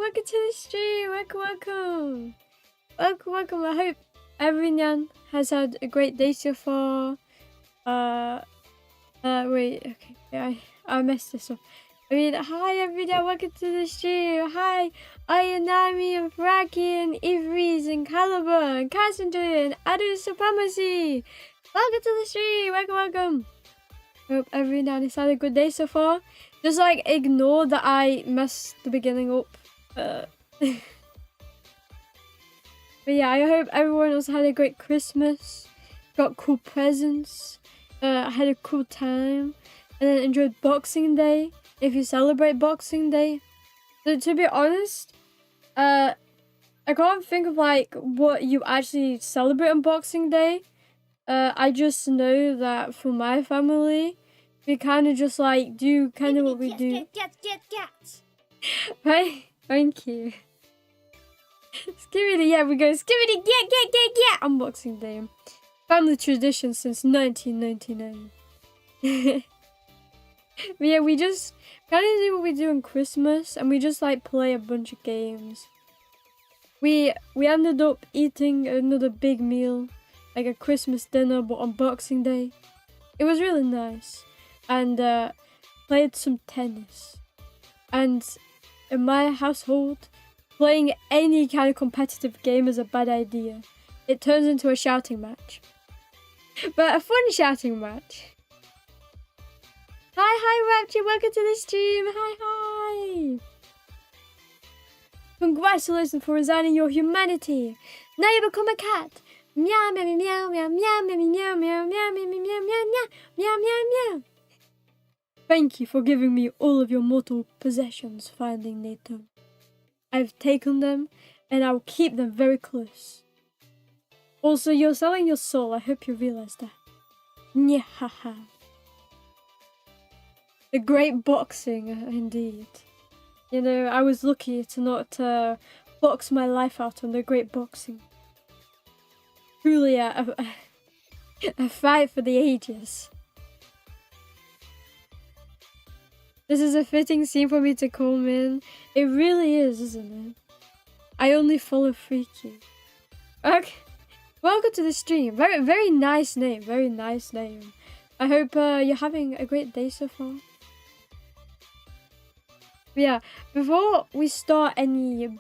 welcome to the stream. Welcome. I hope everyone has had a great day so far. Wait, okay, yeah, I messed this up. I mean, hi everyone, welcome to the stream. Hi, Iromi and Fraki and Ivries and Caliber and Cassandra and Adu Supremacy. Welcome to the stream. Welcome. Hope everyone has had a good day so far. Just like ignore that I messed the beginning up. But yeah, I hope everyone else had a great Christmas, got cool presents, had a cool time, and then enjoyed Boxing Day, if you celebrate Boxing Day. So to be honest, I can't think of like what you actually celebrate on Boxing Day. I just know that for my family, we kind of just like do kind of what we do. Get. Right? Thank you. Skibidi, yeah, we go skibidi, get on Boxing Day. Family tradition since 1999. But yeah, we just kind of do what we do on Christmas, and we just like play a bunch of games. We ended up eating another big meal, like a Christmas dinner, but on Boxing Day. It was really nice, and played some tennis. And in my household, playing any kind of competitive game is a bad idea. It turns into a shouting match. But a fun shouting match. Hi, Rapture, welcome to the stream. Hi. Congratulations for resigning your humanity. Now you become a cat. Meow, meow, meow, meow, meow, meow, meow, meow, meow, meow, meow, meow, meow, meow, meow, meow. Thank you for giving me all of your mortal possessions, Finding Nato. I've taken them, and I will keep them very close. Also, you're selling your soul. I hope you realize that. Nyahaha. The great boxing, indeed. You know, I was lucky to not box my life out on the great boxing. Truly, A fight for the ages. This is a fitting scene for me to come in. It really is, isn't it? I only follow Freaky. Okay. Welcome to the stream. Very, very nice name. Very nice name. I hope you're having a great day so far. But yeah, before we start any...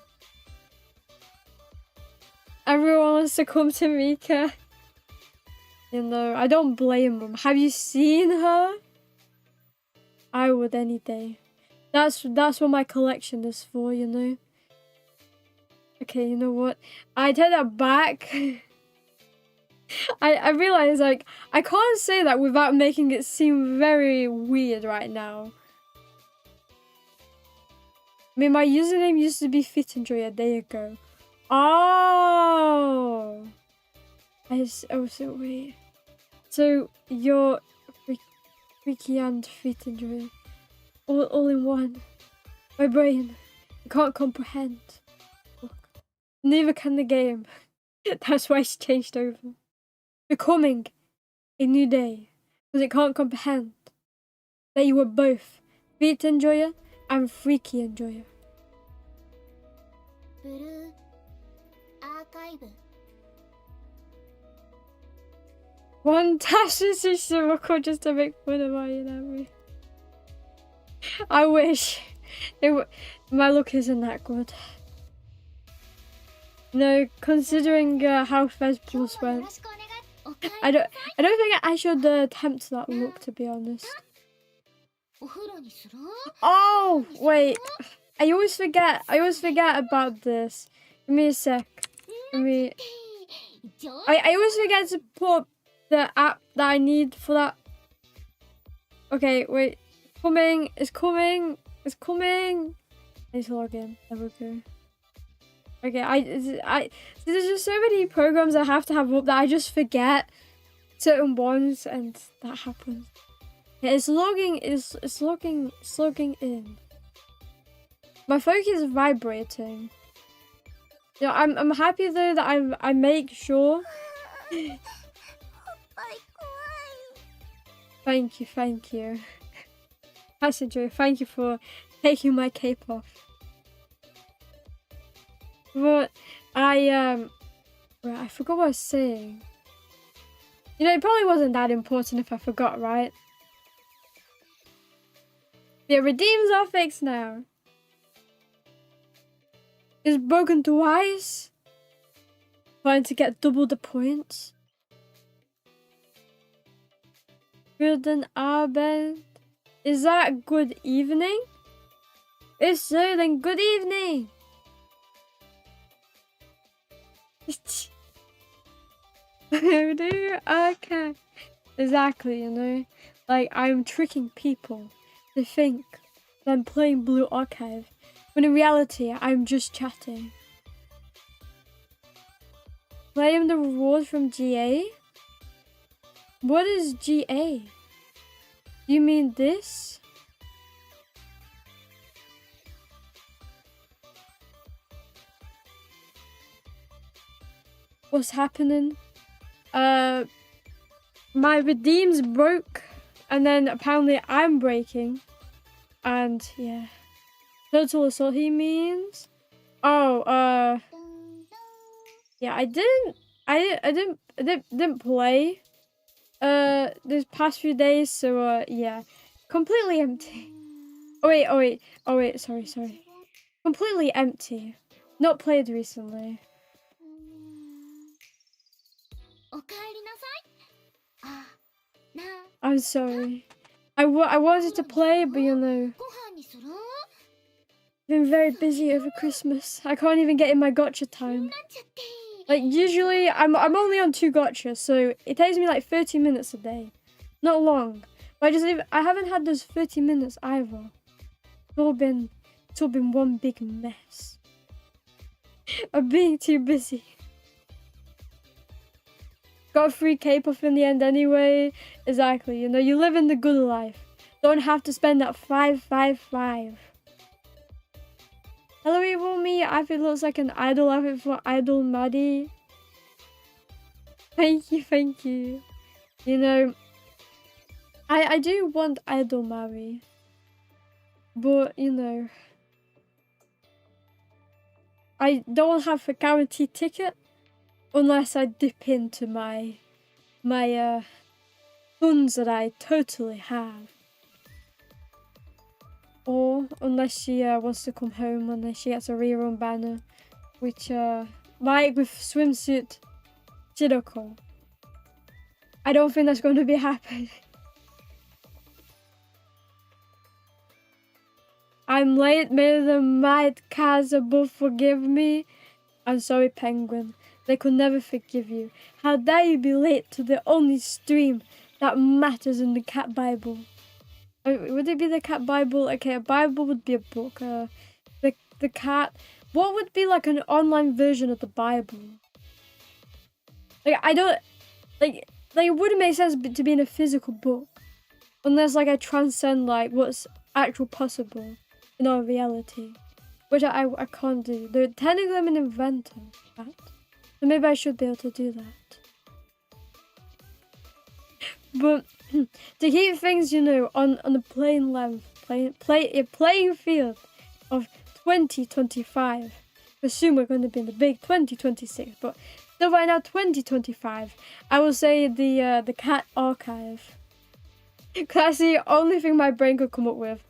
Everyone wants to come to Mika. You know, I don't blame them. Have you seen her? I would any day. That's what my collection is for, you know. Okay, you know what? I take that back. I realize, like, I can't say that without making it seem very weird right now. I mean, my username used to be Fit Enjoyer. There you go. Oh! Oh, so wait. So, you're Freaky and Fit Enjoyer. All in one. My brain. I can't comprehend. Look. Neither can the game. That's why it's changed over. Becoming a new day. Because it can't comprehend that you were both Fit Enjoyer and Freaky Enjoyer. One Swimsuit Shiroko just to make fun of me. I wish. My look isn't that good. No, considering how Fez Plus went. I don't think I should attempt that look, to be honest. Oh wait, I always forget about this. Give me a sec. I always forget to put the app that I need for that. Okay, wait. It's coming. I need to log in. There we go. Okay, there's just so many programs I have to have up that I just forget certain ones, and that happens. Yeah, it's logging in. My phone is vibrating. Yeah, I'm happy though that I make sure. Thank you. Passenger, thank you for taking my cape off. But I forgot what I was saying. You know, it probably wasn't that important if I forgot, right? Yeah, redeems are fixed now. It's broken twice. Trying to get double the points. Guten Abend. Is that good evening? If so, then good evening. Okay. Exactly, you know. Like, I'm tricking people to think that I'm playing Blue Archive, when in reality, I'm just chatting. Claim the rewards from GA? What is GA? You mean this? What's happening? My redeems broke, and then apparently I'm breaking, and yeah. Total assault he means. Oh, yeah, I didn't play these past few days, so yeah, completely empty. Oh wait, sorry. Completely empty. Not played recently. I'm sorry. I wanted to play, but you know, I've been very busy over Christmas. I can't even get in my gacha time. Like, usually I'm only on 2 gachas, so it takes me like 30 minutes a day. Not long. But I haven't had those 30 minutes either. It's all been one big mess. I'm being too busy. Got a free K-pop in the end anyway. Exactly, you know, you live in the good life. Don't have to spend that 555. Hello, evil me. Outfit looks like an idol outfit for Idol Maddie. Thank you. You know, I do want idol marry, but you know, I don't have a guaranteed ticket unless I dip into my funds that I totally have. Or unless she wants to come home and then she gets a rerun banner, which like with Swimsuit Shiroko, I don't think that's going to be happening. I'm late, may the might cars above forgive me. I'm sorry, Penguin. They could never forgive you. How dare you be late to the only stream that matters in the Cat Bible? Would it be the Cat Bible? Okay, a Bible would be a book. The cat. What would be like an online version of the Bible? Like I don't like it wouldn't make sense to be in a physical book unless like I transcend like what's actual possible in our reality, which I can't do. They're technically I'm an inventor, so maybe I should be able to do that. But to keep things, you know, on the playing field of 2025. I assume we're going to be in the big 2026, but still right now 2025. I will say the cat archive. Cause that's the only thing my brain could come up with.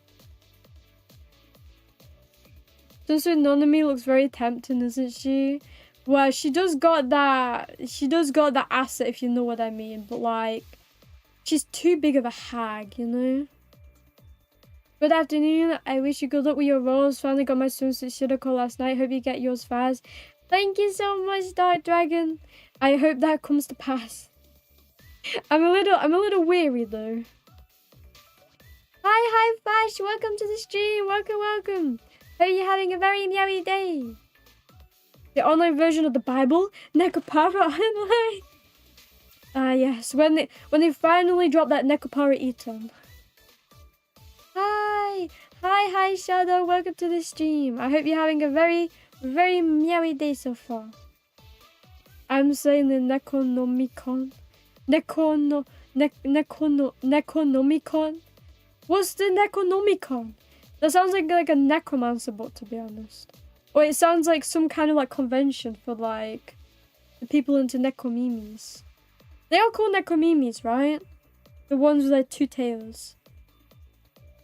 Sensei Nonami looks very tempting, isn't she? Well, she does got that asset, if you know what I mean, but like she's too big of a hag, you know? Good afternoon. I wish you good luck with your roles. Finally got my swimsuit Shiroko last night. Hope you get yours fast. Thank you so much, Dark Dragon. I hope that comes to pass. I'm a little weary though. Hi Flash, welcome to the stream. Welcome. Hope you're having a very meowy day. The online version of the Bible? Nekopara online? Yes, when they finally drop that Nekopara Eton. Hi, Shadow. Welcome to the stream. I hope you're having a very, very meowy day so far. I'm saying the Nekonomicon. Nekonomicon? What's the Nekonomicon? That sounds like a necromancer book, to be honest. Or it sounds like some kind of like convention for like the people into nekomimis. They are called nekomimis, right? The ones with like two tails.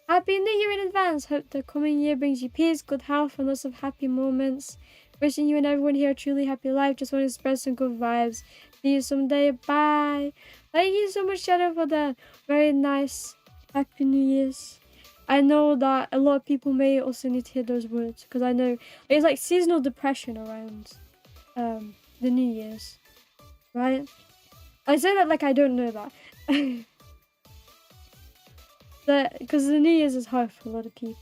Happy New Year in advance. Hope the coming year brings you peace, good health, and lots of happy moments. Wishing you and everyone here a truly happy life. Just want to spread some good vibes. See you someday. Bye. Thank you so much, Shadow, for the very nice Happy New Year's. I know that a lot of people may also need to hear those words because I know it's like seasonal depression around the New Year's, right? I say that like I don't know that. Because the New Year's is hard for a lot of people.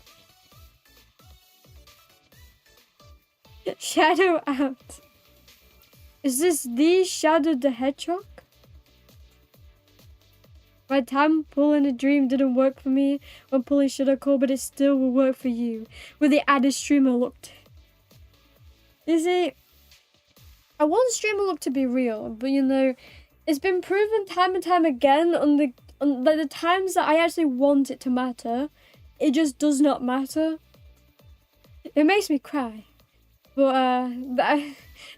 Shadow out. Is this the Shadow the Hedgehog? My time pulling a dream didn't work for me when pulling Shiroko, but it still will work for you. With the added streamer look. You see, I want streamer look to be real, but you know, it's been proven time and time again on the times that I actually want it to matter, it just does not matter. It makes me cry. But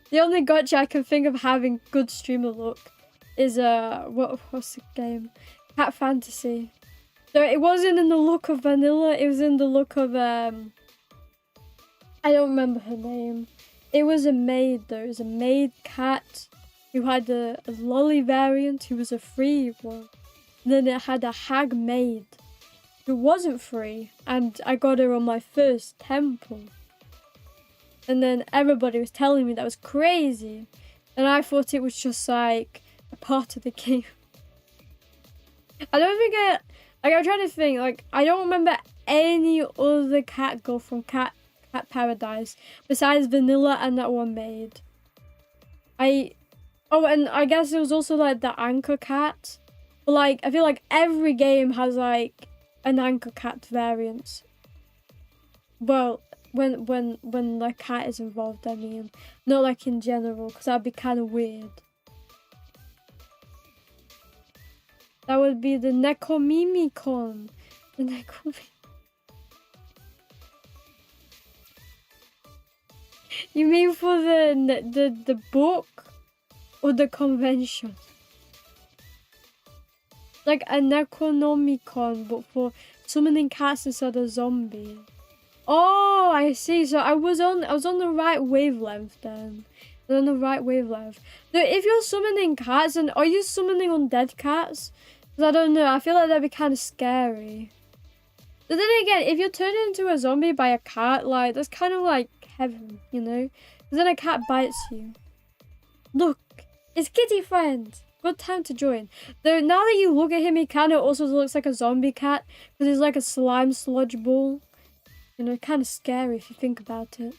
the only gacha I can think of having good streamer look is what's the game? Cat Fantasy. So it wasn't in the look of Vanilla, it was in the look of I don't remember her name. It was a maid though. It was a maid cat who had a lolly variant who was a free one. And then it had a hag maid who wasn't free, and I got her on my first temple. And then everybody was telling me that was crazy, and I thought it was just like a part of the game. I don't think I'm trying to think, like, I don't remember any other cat girl from Cat Paradise besides Vanilla and that one maid. Oh, and I guess it was also like the anchor cat. But like, I feel like every game has like an anchor cat variant. Well, when the cat is involved, I mean, not like in general, because that'd be kind of weird. That would be the Nekomimikon. The You mean for the book or the convention? Like a Necronomicon, but for summoning cats instead of zombies. Oh, I see. So I was on the right wavelength then. I was on the right wavelength. So if you're summoning cats, and are you summoning undead cats? Because I don't know. I feel like that'd be kind of scary. But then again, if you're turned into a zombie by a cat, like that's kind of like heaven, you know? Because then a cat bites you. Look, it's Kitty Friend. Good time to join. Though now that you look at him, he kind of also looks like a zombie cat because he's like a slime sludge ball. You know, kind of scary if you think about it.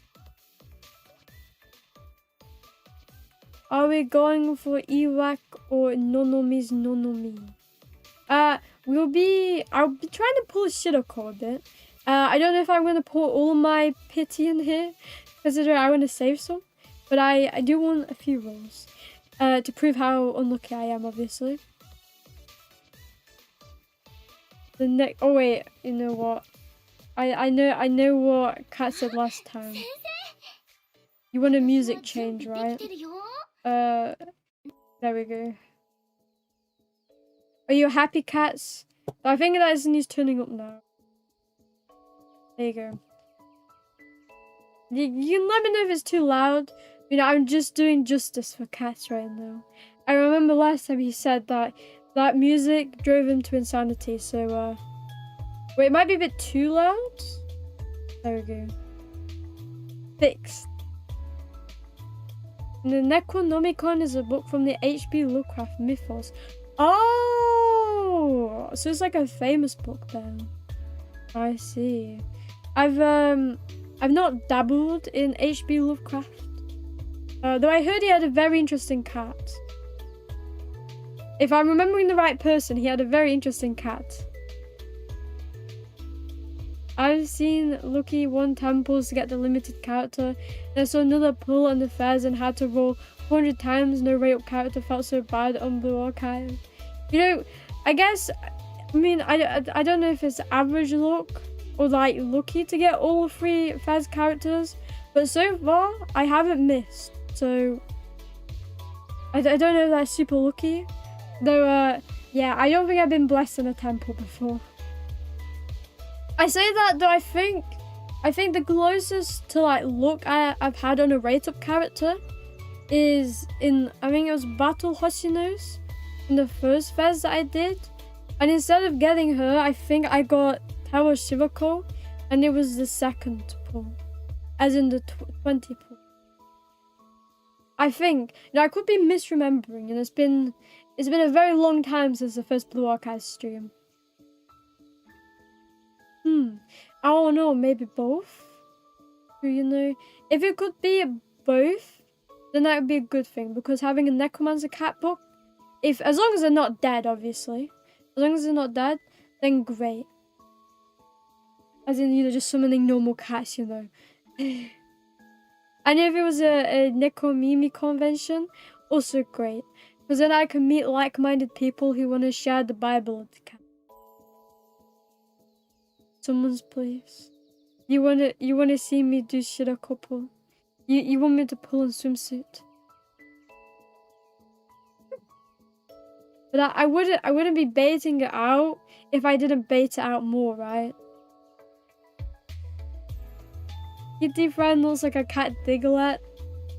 Are we going for Iwak or Nonomi's Nonomi? I'll be trying to pull a Shiroko a bit. I don't know if I'm going to pull all my pity in here, considering I want to save some. But I do want a few rolls. To prove how unlucky I am, obviously. Oh wait, you know what? I know what Kat said last time. You want a music change, right? There we go. Are you happy, Cats? I think that isn't he's turning up now. There you go. You can let me know if it's too loud. You know, I'm just doing justice for Cats right now. I remember last time he said that music drove him to insanity, so wait, it might be a bit too loud. There we go. Fixed. And the Necronomicon is a book from the H.P. Lovecraft mythos. Oh, so it's like a famous book then. I see. I've not dabbled in H.P. Lovecraft. Though I heard he had a very interesting cat. If I'm remembering the right person, he had a very interesting cat. I've seen Lucky won temples to get the limited character. Then saw another pull on the fairs and had to roll 400 times. No rate up character felt so bad on Blue Archive. You know, I guess, I mean, I don't know if it's average luck or like lucky to get all 3 fairs characters. But so far, I haven't missed. So, I don't know if that's super lucky. Though, yeah, I don't think I've been blessed in a temple before. I say that though I think the closest to like luck I've had on a rate up character is in, I think it was Battle Hoshinos in the first fez that I did. And instead of getting her, I think I got Tower Shiroko, and it was the second pull. As in the 20 pull. I think. Now I could be misremembering, and it's been a very long time since the first Blue Archive stream. I don't know, maybe both? You know, if it could be both, then that would be a good thing, because having a Necromancer cat book, as long as they're not dead, obviously. As long as they're not dead, then great. As in, you know, just summoning normal cats, you know. And if it was a Nekomimi convention, also great. Because then I can meet like-minded people who want to share the Bible of the cat. Someone's place. You wanna see me do Shiroko pull? You want me to pull on swimsuit? But I wouldn't be baiting it out if I didn't bait it out more, right? Kitty friend looks like a cat Diglett.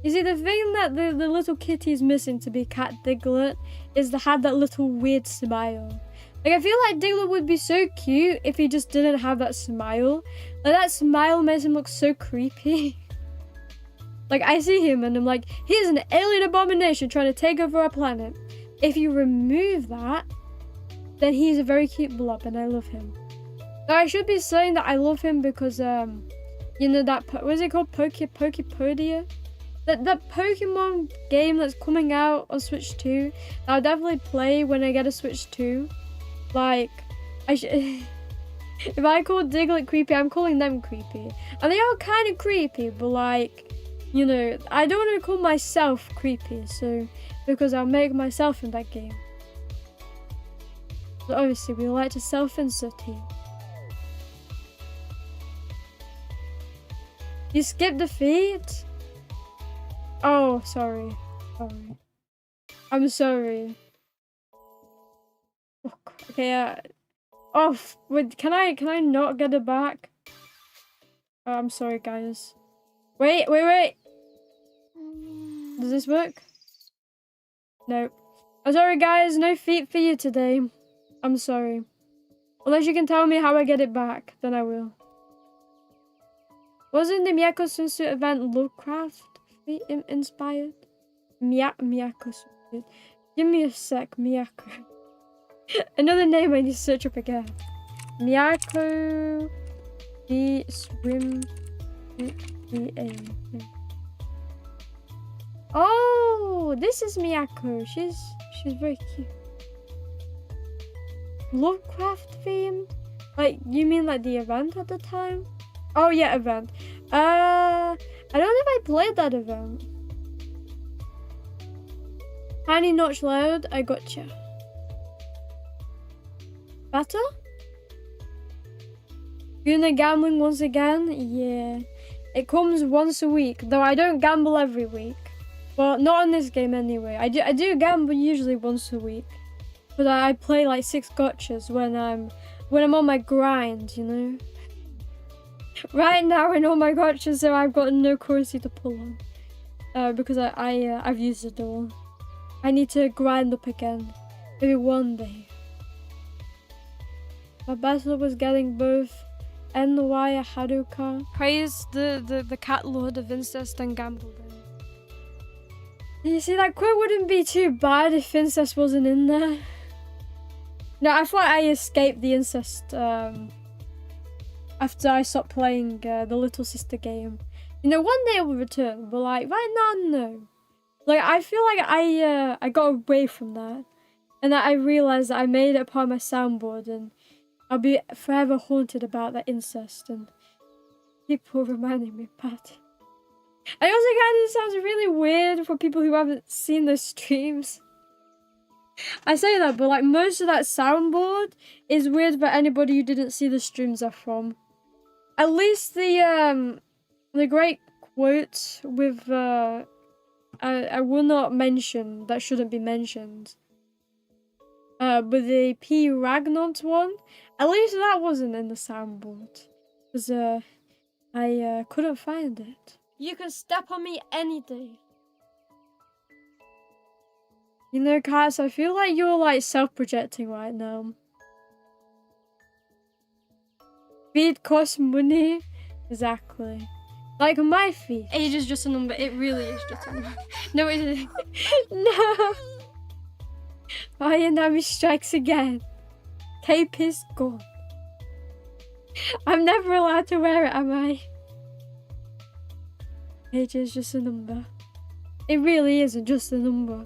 You see, the thing that the little kitty's missing to be cat Diglett is to have that little weird smile. Like, I feel like Diglett would be so cute if he just didn't have that smile. Like, that smile makes him look so creepy. Like, I see him and I'm like, he's an alien abomination trying to take over our planet. If you remove that, then he's a very cute blob and I love him. Now, I should be saying that I love him because, you know, that, what is it called? Pokepodia? That Pokemon game that's coming out on Switch 2, I'll definitely play when I get a Switch 2. Like, if I call Diglett creepy, I'm calling them creepy. And they are kind of creepy, but like, you know, I don't want to call myself creepy, so, because I'll make myself in that game. But obviously, we like to self-insert here. You skipped the feet? Oh, sorry. Sorry. I'm sorry. Oh, okay, oh, wait, can I not get it back? Oh, I'm sorry, guys. Wait. Does this work? No. I'm sorry, guys. No feet for you today. I'm sorry. Unless you can tell me how I get it back, then I will. Wasn't the Miyako swimsuit event Lovecraft inspired? Miyako swimsuit. Give me a sec, Miyako. Another name I need to search up again. Miyako the swim. Oh, this is Miyako. She's very cute. Lovecraft themed? Like, you mean like the event at the time? Oh yeah, event. I don't know if I played that event. Tiny notch loud. I gotcha. Better? Gonna gambling once again? Yeah. It comes once a week, though I don't gamble every week. Well, not on this game anyway. I do gamble usually once a week. But I play like 6 gachas when I'm on my grind, you know? Right now in all my gachas, so I've got no currency to pull on. Because I've used it all. I need to grind up again. Maybe one day. My best love was getting both NY Haruka. Praise the cat lord of incest and gambling. You see, that quote wouldn't be too bad if incest wasn't in there. No, I thought I escaped the incest after I stopped playing the Little Sister game. You know, one day it will return, but like right now, no. Like, I feel like I got away from that, and that I realized that I made it a part of my soundboard, and I'll be forever haunted about that incest, and people reminding me about it. I also kind of sounds really weird for people who haven't seen the streams. I say that, but like most of that soundboard is weird for anybody who didn't see the streams are from. At least the great quote with I will not mention that shouldn't be mentioned. But the P Ragnant one, at least that wasn't in the soundboard, because I couldn't find it. You can step on me any day. You know, Cass, I feel like you're like self-projecting right now. Feet cost money. Exactly. Like my feet. Age is just a number. It really is just a number. No, it isn't. No. Ayanami strikes again. Cape is gone. I'm never allowed to wear it, am I? Age is just a number. It really isn't just a number.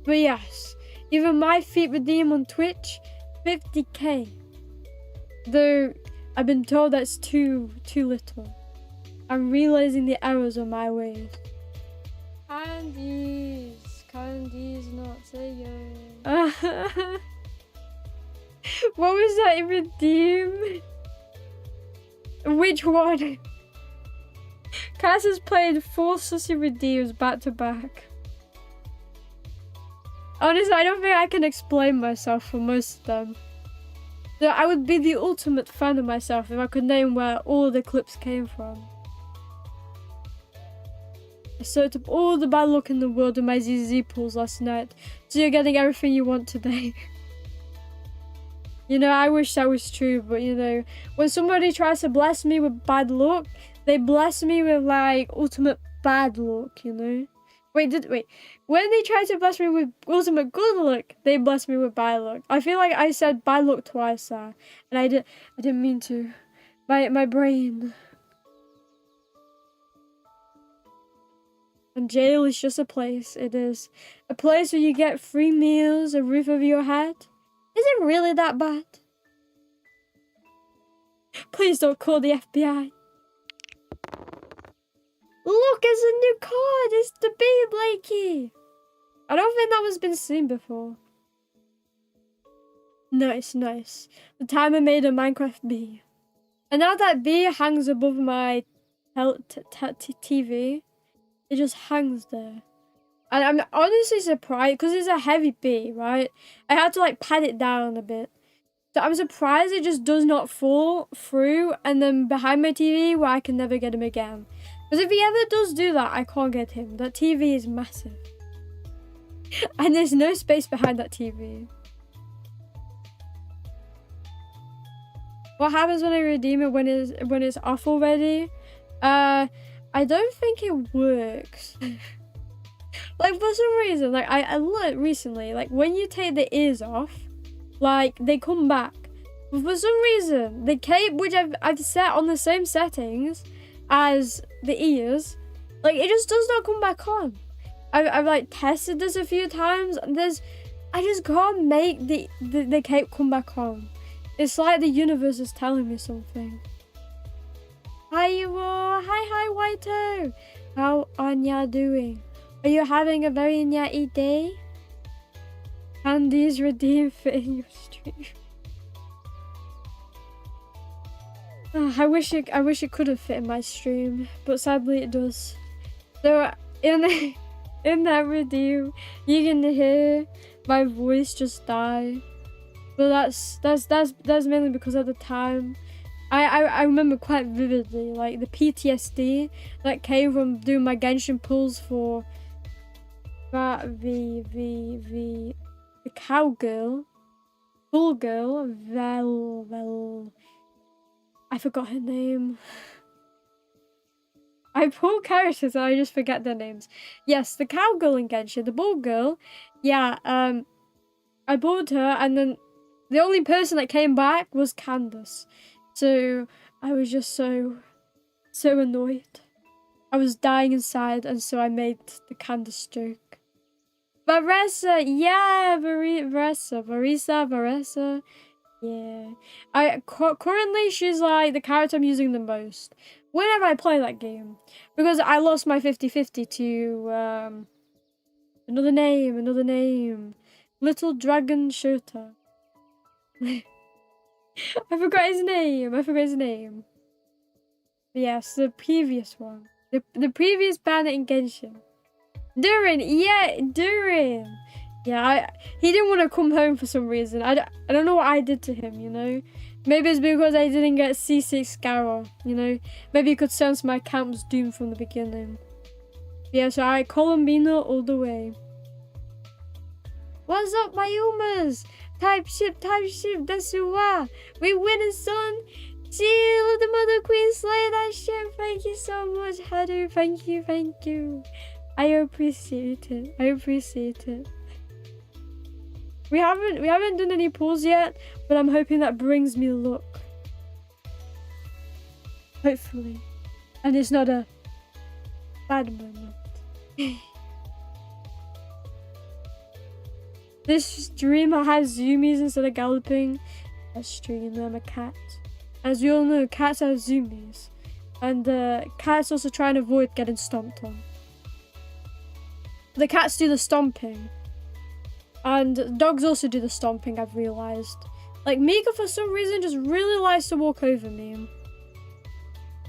But yes, even my feet redeem on Twitch, 50k. Though I've been told that's too little. I'm realizing the errors of my ways. Candies not saying. What was that in redeem? Which one? Cass has played 4 sussy redeems back to back. Honestly, I don't think I can explain myself for most of them. Though I would be the ultimate fan of myself if I could name where all the clips came from. I soaked up all the bad luck in the world with my ZZ pulls last night, so you're getting everything you want today. You know, I wish that was true, but you know, when somebody tries to bless me with bad luck, they bless me with like ultimate bad luck, you know? Wait, when they try to bless me with ultimate good luck, they bless me with bad luck. I feel like I said bad luck twice there, and I didn't mean to. My brain. And jail is just a place. It is a place where you get free meals, a roof over your head. Is it really that bad? Please don't call the FBI. Look, it's a new card. It's the Bee Blakey. I don't think that one's been seen before. Nice, nice. The timer made a Minecraft bee. And now that bee hangs above my TV, it just hangs there. And I'm honestly surprised, because it's a heavy bee, right? I had to like pat it down a bit. So I'm surprised it just does not fall through and then behind my TV where I can never get him again. Because if he ever does do that, I can't get him. That TV is massive. And there's no space behind that TV. What happens when I redeem it when it's off already? I don't think it works. Like for some reason, like I learned recently, like when you take the ears off, like they come back. But for some reason, the cape which I've set on the same settings as the ears, like it just does not come back on. I've like tested this a few times and I just can't make the cape come back on. It's like the universe is telling me something. Hi you all! Hi Whito! How are ya doing? Are you having a very nyatty day? Can these redeem fit in your stream? I wish it could have fit in my stream, but sadly it does. So in that redeem, you can hear my voice just die. But that's mainly because at the time, I remember quite vividly like the PTSD that came from doing my Genshin pulls for the cowgirl, bull girl, Vel. I forgot her name. I pull characters and I just forget their names. Yes, the cowgirl in Genshin, the bull girl. Yeah, I pulled her and then the only person that came back was Candace. So I was just so annoyed. I was dying inside and so I made the Candace joke. Varessa, yeah, Varessa. Yeah. Currently she's like the character I'm using the most whenever I play that game. Because I lost my 50-50 to another name. Little Dragon Shota. I forgot his name. But yes, the previous one. The previous bandit in Genshin. Durin. Yeah, he didn't want to come home for some reason. I don't know what I did to him, you know. Maybe it's because I didn't get C6 Scarrow, you know. Maybe he could sense my account was doomed from the beginning. Yeah, so I Colombino all the way. What's up, my Umas? Type ship, that's why. We winning, son. Seal the Mother Queen, slay that ship. Thank you so much, Hadu. Thank you. I appreciate it. We haven't done any pulls yet, but I'm hoping that brings me luck. Hopefully. And it's not a bad moment. This stream has zoomies instead of galloping. A stream, I'm a cat. As we all know, cats have zoomies. And cats also try and avoid getting stomped on. The cats do the stomping. And dogs also do the stomping, I've realised. Like, Mika, for some reason, just really likes to walk over me.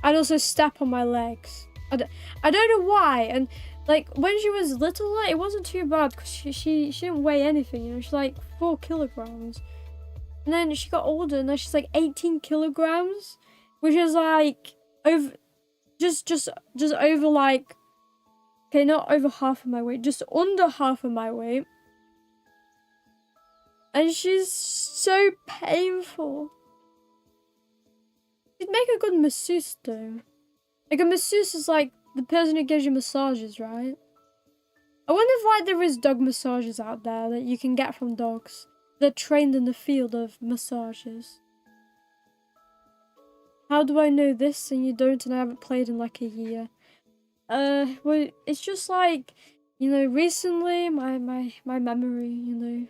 And also step on my legs. I don't know why. And, like, when she was littler, it wasn't too bad. Because she didn't weigh anything, you know. She's, like, 4 kilograms. And then she got older, and now she's, like, 18 kilograms. Which is, like, over... Just over, like... Okay, not over half of my weight. Just under half of my weight. And she's so painful. She'd make a good masseuse though. Like a masseuse is like the person who gives you massages, right? I wonder if like there is dog massages out there that you can get from dogs. They're trained in the field of massages. How do I know this and you don't and I haven't played in like a year? Well, it's just like, you know, recently my memory, you know.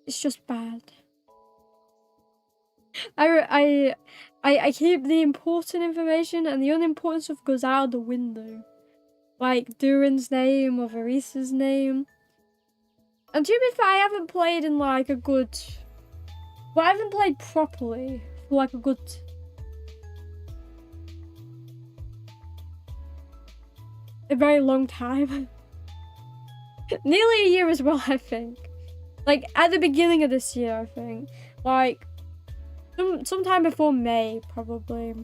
It's just bad. I keep the important information and the unimportant stuff goes out the window. Like Durin's name or Varisa's name. And to be fair, I haven't played in like a good... Well, I haven't played properly for like a good... a very long time. Nearly a year as well, I think. Like, at the beginning of this year, I think. Like, sometime before May, probably.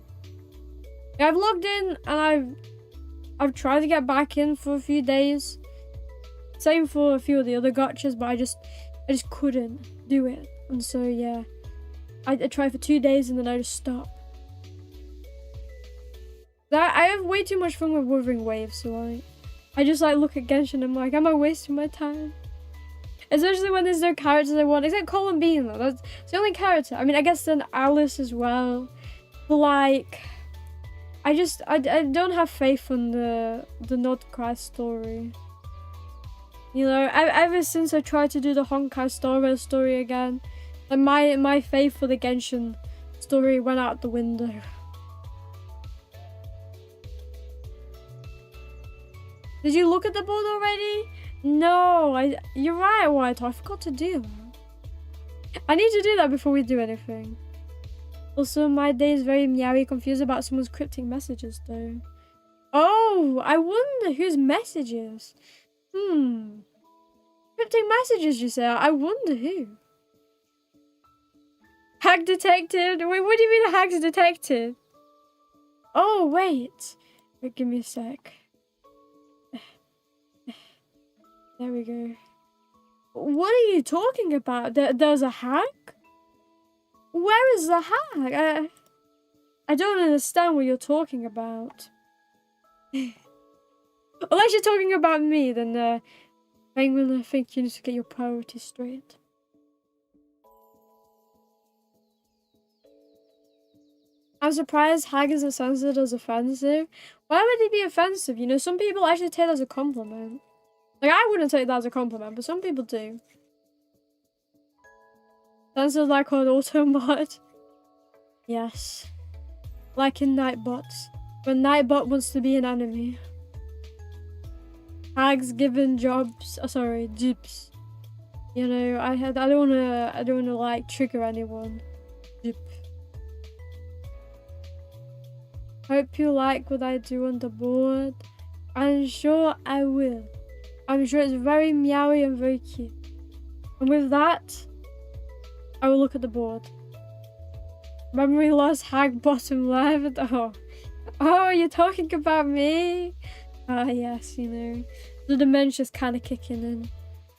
Yeah, I've logged in, and I've tried to get back in for a few days. Same for a few of the other gachas, but I just couldn't do it. And so, yeah. I tried for 2 days, and then I just stopped. I have way too much fun with Wuthering Waves, so I just like look at Genshin and I'm like, am I wasting my time? Especially when there's no characters I want, except Colin Bean though. That's the only character. I mean, I guess then Alice as well. But like, I don't have faith in the Nodkai story. You know, ever since I tried to do the Honkai Star Rail story again, and my faith for the Genshin story went out the window. Did you look at the board already? No, you're right, White. I forgot to do that. I need to do that before we do anything. Also, my day is very meowy, confused about someone's cryptic messages, though. Oh, I wonder whose messages. Cryptic messages, you say? I wonder who. Hack detected? Wait, what do you mean hack's detected? Oh, wait. Wait, give me a sec. There we go. What are you talking about? There's a hack? Where is the hack? I don't understand what you're talking about. Unless you're talking about me, then I'm gonna think you need to get your priorities straight. I'm surprised Hag isn't censored as offensive. Why would it be offensive? You know, some people actually take that as a compliment. Like, I wouldn't take that as a compliment, but some people do. Censored like on auto-mod. Yes. Like in Nightbots. When Nightbot wants to be an enemy. Hags given jobs. Oh, sorry, jibs. You know, I don't wanna like trigger anyone. Jib. Hope you like what I do on the board. I'm sure I will. I'm sure it's very meowy and very cute. And with that, I will look at the board. Memory loss, hag bottom left. Oh, you're talking about me? Ah, yes, you know. The dementia's kind of kicking in.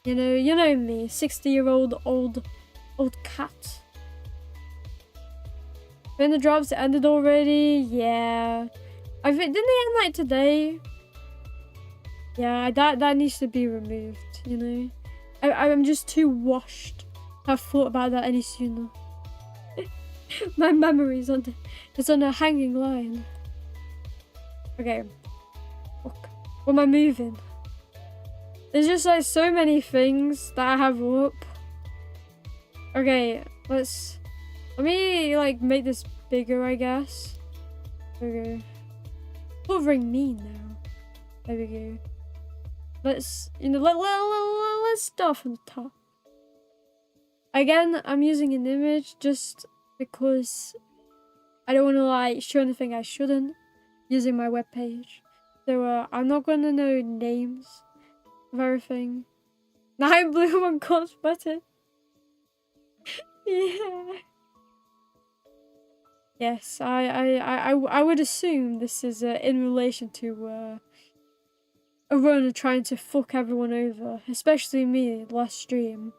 You know me, 60-year-old old cat. When the drops ended already, yeah. Didn't they end like today? Yeah, that needs to be removed, you know. I'm just too washed to have thought about that any sooner. My memory's on a hanging line. Okay. Fuck. What am I moving? There's just like so many things that I have up. Okay, let me like make this bigger, I guess. Okay. Covering me now. There we go. Let's, you know, let's start from the top. Again, I'm using an image just because I don't want to like show anything I shouldn't using my webpage. So I'm not gonna know names of everything. 9 blue, 1 gold button. Yeah. Yes, I would assume this is in relation to Arona trying to fuck everyone over, especially me last stream.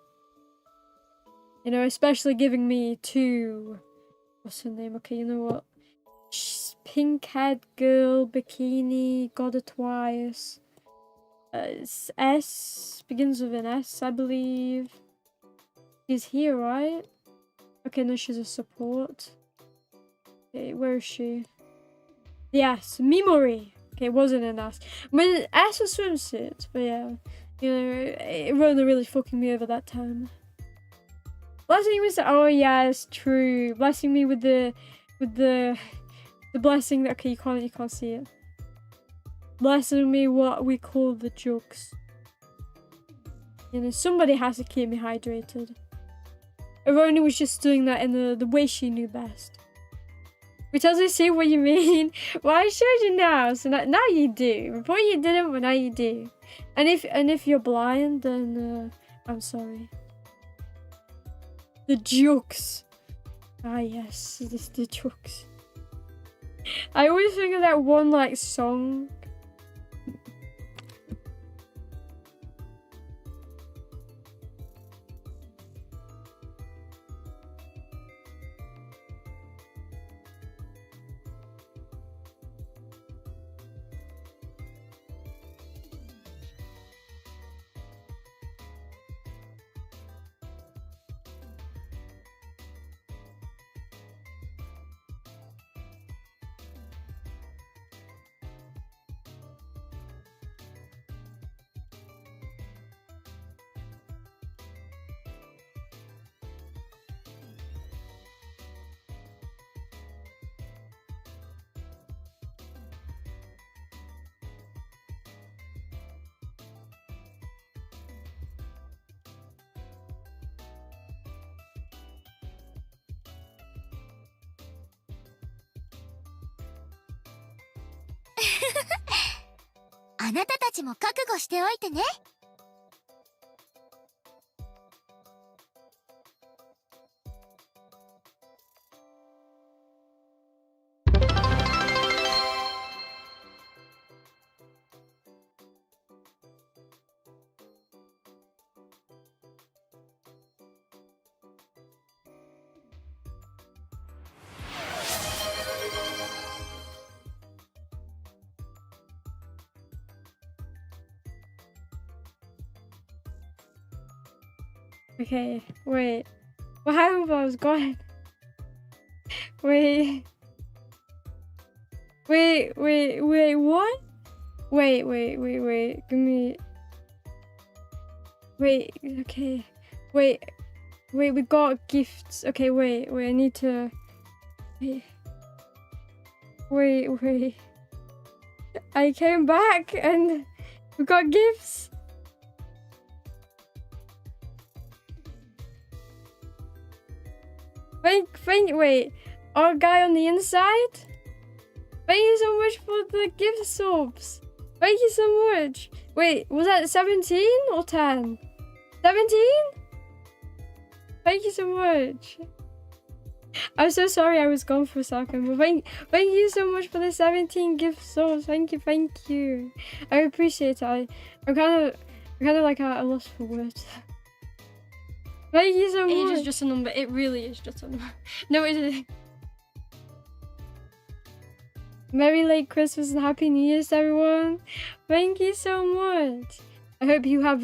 You know, especially giving me 2. What's her name? Okay, you know what? Pink-haired girl, bikini, got it twice. It's S, begins with an S, I believe. She's here, right? Okay, no, she's a support. Okay, where is she? Yes, Mimori. Okay, it wasn't an S. I mean, S was swimsuit, but yeah. You know, it really fucking me over that time. Blessing me, oh yeah, it's true. Blessing me with the blessing that, okay, you can't see it. Blessing me what we call the jugs. You know, somebody has to keep me hydrated. Iromi was just doing that in the way she knew best. Which doesn't see what you mean. Well, I showed you now, so now you do. Before you didn't, but now you do. And if you're blind, then I'm sorry. The jokes. Ah yes, the jokes. I always think of that one like song. Okay, wait. What happened if I was gone? Wait. Wait, what? Wait. Give me... Wait, okay. Wait, we got gifts. Okay, wait, I need to... Wait. I came back and we got gifts. Wait, our guy on the inside? Thank you so much for the gift subs. Thank you so much. Wait, was that 17 or 10? 17? Thank you so much. I'm so sorry I was gone for a second, but thank you so much for the 17 gift subs. Thank you. I appreciate it. I'm kind of like a loss for words. Thank you so much. Age is just a number. It really is just a number. No, it isn't. Merry late Christmas and Happy New Year's, everyone. Thank you so much. I hope you had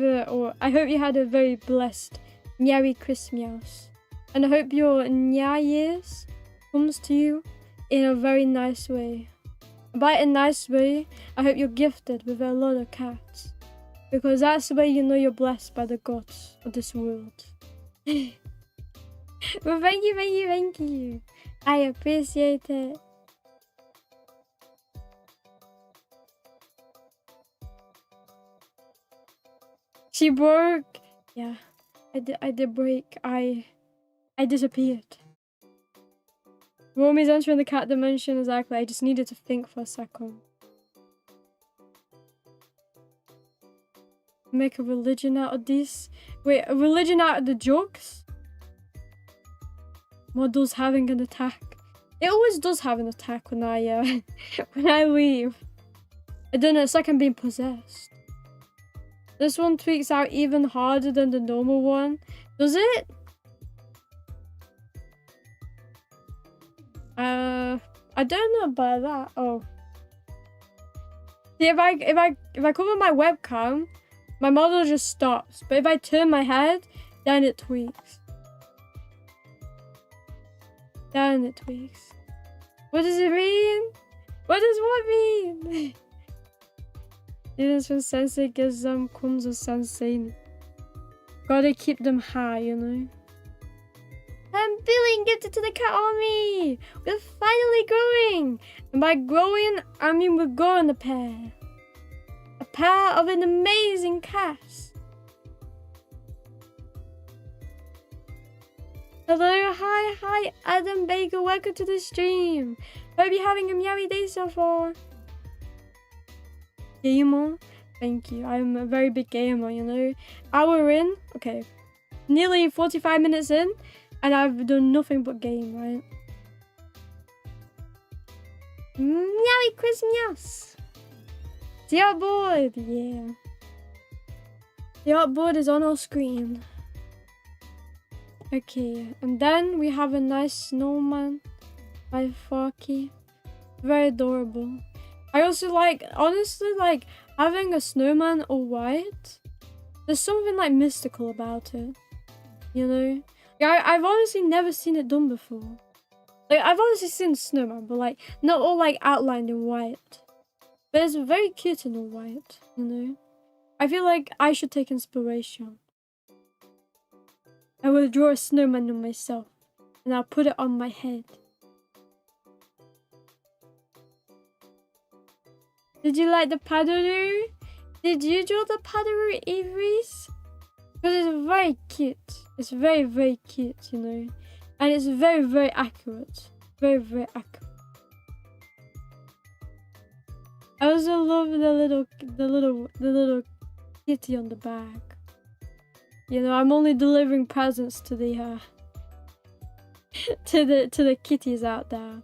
a very blessed Merry Christmas. And I hope your Nya Year's comes to you in a very nice way. By a nice way, I hope you're gifted with a lot of cats. Because that's the way you know you're blessed by the gods of this world. Well, thank you. I appreciate it. She broke. Yeah, I did break. I disappeared. Romi's entering the cat dimension, exactly. I just needed to think for a second. Make a religion out of this. Wait, a religion out of the jokes? Model's having an attack. It always does have an attack when I when I leave. I don't know, it's like I'm being possessed. This one tweaks out even harder than the normal one. Does it? I don't know about that. Oh. See, if I cover my webcam, my model just stops. But if I turn my head, then it tweaks. What does it mean? What does what mean? Students from Sensei gives them crumbs of Sensei. Gotta keep them high, you know. I'm feeling gifted to the cat army! We're finally growing! And by growing, I mean we're growing a pair. A pair of an amazing cats. Hello, hi, Adam Baker. Welcome to the stream. Hope you're having a meowy day so far. Gamer, thank you. I'm a very big gamer, you know. Hour in, okay, nearly 45 minutes in, and I've done nothing but game, right? Meowy Chris Meows. The artboard, yeah. The artboard is on our screen. Okay, and then we have a nice snowman by Farky. Very adorable. I also like, honestly, like having a snowman all white. There's something like mystical about it, you know? Yeah, I've honestly never seen it done before. Like, I've obviously seen a snowman, but like not all like outlined in white. But it's very cute in all white, you know? I feel like I should take inspiration. I will draw a snowman on myself, and I'll put it on my head. Did you like the paddleroo? Did you draw the paddleroo, Avery's? Because it's very cute. It's very, very cute, you know? And it's very, very accurate. Very, very accurate. I also love the little kitty on the back. You know, I'm only delivering presents to the to the kitties out there.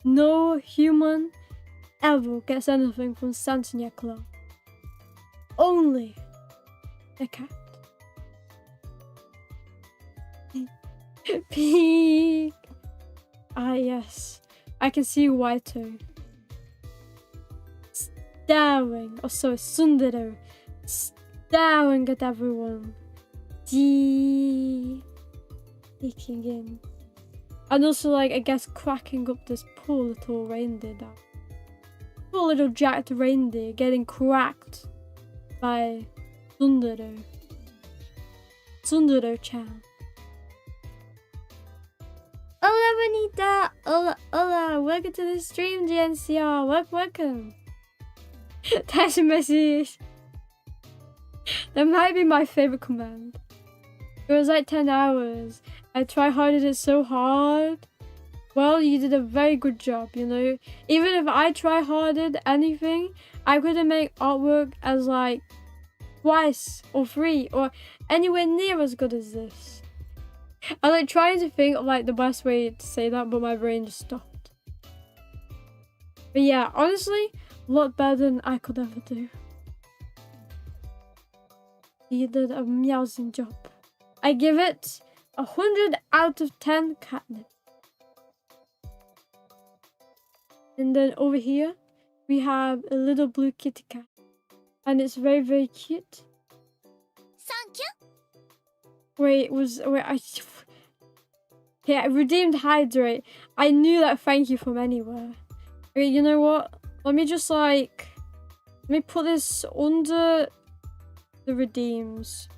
No human ever gets anything from Santa Claus. Only the cat. Peek. Ah yes, I can see Whito staring. Oh, sorry, Sundero staring at everyone. Peeking in, and also like I guess cracking up this poor little reindeer down. Poor little jacked reindeer getting cracked by Sundero. Sundero-chan. Hola, Bonita! Hola, hola! Welcome to the stream, GNCR. Welcome. That's a message. That might be my favorite command. It was like 10 hours. I try-harded it so hard. Well, you did a very good job, you know. Even if I try-harded anything, I couldn't make artwork as like twice or 3 or anywhere near as good as this. I like trying to think of like the best way to say that, but my brain just stopped. But yeah, honestly, a lot better than I could ever do. You did a meowsing job. I give it 100 out of 10 catnip. And then over here, we have a little blue kitty cat. And it's very, very cute. Thank you. Wait, okay, I redeemed hydrate. I knew that thank you from anywhere. Wait, you know what? Let me just like, let me put this under the redeems.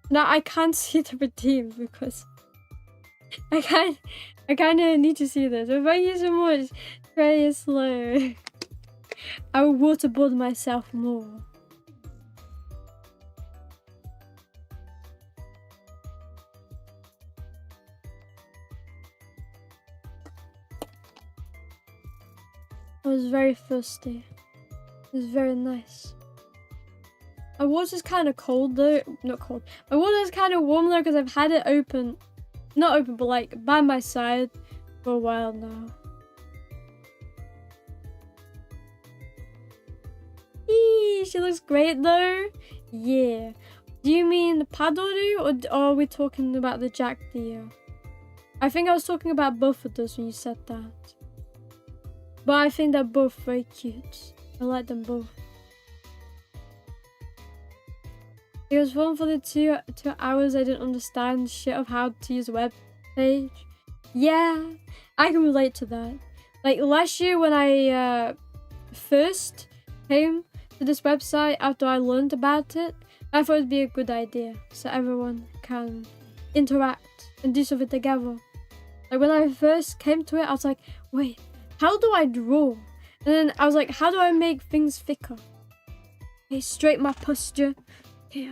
Now I can't see the redeems because I kind of need to see this. But thank you so much. Very slow. I will waterboard myself more. I was very thirsty. It was very nice. My water's kind of cold though. Not cold. My water's kind of warm though because I've had it open. Not open, but like by my side for a while now. Eee, she looks great though. Yeah. Do you mean the paddleroo or are we talking about the jack deer? I think I was talking about both of those when you said that. But I think they're both very cute. I like them both. It was fun for the two hours I didn't understand shit of how to use a web page. Yeah, I can relate to that. Like last year when I first came to this website after I learned about it, I thought it'd be a good idea so everyone can interact and do something together. Like when I first came to it, I was like, wait, how do I draw? And then I was like, how do I make things thicker? Okay, straighten my posture. Okay,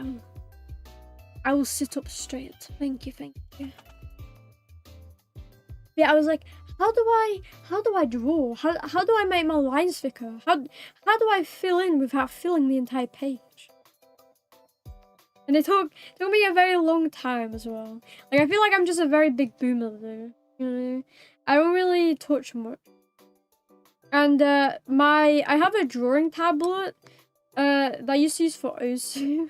I will sit up straight. Thank you, thank you. Yeah, I was like, how do I draw? How do I make my lines thicker? How do I fill in without filling the entire page? And it took me a very long time as well. Like, I feel like I'm just a very big boomer though. You know, I don't really touch much. And I have a drawing tablet that I used to use for Osu.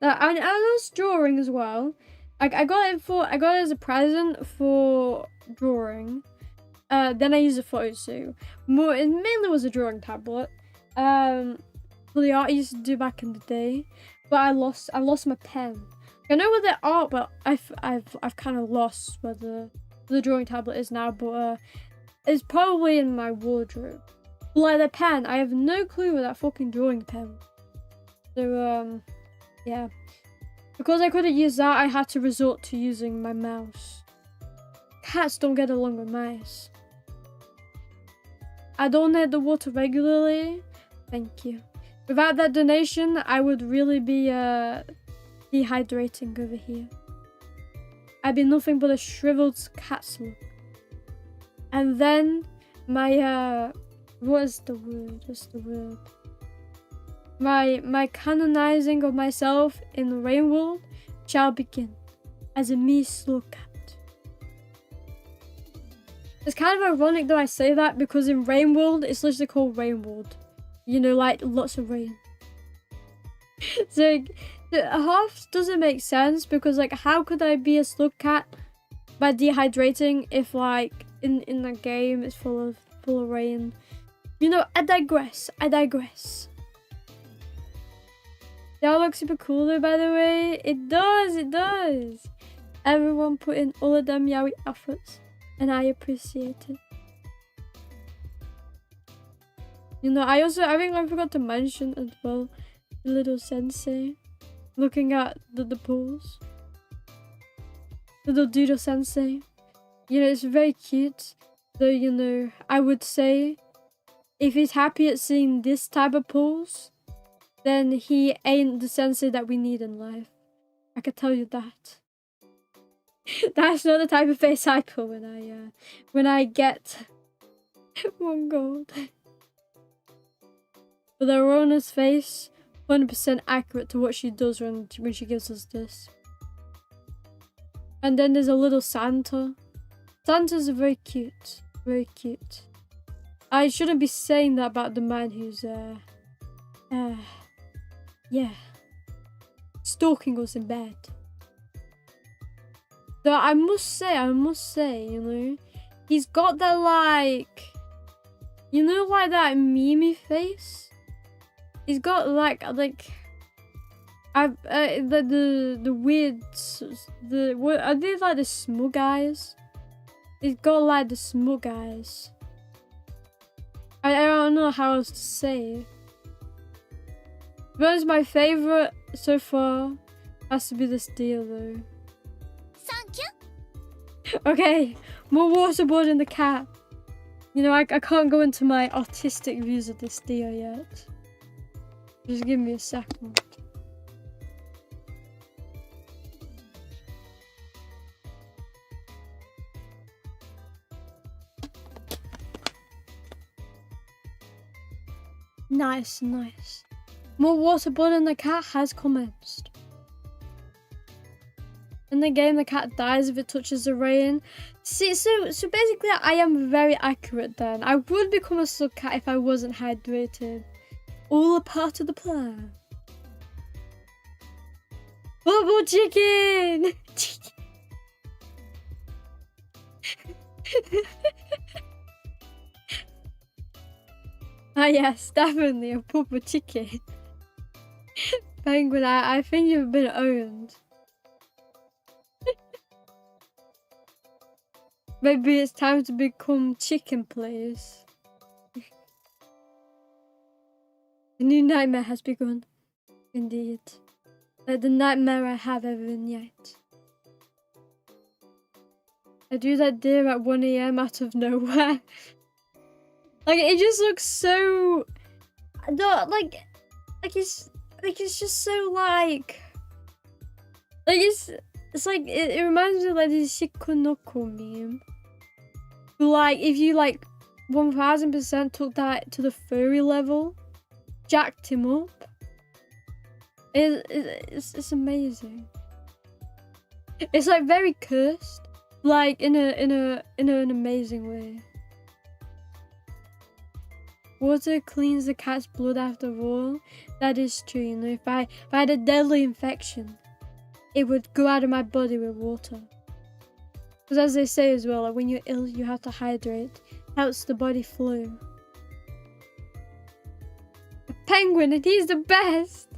And I was drawing as well. I got it as a present for drawing. Then I used it for Osu. It mainly was a drawing tablet. For the art I used to do back in the day. But I lost my pen. I know where the art, but I've kind of lost where the drawing tablet is now. But it's probably in my wardrobe. But like the pen, I have no clue where that fucking drawing pen. So yeah. Because I couldn't use that, I had to resort to using my mouse. Cats don't get along with mice. I donate the water regularly. Thank you. Without that donation, I would really be dehydrating over here. I'd be nothing but a shriveled cat slug. And then my what is the word? What's the word? My canonizing of myself in the rain world shall begin as a me slug cat. It's kind of ironic that I say that because in rain world it's literally called rain world. You know, like lots of rain. So half doesn't make sense because like how could I be a slug cat by dehydrating if like in the game it's full of rain? You know, I digress. That looks super cool though, by the way. It does. Everyone put in all of them yaoi efforts and I appreciate it. You know, I think I forgot to mention as well the little sensei looking at the pose. Little doodle sensei. You know, it's very cute. Though, you know, I would say if he's happy at seeing this type of pose, then he ain't the sensei that we need in life. I can tell you that. That's not the type of face I put when I get 1 gold. But the Arona's face, 100% accurate to what she does when she gives us this. And then there's a little Santa. Santa's very cute. Very cute. I shouldn't be saying that about the man who's, yeah, stalking us in bed. Though I must say, you know, he's got that like, you know, like that meme face. He's got like the weird, what are they, like the smug eyes? He's got like the smug eyes. I don't know how else to say. But my favorite so far has to be this deal though. Thank you. Okay, more waterboarding the cat. You know, I can't go into my artistic views of this deal yet. Just give me a second. Nice. More waterboarding the cat has commenced. In the game, the cat dies if it touches the rain. See, so basically, I am very accurate then. I would become a slug cat if I wasn't hydrated. All a part of the plan. Bubble chicken! Ah yes, definitely a bubble chicken. Penguin, I think you've been owned. Maybe it's time to become chicken, please. The new nightmare has begun. Indeed. Like the nightmare I have ever in yet. I do that deer at 1 AM out of nowhere. Like it just looks so like it's just so like it's It's like it reminds me of like this Shikonoko meme. Like if you like 1000% took that to the furry level, jacked him up. It's amazing. It's like very cursed, like in an amazing way. Water cleans the cat's blood after all. That is true, you know. If I had a deadly infection, it would go out of my body with water. Because as they say as well, like when you're ill, you have to hydrate. Helps the body flow. A penguin, and he's the best.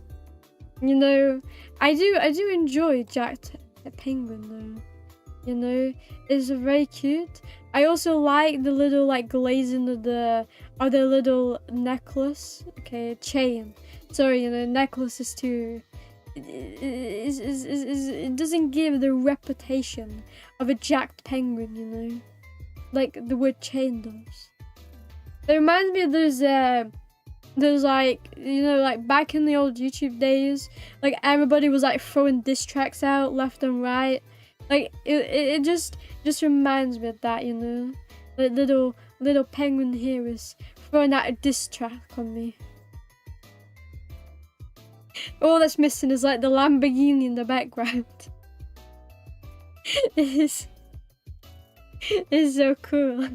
You know, I do enjoy Jack the penguin though. You know, it's very cute. I also like the little like glazing of the little necklace. Okay, chain. Sorry, you know, necklace is too. It doesn't give the reputation of a jacked penguin, you know, like the word chain does. It reminds me of those like, you know, like back in the old YouTube days, like everybody was like throwing diss tracks out left and right. Like it just reminds me of that, you know, like little penguin here is throwing out a diss track on me. All that's missing is like the Lamborghini in the background. It's so cool.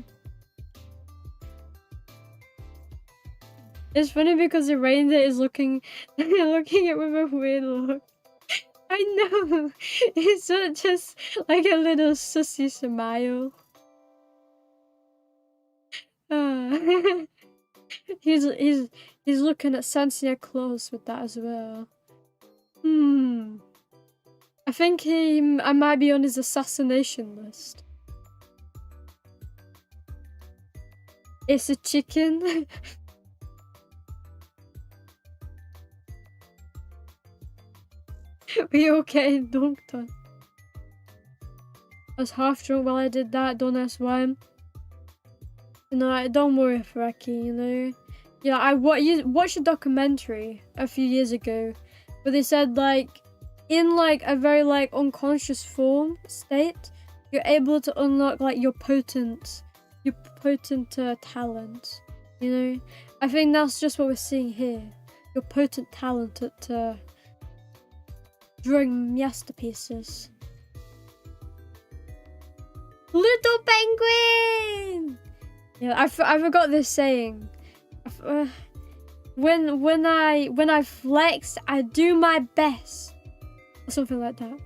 It's funny because the reindeer is looking at with a weird look. I know. It's not just like a little sussy smile. He's looking at Sensei close with that as well. I think I might be on his assassination list. It's a chicken. We all getting dunked on. I was half drunk while I did that, don't ask why. You know, don't worry, Faraki, you know. Yeah, I watched a documentary a few years ago where they said like in like a very like unconscious form state, you're able to unlock like your potent talent, you know. I think that's just what we're seeing here. Your potent talent at drawing masterpieces. Little penguin! Yeah, I forgot this saying. When I flex, I do my best. Or something like that.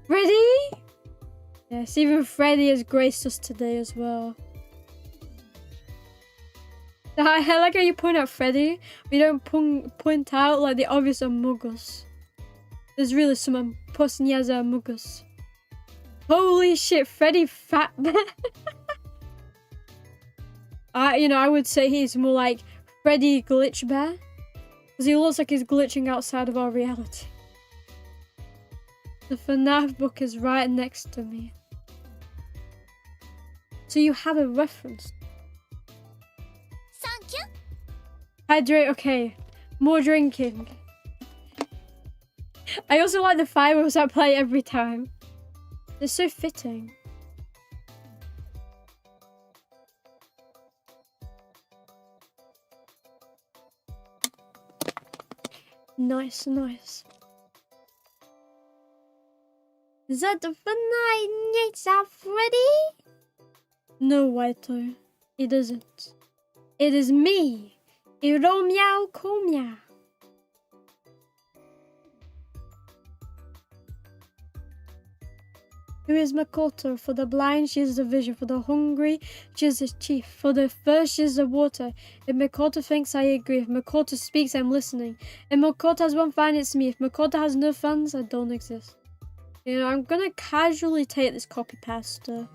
Ready? Yes, even Freddy has graced us today as well. I like how you point out Freddy, but you don't point out like the obvious Among Us. There's really some Posnyaza Among Us. Holy shit, Freddy Fat Man. I would say he's more like Freddy Glitch Bear. Because he looks like he's glitching outside of our reality. The FNAF book is right next to me. So you have a reference. Thank you. Hydrate, okay. More drinking. I also like the fireworks I play every time. They're so fitting. Nice, nice. Is that the fun night nights out, Freddy? No, Waito. It isn't. It is me, Iromi Koma. Who is Makoto? For the blind, she is the vision. For the hungry, she is the chief. For the thirst, she is the water. If Makoto thinks, I agree. If Makoto speaks, I'm listening. If Makoto has one fan, it's me. If Makoto has no fans, I don't exist. You know, I'm gonna casually take this copy pasta.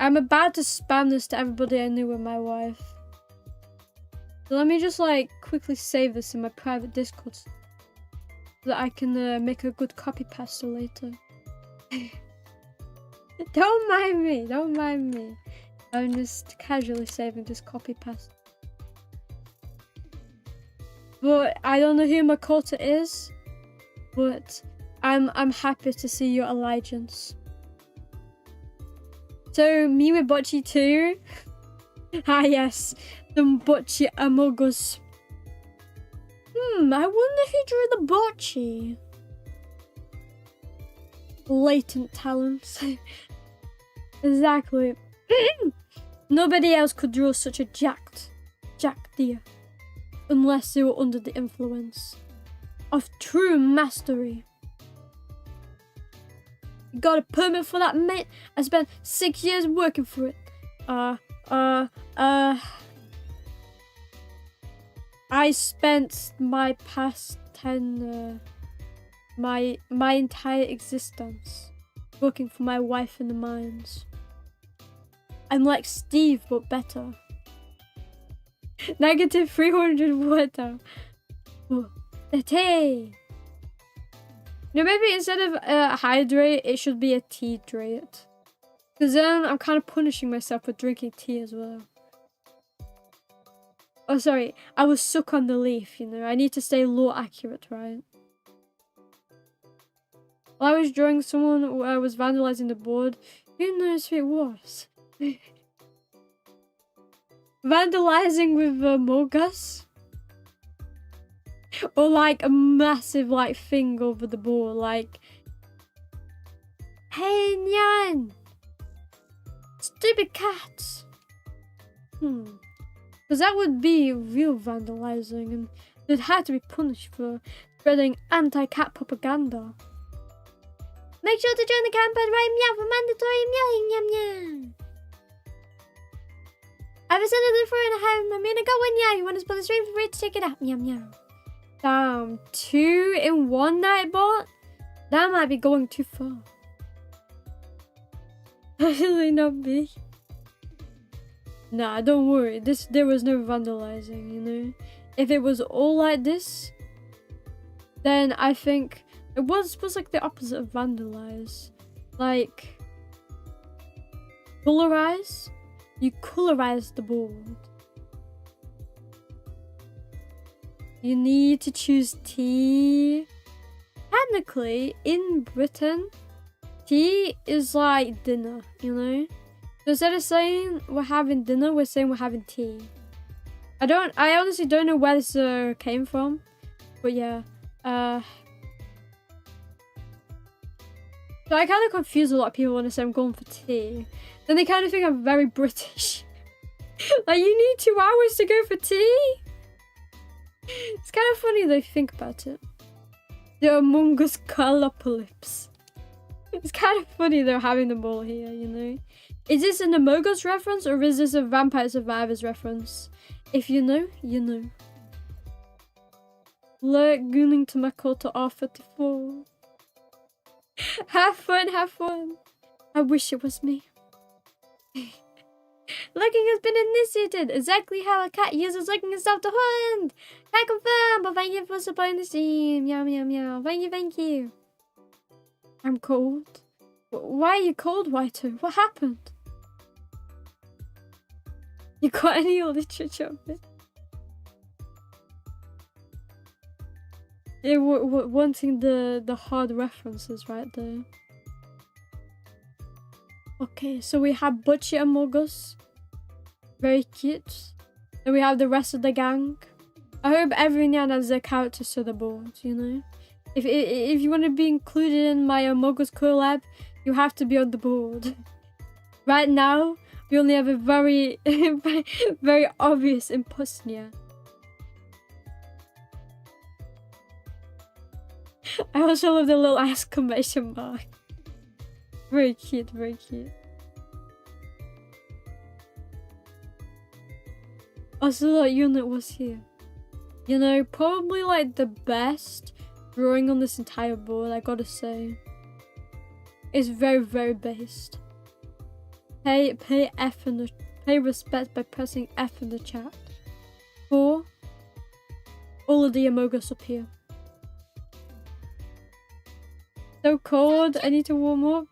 I'm about to spam this to everybody I knew with my wife. So let me just like quickly save this in my private Discord so that I can make a good copy pasta later. Don't mind me, don't mind me. I'm just casually saving this copy pasta. But I don't know who Makoto is, but I'm happy to see your allegiance. So me with Bocce too. Ah yes, the Bocce among us. I wonder who drew the Bocce. Latent talents. Exactly. Nobody else could draw such a jacked deer. Unless they were under the influence of true mastery. Got a permit for that, mate? I spent 6 years working for it. I spent my past 10, my entire existence working for my wife in the mines. I'm like Steve, but better. Negative 300 water. Hey. No, maybe instead of hydrate, it should be a tea drate. Because then I'm kind of punishing myself for drinking tea as well. Oh, sorry. I was stuck on the leaf, you know. I need to stay lore accurate, right? While I was drawing someone who was vandalizing the board, who knows who it was? Vandalizing with Mogus? Or like a massive like thing over the board, like, hey Nyan! Stupid cats! Because that would be real vandalizing and they'd have to be punished for spreading anti-cat propaganda. Make sure to join the campaign right meow for mandatory meowing yum yum. I've ascended the floor and I'm gonna go in yeah. You want to spell the stream for free to check it out. Meow meow. Damn, 2 in 1 Nightbot? That might be going too far. Really not me. Nah, don't worry. There was no vandalizing, you know. If it was all like this, then I think it was like the opposite of vandalize. Like colorize. You colorize the board. You need to choose tea. Technically, in Britain, tea is like dinner, you know? So instead of saying we're having dinner, we're saying we're having tea. I honestly don't know where this came from. But yeah. So I kind of confuse a lot of people when I say I'm going for tea. Then they kind of think I'm very British. Like, you need 2 hours to go for tea? It's kind of funny though if you think about it. The Among Us Colopolyps. It's kind of funny they're having them all here, you know? Is this an Among Us reference or is this a Vampire Survivors reference? If you know, you know. Lurk gooning to Makoto R34. Have fun, have fun. I wish it was me. Licking has been initiated. Exactly how a cat uses licking itself to hunt. Can't confirm, but thank you for supporting the stream. Meow, meow, meow. Thank you. I'm cold. Why are you cold, Waito? What happened? You got any literature of it? Yeah, wanting the hard references right there. Okay, so we have Butchie and Mogus. Very cute. Then we have the rest of the gang. I hope every Nyan has their characters to the board, you know? If you want to be included in my Mogus collab, you have to be on the board. Right now, we only have a very, very obvious imposter. I also love the little exclamation mark. Very cute, very cute. Also, that unit was here. You know, probably like the best drawing on this entire board, I gotta say. It's very, very based. Pay F in the pay respect by pressing F in the chat. For all of the Amogus up here. So cold, I need to warm up.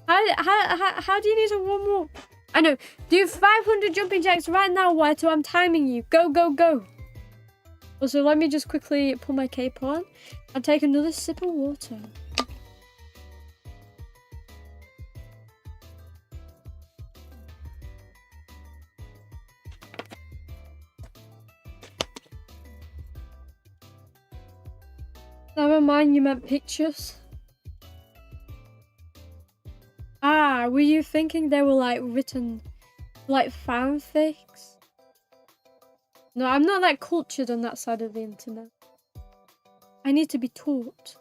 How do you need to warm up? I know. Do 500 jumping jacks right now, Waito. I'm timing you. Go, go, go. Also, let me just quickly put my cape on and take another sip of water. mind, you meant pictures. Ah, were you thinking they were like written like fanfics? No, I'm not that cultured on that side of the internet. I need to be taught.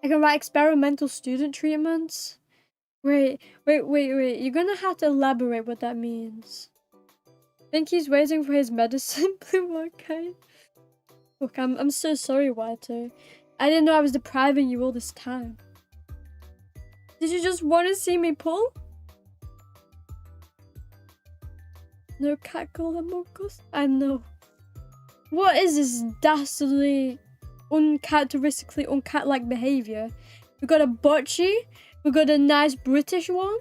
I can write experimental student treatments. Wait. You're gonna have to elaborate what that means. Think he's waiting for his medicine, Blue Okay. Look, I'm so sorry, Waito. I didn't know I was depriving you all this time. Did you just want to see me pull? No cat called Among Us? I know. What is this dastardly, uncharacteristically uncat-like behaviour? We got a bocce, we got a nice British one,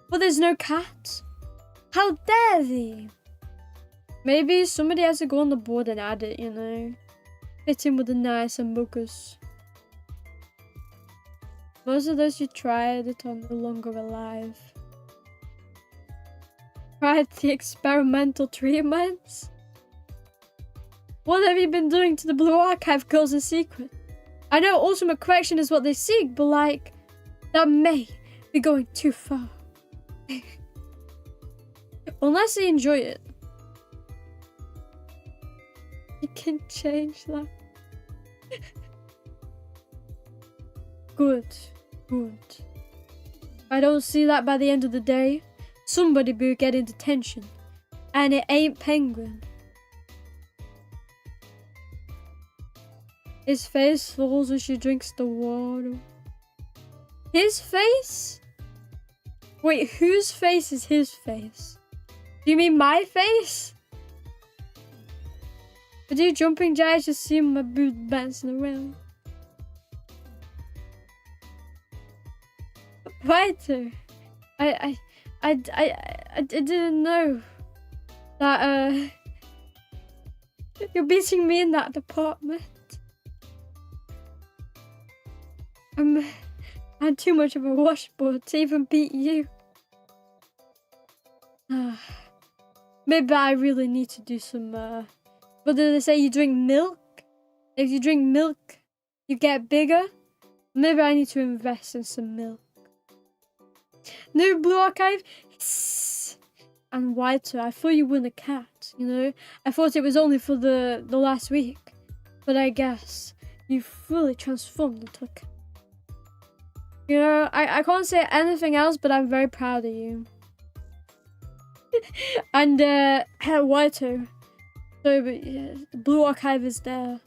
but there's no cat. How dare they? Maybe somebody has to go on the board and add it, you know. Fit in with the nice Among Us. Most of those who tried it are no longer alive. Tried the experimental treatments? What have you been doing to the Blue Archive girls in secret? I know ultimate correction is what they seek, but like, that may be going too far. Unless they enjoy it. You can change that. Good. I don't see that by the end of the day. Somebody will get in detention. And it ain't Penguin. His face falls when she drinks the water. His face? Wait, whose face is his face? Do you mean my face? I do jumping jacks, just see my boot bouncing around. Waiter, I didn't know that you're beating me in that department. I'm too much of a washboard to even beat you. Maybe I really need to do some what did they say, you drink milk? If you drink milk, you get bigger. Maybe I need to invest in some milk. New Blue Archive? And Whiter, I thought you were a cat, you know? I thought it was only for the last week. But I guess you fully transformed into a cat. You know, I can't say anything else, but I'm very proud of you. And, Whiter. So, but yeah, the Blue Archive is there.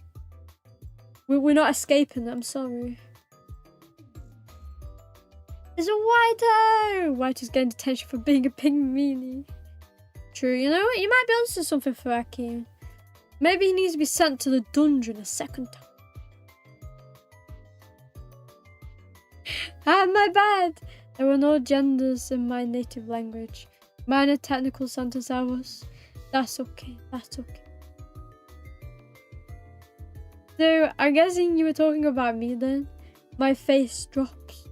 We're not escaping, I'm sorry. It's a Whiter! Whiter's getting detention for being a pig meanie. True, you know what? You might be onto something for Aki. Maybe he needs to be sent to the dungeon a second time. My bad! There were no genders in my native language. Minor technical sentence errors. That's okay, that's okay. So, I'm guessing you were talking about me then? My face drops.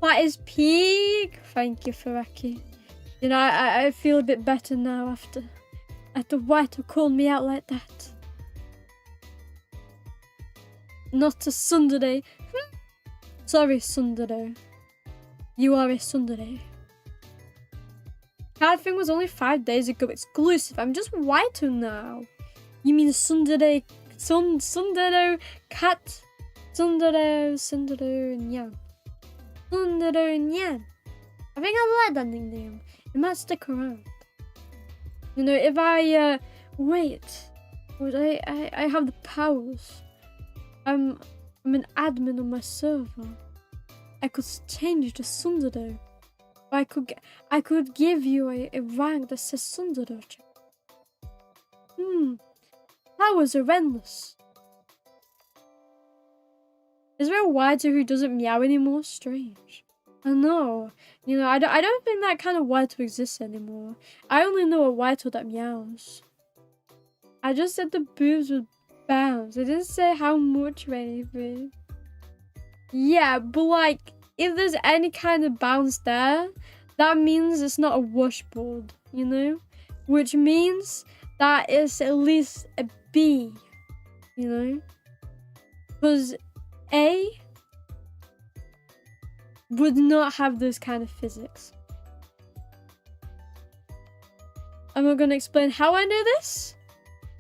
That is peak. Thank you, Faraki. You know, I feel a bit better now after White called me out like that. Not a tsundere. Sorry, tsundere. You are a tsundere. Cat thing was only 5 days ago exclusive. I'm just White now. You mean tsundere, tsundere, cat, tsundere, nyan. Tsundere, nyan. I think I like that nickname. It might stick around. You know, if I, wait. Would I have the powers. I'm an admin on my server. I could change to tsundere. Or I could give you a rank that says tsundere. Powers are endless. Is there a Whiter who doesn't meow anymore? Strange. I know. You know, I don't think that kind of Whiter exists anymore. I only know a Whiter that meows. I just said the boobs would bounce. I didn't say how much or anything. Yeah, but like, if there's any kind of bounce there, that means it's not a washboard, you know? Which means that it's at least a B, you know? Because A would not have those kind of physics. I'm not going to explain how I know this,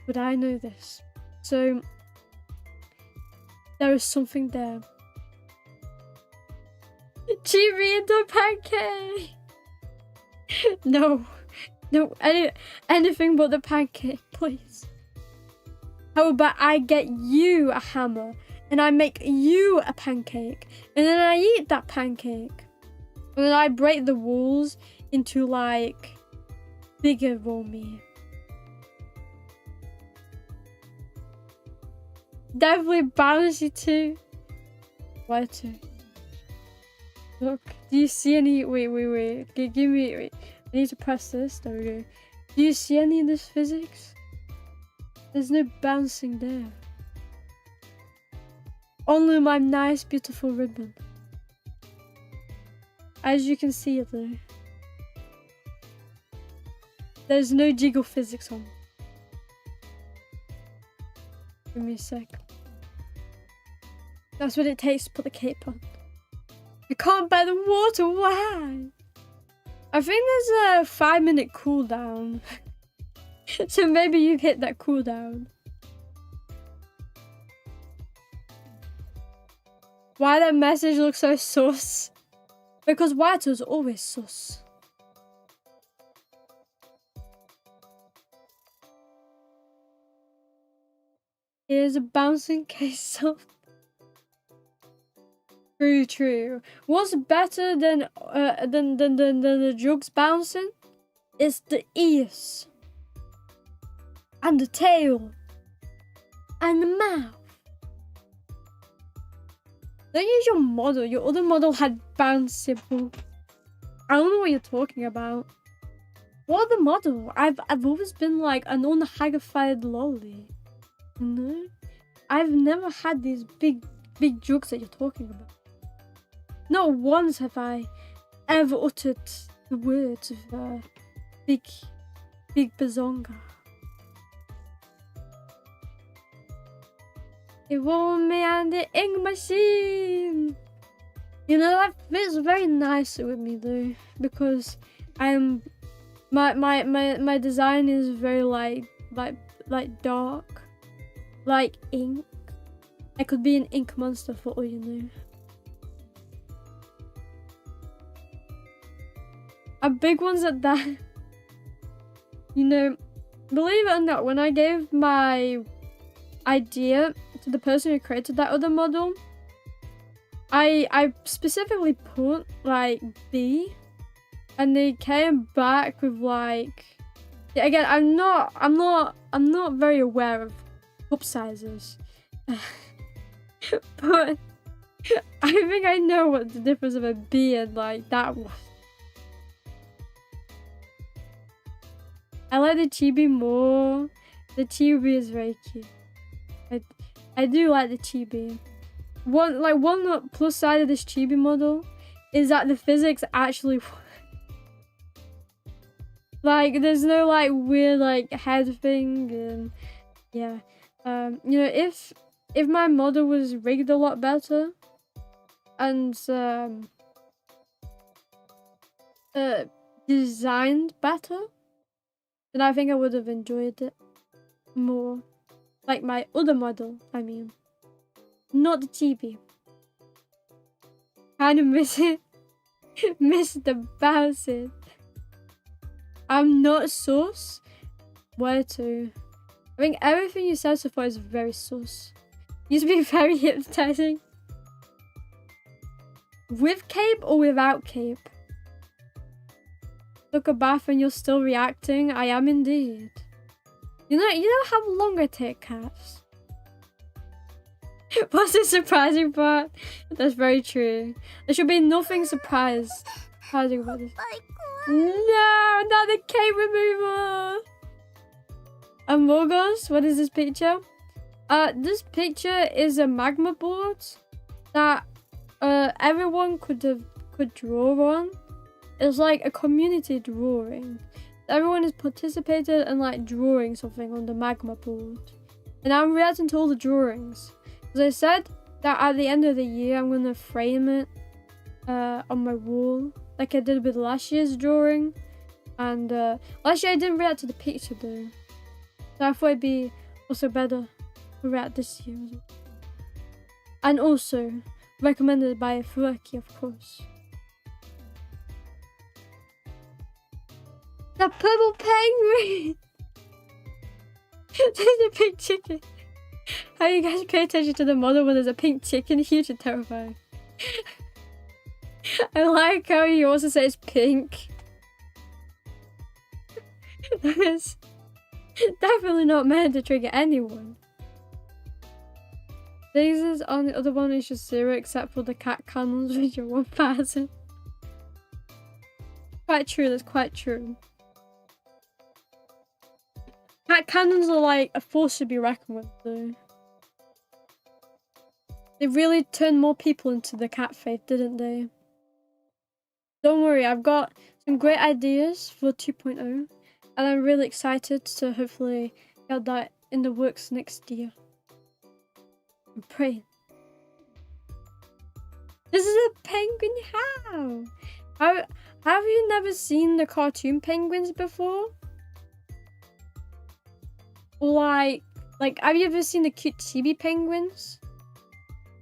but I know this. So, there is something there. Chibi into pancake! No, anything but the pancake, please. How about I get you a hammer and I make you a pancake and then I eat that pancake and then I break the walls into like bigger Romi. Definitely bouncy too. Why too? Look, do you see any? Wait. Give me. Wait. I need to press this. There we go. Do you see any of this physics? There's no bouncing there. Only my nice, beautiful ribbon. As you can see though, there's no jiggle physics on. Give me a sec. That's what it takes to put the cape on. I can't bear the water, why? I think there's a 5-minute cooldown. So maybe you hit that cooldown. Why that message looks so sus? Because White's always sus. Here's a bouncing case of... True. What's better than the jugs bouncing? It's the ears. And the tail. And the mouth. Don't use your model. Your other model had bounceable. I don't know what you're talking about. What other model? I've always been like an unhaggified lolly. You know? I've never had these big jugs that you're talking about. Not once have I ever uttered the words of big bazonga. Iromi and the ink machine. You know, that fits very nicely with me though, because my design is very like dark, like ink. I could be an ink monster for all you know. A big ones at that. You know, believe it or not, when I gave my idea to the person who created that other model, I specifically put like B, and they came back with like, again, I'm not very aware of cup sizes, but I think I know what the difference of a B and like that was. I like the chibi more. The chibi is very cute. I do like the chibi. One plus side of this chibi model is that the physics actually work. Like there's no like weird like head thing and yeah. You know, if my model was rigged a lot better and designed better, then I think I would have enjoyed it more. Like my other model, I mean. Not the chibi. Kind of miss it. Miss the bouncing. I'm not sus. Where to? I think everything you said so far is very sus. You used to be very hypnotizing. With cape or without cape? Took a bath and you're still reacting? I am indeed. You know how long I take cats? What's the surprising part? That's very true. There should be nothing surprising about this. No, not the cape remover! Among Us, what is this picture? This picture is a magma board that everyone could draw on. It's like a community drawing. Everyone is participated and like drawing something on the magma board. And I'm reacting to all the drawings. As I said that at the end of the year I'm gonna frame it on my wall. Like I did with last year's drawing. And last year I didn't react to the picture though. So I thought it'd be also better to react this year as well. And also recommended by Furuki, of course. The purple penguin! There's a pink chicken. How you guys pay attention to the model when there's a pink chicken? Huge and terrifying. I like how you also say it's pink. That is definitely not meant to trigger anyone. Lasers on the other one is just 0 except for the cat cannons which are 1000. Quite true, that's quite true. Cat cannons are like a force to be reckoned with though. They really turned more people into the cat faith, didn't they? Don't worry, I've got some great ideas for 2.0 and I'm really excited to hopefully get that in the works next year. I'm praying. This is a penguin. How? Have you never seen the cartoon penguins before? Like, have you ever seen the cute chibi penguins?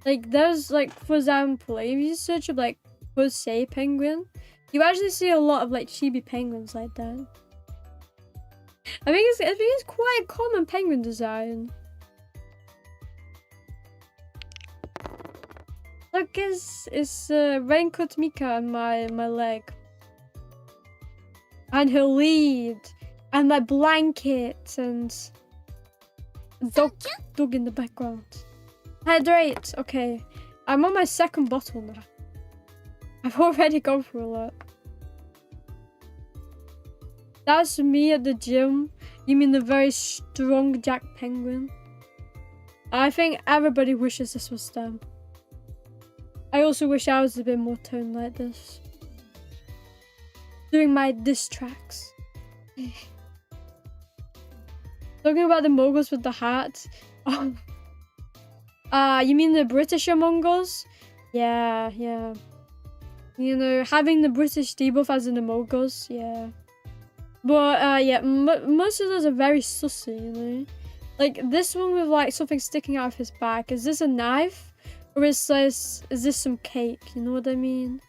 Like, there's, like, for example, if you search up, like, Jose penguin, you actually see a lot of, like, chibi penguins like that. I think it's quite a common penguin design. Look, it's Raincoat Mika on my leg. And her lead. And my blanket and dog in the background. Hydrate. Okay. I'm on my second bottle now. I've already gone through a lot. That's me at the gym. You mean the very strong Jack Penguin? I think everybody wishes this was them. I also wish I was a bit more toned like this. Doing my diss tracks. Talking about the moguls with the hat. Oh. You mean the British Among Us? Yeah. You know, having the British debuff as in the moguls, yeah. But, yeah, most of those are very sussy, you know? Like, this one with, like, something sticking out of his back. Is this a knife? Or is this some cake? You know what I mean?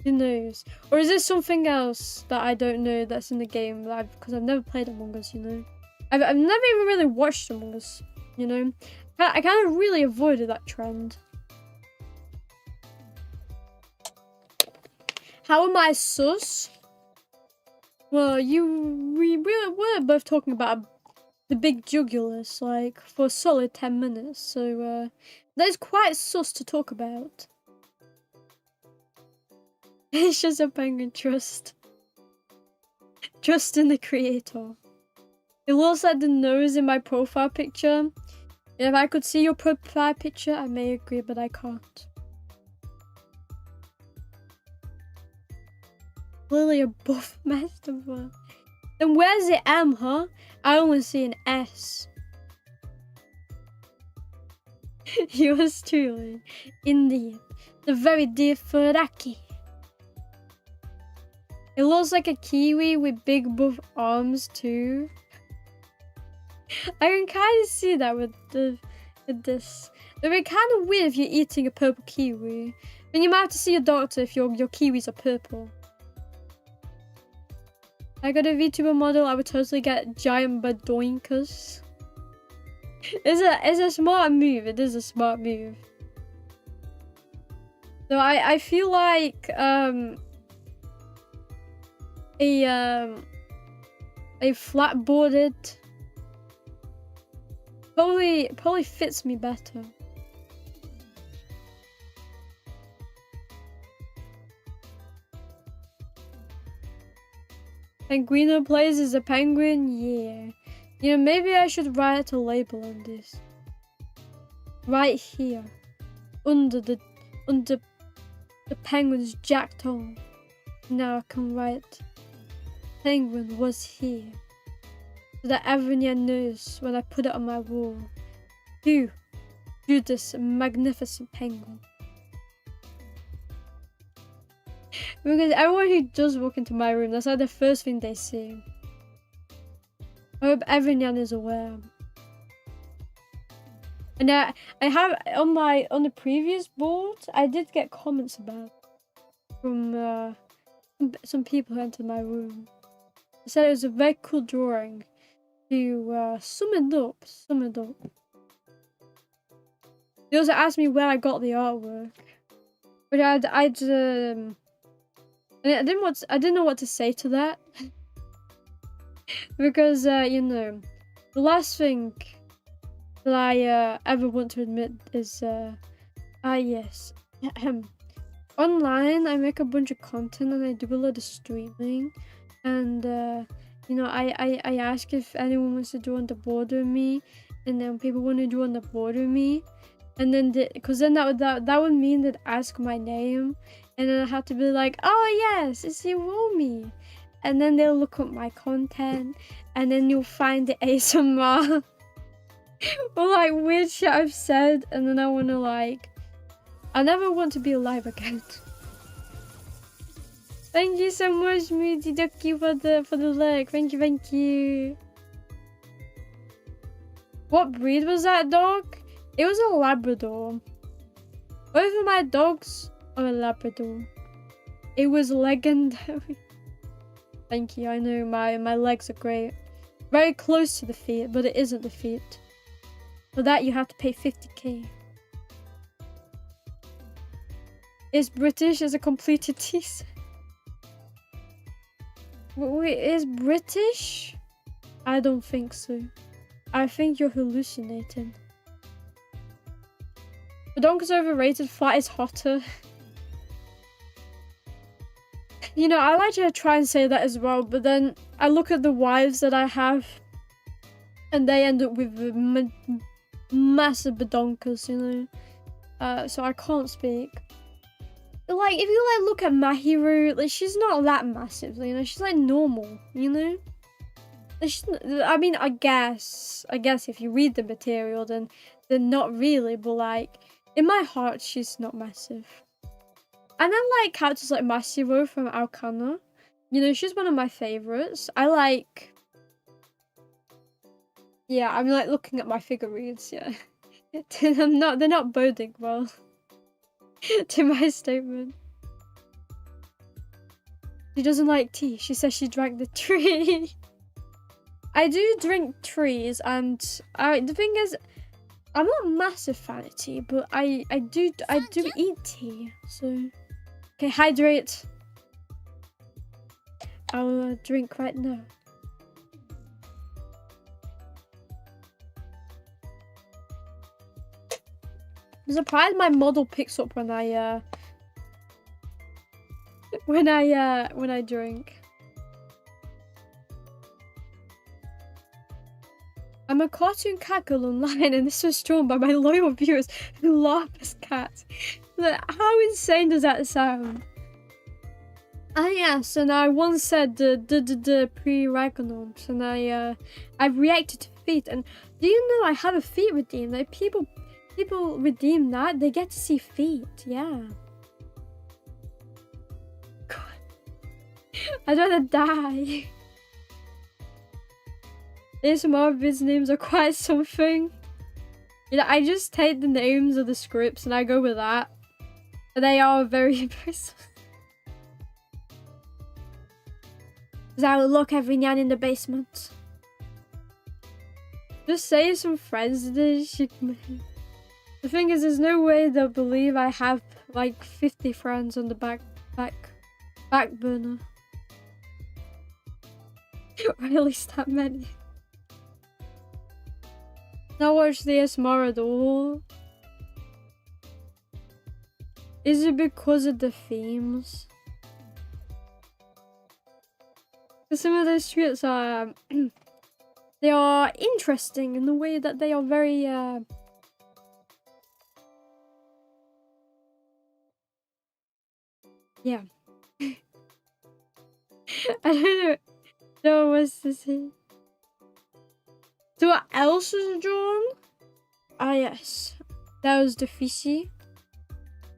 Who knows? Or is this something else that I don't know that's in the game? Because I've never played Among Us, you know? I've never even really watched Among Us, you know? I kind of really avoided that trend. How am I sus? Well, we were both talking about the big jugulars, like, for a solid 10 minutes, so, that is quite sus to talk about. It's just a penguin trust. Trust in the creator. It looks like the nose in my profile picture. If I could see your profile picture, I may agree, but I can't. Clearly a buff mastermind. Then where's the M, huh? I only see an S. Yours truly. Indeed. The very dear Furaki. It looks like a kiwi with big buff arms too. I can kind of see that with this. It would be kind of weird if you're eating a purple kiwi. Then you might have to see a doctor if your kiwis are purple. I got a VTuber model, I would totally get giant badoinkas. It's a smart move. It is a smart move. So I feel like a flat-boarded probably fits me better. Penguino plays as a penguin? Yeah. You know, maybe I should write a label on this. Right here. Under the under the penguin's jackal. Now I can write, penguin was here, so that everyone knows when I put it on my wall. Who drew this magnificent penguin? Because everyone who does walk into my room, that's like the first thing they see. I hope everyone is aware. And I have on the previous board, I did get comments about from some people who entered my room. They said it was a very cool drawing to sum it up. They also asked me where I got the artwork, which I didn't know what to say to that. Because you know, the last thing that I ever want to admit is yes. Online I make a bunch of content and I do a lot of streaming, and you know, I ask if anyone wants to do on the board with me, and then people want to do on the board with me, and then because then that would mean they'd ask my name, and then I have to be like, oh yes, it's Iromi, and then they'll look up my content, and then you'll find the ASMR or like weird shit I've said, and then I want to like, I never want to be alive again. Thank you so much, Moody Ducky, for the like. Thank you. What breed was that dog? It was a Labrador. Both of my dogs are a Labrador. It was legendary. Thank you. I know my legs are great. Very close to the feet, but it isn't the feet. For that you have to pay 50k. Is British as a completed teaser? Wait, is British? I don't think so. I think you're hallucinating. Badonka's overrated, flat is hotter. You know, I like to try and say that as well, but then I look at the wives that I have, and they end up with massive badonkas, you know? So I can't speak. Like, if you like look at Mahiru, like, she's not that massive, you know? She's like normal, you know? Like, I mean, I guess if you read the material, then not really, but like, in my heart, she's not massive. And I like characters like Masiro from Alcana. You know, she's one of my favorites. I like... Yeah, I'm like looking at my figurines, yeah. they're not boding well. To my statement. She doesn't like tea. She says she drank the tree. I do drink trees, and the thing is, I'm not a massive fan of tea, but I do eat tea. So, okay, hydrate. I'll drink right now. I'm surprised my model picks up when I drink. I'm a cartoon cat girl online, and this was drawn by my loyal viewers who laugh as cats. Like, how insane does that sound? Ah yes, and I once said the pre-Ragnarok, and I've reacted to feet, and do you know I have a feet redeem? Like people redeem that, they get to see feet, yeah. God. I'd rather die. ASMR vids names are quite something. You know, I just take the names of the scripts and I go with that. They are very impressive. Because I will lock every nyan in the basement. Just say some friends this. The thing is, there's no way they'll believe I have like 50 friends on the back burner. Or at least that many. Not watch the ASMR at all. Is it because of the themes? Because some of those streets are they are interesting in the way that they are very Yeah. I don't know what's to say. So what else was drawn? Ah yes. That was the fishy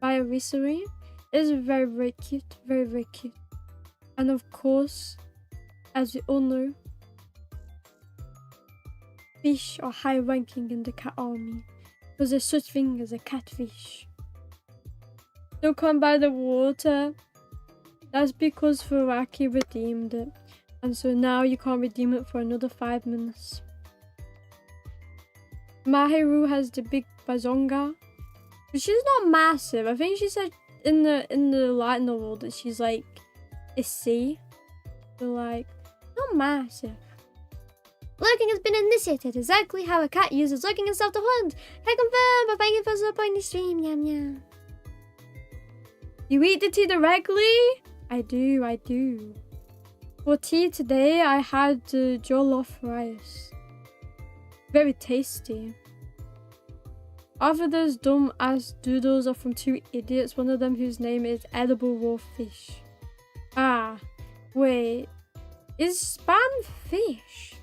by Iromi. It's very, very cute. Very, very cute. And of course, as we all know, fish are high ranking in the cat army. Because there's such thing as a catfish. Don't come by the water. That's because Furaki redeemed it. And so now you can't redeem it for another 5 minutes. Mahiru has the big bazonga. But she's not massive. I think she said in the light novel that she's like a C. So like, not massive. Lurking has been initiated, exactly how a cat uses lurking and self to hunt. Can confirm, but thank you for supporting the stream, yum yum. You eat the tea directly? I do. For tea today, I had jollof rice. Very tasty. After those dumb ass doodles are from 2 idiots, one of them whose name is edible raw fish. Ah, wait. Is spam fish?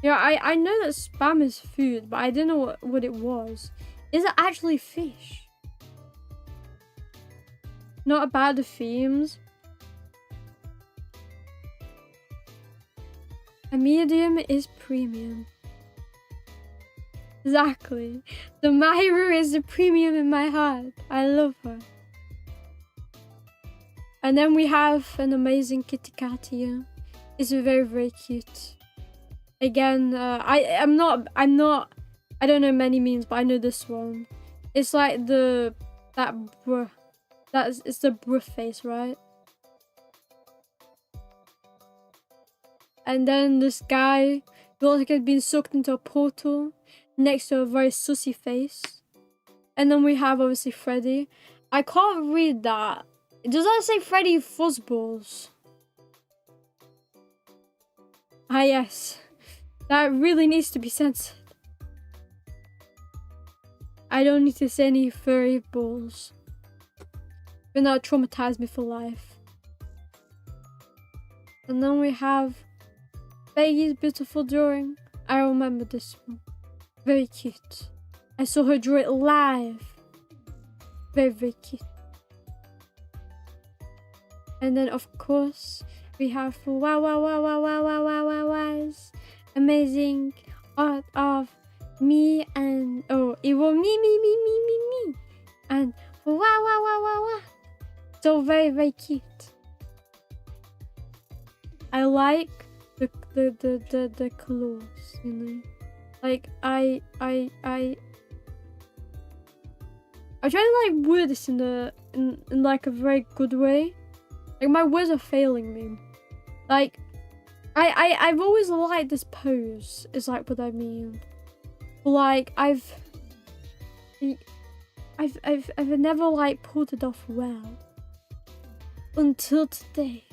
Yeah, I know that spam is food, but I didn't know what it was. Is it actually fish? Not about the themes. A medium is premium. Exactly. The Mahiru is the premium in my heart. I love her. And then we have an amazing kitty cat here. It's very, very cute. Again, I don't know many memes, but I know this one. It's like it's the bruh face, right? And then this guy looks like he's been sucked into a portal next to a very sussy face. And then we have obviously Freddy. I can't read that. Does that say Freddy Fuzzballs? Ah yes. That really needs to be censored. I don't need to say any furry balls. But that traumatized me for life. And then we have Peggy's beautiful drawing. I remember this one. Very cute. I saw her draw it live. Very, very cute. And then of course we have wow's amazing art of me and Iromi me and wow. So very, very cute. I like the claws, you know. Like I'm trying to like word this in like a very good way. Like my words are failing me. Like I've always liked this pose, is like what I mean. Like I've never like pulled it off well. Until today.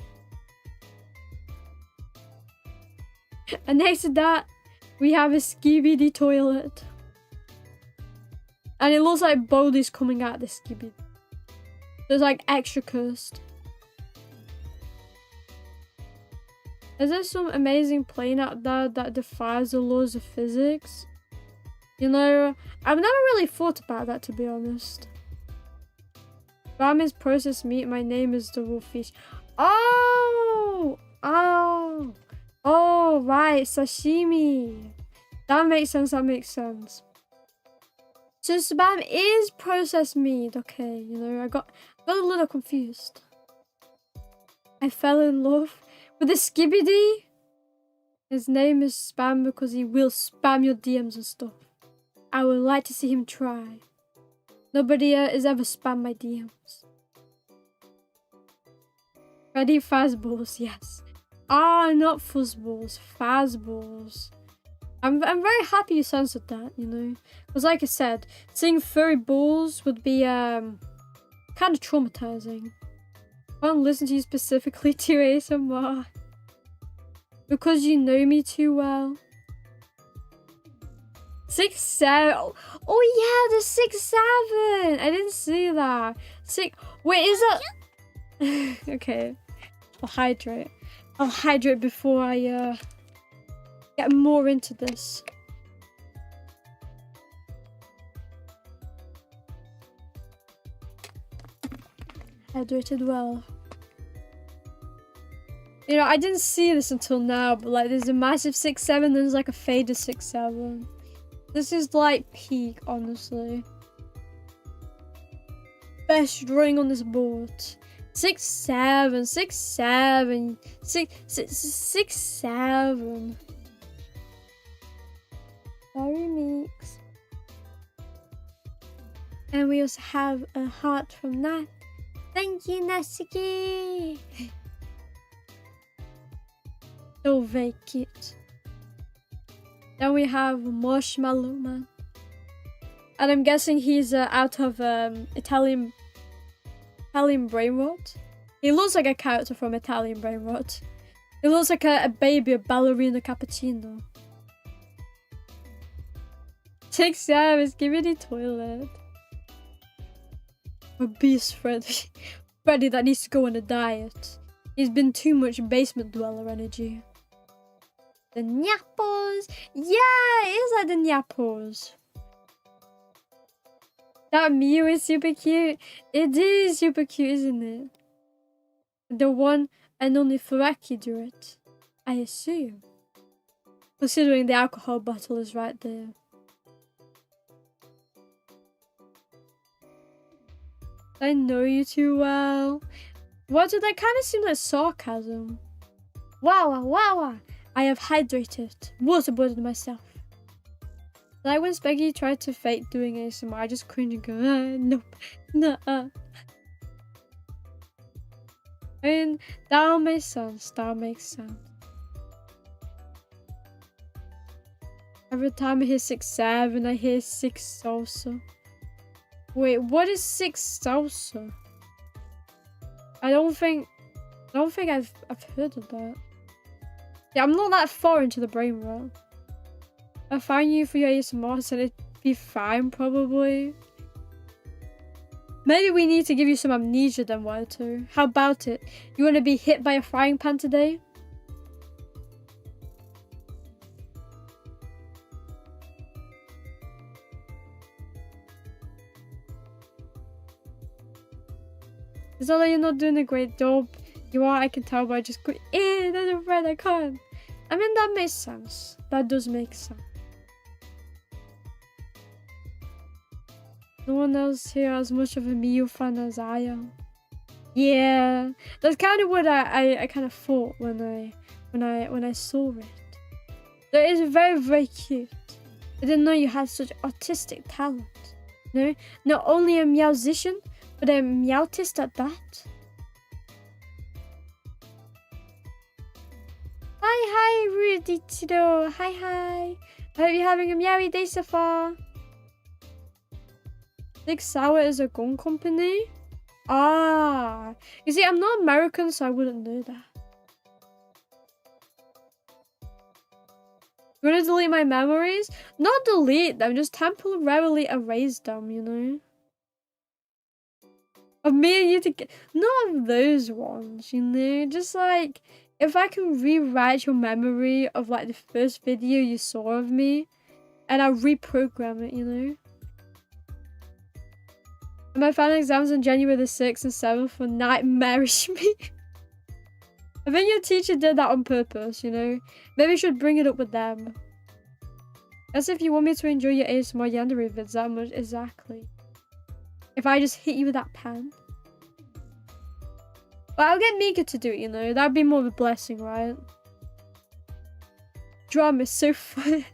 And next to that, we have a skibidi toilet. And it looks like Bodhi's coming out of the skibidi. There's like extra cursed. Is there some amazing plane out there that defies the laws of physics? You know, I've never really thought about that, to be honest. Ramen's processed meat, my name is the raw fish. Oh, right, sashimi. That makes sense, So spam is processed meat, okay, you know, I got a little confused. I fell in love with the skibidi. His name is Spam because he will spam your DMs and stuff. I would like to see him try. Nobody has ever spammed my DMs. Ready Fuzzballs, yes. Ah, not fuzzballs, Fuzzballs. I'm very happy you censored that, you know. Because like I said, seeing furry balls would be kind of traumatizing. I don't listen to you specifically to ASMR. Because you know me too well. 6'7". Oh yeah, the 6'7". I didn't see that. Wait, is that? Okay. I'll hydrate. I'll hydrate before I get more into this. Hydrated well. You know, I didn't see this until now, but like there's a massive 6-7, there's like a faded 6-7. This is like peak, honestly. Best drawing on this board. 6-7, 6-7, 6-7. Sorry, Meeks. And we also have a heart from that. Thank you, Nasuki. So very cute. Then we have Marshmallow Man. And I'm guessing he's out of Italian Brain Rot. He looks like a character from Italian Brain Rot. He looks like a baby, a ballerina cappuccino. 6-7, give me the toilet. Obese Freddy. Freddy that needs to go on a diet. He's been too much basement dweller energy. The Nyappos. Yeah, it is like the Nyappos. That Mew is super cute. It is super cute, isn't it? The one and only Furaki do it. I assume. Considering the alcohol bottle is right there. I know you too well. What did that kind of seem like sarcasm? Wow. I have hydrated. Waterboarded myself. Like when Speggy tried to fake doing ASMR, I just cringe and go, nope, nuh-uh. I mean, that makes sense. That makes sense. Every time I hear 6-7, I hear 6 salsa. Wait, what is 6 salsa? I don't think I've heard of that. Yeah, I'm not that far into the brain rot. I find you for your ASMR, so it'd be fine probably. Maybe we need to give you some amnesia then, Wato. How about it? You want to be hit by a frying pan today? It's not that you're not doing a great job. You are, I can tell by just going, there's a red, I can't. I mean, that makes sense. That does make sense. No one else here as much of a Mew fan as I am. Yeah, that's kind of what I kind of thought when I saw it. That is very, very cute. I didn't know you had such artistic talent. No, not only a meowsician, but a meowtist at that. Hi, Rudy Tito. Hi. I hope you're having a meowy day so far. Six Sour is a gun company? Ah. You see, I'm not American, so I wouldn't know that. You want to delete my memories? Not delete them, just temporarily erase them, you know? Of me and you together. Not of those ones, you know? Just like, if I can rewrite your memory of like the first video you saw of me, and I'll reprogram it, you know? And my final exams on January the 6th and 7th were nightmarish me. I think your teacher did that on purpose, you know? Maybe you should bring it up with them. As if you want me to enjoy your ASMR Yandere vids that much. Exactly. If I just hit you with that pan. But I'll get Mika to do it, you know? That'd be more of a blessing, right? Drama is so fun.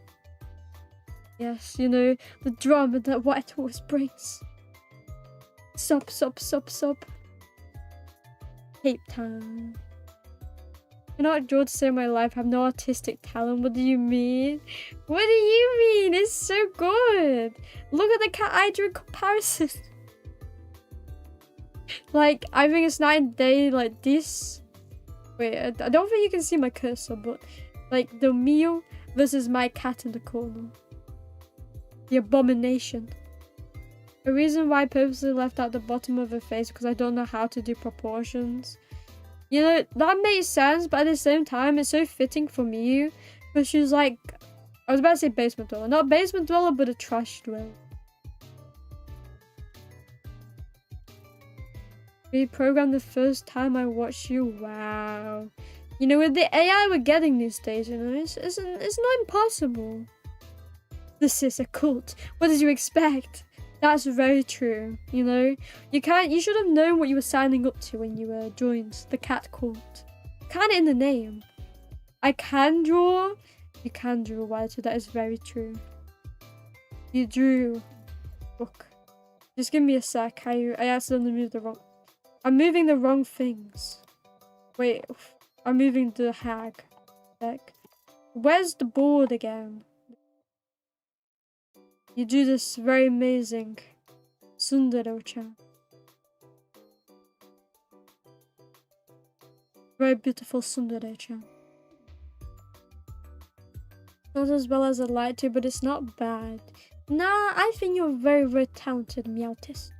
Yes, you know, the drama that White Horse brings. Sup. Tape time. I cannot draw to save my life. I have no artistic talent. What do you mean? What do you mean? It's so good. Look at the cat eye drew comparison. Like, I think it's night and day like this. Wait, I don't think you can see my cursor, but like the Mew versus my cat in the corner. The abomination. The reason why I purposely left out the bottom of her face because I don't know how to do proportions. You know, that makes sense, but at the same time, it's so fitting for me. Because she's like, I was about to say basement dweller. Not basement dweller, but a trash dweller. Reprogrammed the first time I watched you. Wow. You know, with the AI we're getting these days, you know, it's not impossible. This is a cult. What did you expect? That's very true, you know? You should have known what you were signing up to when you joined the cat cult. Kinda in the name. I can draw. You can draw, Walter. That is very true. You drew. Look. Just give me a sec. I accidentally moved the wrong... I'm moving the wrong things. Wait. I'm moving the hag deck. Where's the board again? You do this very amazing Sundaro-chan. Very beautiful Sundaro-chan. Not as well as I'd like to, but it's not bad. Nah, I think you're very, very talented, Meowtis.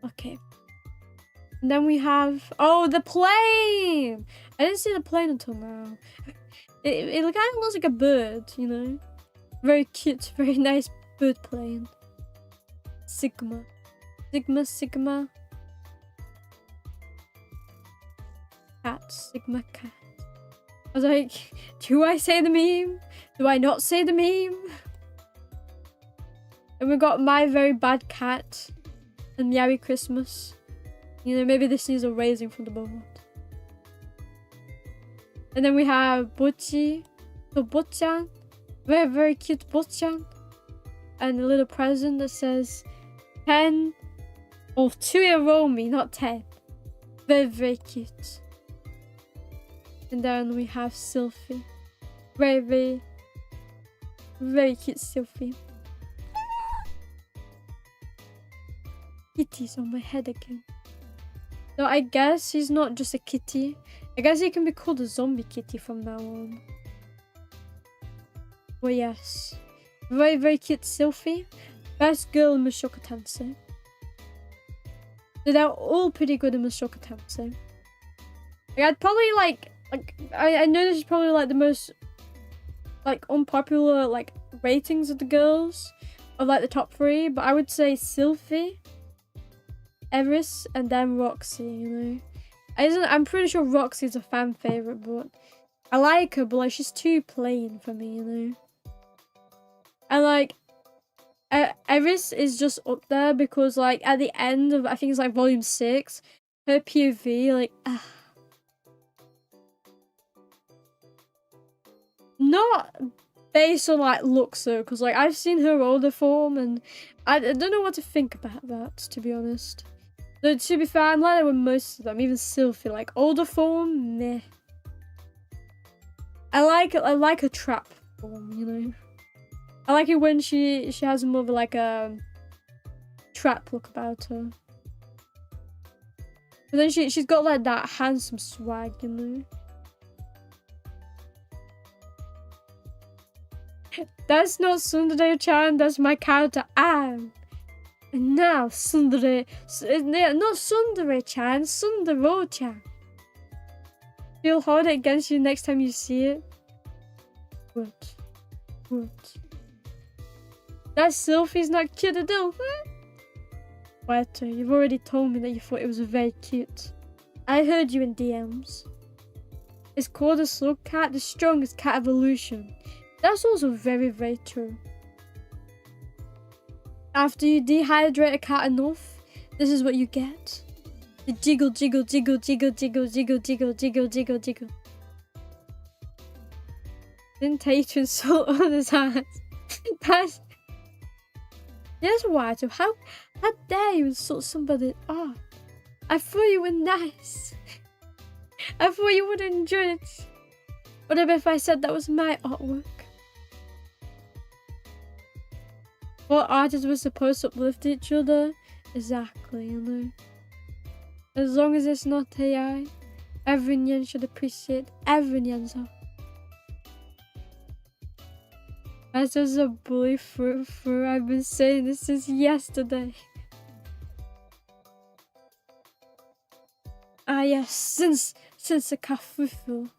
Okay. And then we have... Oh, the plane! I didn't see the plane until now. It kind of looks like a bird, you know? Very cute, very nice bird plane. Sigma. Sigma, Sigma. Cat, Sigma cat. I was like, do I say the meme? Do I not say the meme? And we got My Very Bad Cat and Meowy Christmas. You know, maybe this needs a raising from the board. And then we have Bochi, so Bochan, very, very cute Bochan. And a little present that says 10 or 2 Iromi, not 10. Very, very cute. And then we have Sylphie. Very, very, very cute Sylphie. Kitty's on my head again. So I guess he's not just a kitty. I guess he can be called a zombie kitty from now on. Well, yes. Very, very cute Sylphie. Best girl in Mushoku Tensei. So they're all pretty good in Mushoku Tensei. Like, I'd probably I know this is probably like the most unpopular ratings of the girls of like the top 3, but I would say Sylphie, Eris, and then Roxy, you know. I'm pretty sure Roxy's a fan favorite, but I like her, but like she's too plain for me, you know. And like Eris is just up there because like at the end of I think it's like volume 6, her POV not based on like looks though, because like I've seen her older form and I don't know what to think about that, to be honest. Though, to be fair, I'm like that with most of them, even Sylphie. Like, older form, meh. I like her trap form, you know. I like it when she has more of like a trap look about her. But then she's got like that handsome swag, you know. That's not Tsundere-chan, that's my character, Anne. And now, Tsundere... Not Tsundere-chan, Tsundero-chan. She'll hold it against you next time you see it. What? What? That Sylphie's not cute at all, huh? Walter, you've already told me that you thought it was very cute. I heard you in DMs. It's called a slug cat, the strongest cat evolution. That's also very, very true. After you dehydrate a cat enough, this is what you get. The jiggle, jiggle, jiggle, jiggle, jiggle, jiggle, jiggle, jiggle, jiggle, jiggle. Didn't tell you to insult others' hands. That's... Yes, Walter, how dare you insult somebody's art? I thought you were nice. I thought you would enjoy it. What if I said that was my artwork? What artists were supposed to uplift each other? Exactly, you know. As long as it's not AI, every nyan should appreciate every nyan's art. As there's a bully for I've been saying this since yesterday. Ah yes, since the kafufu.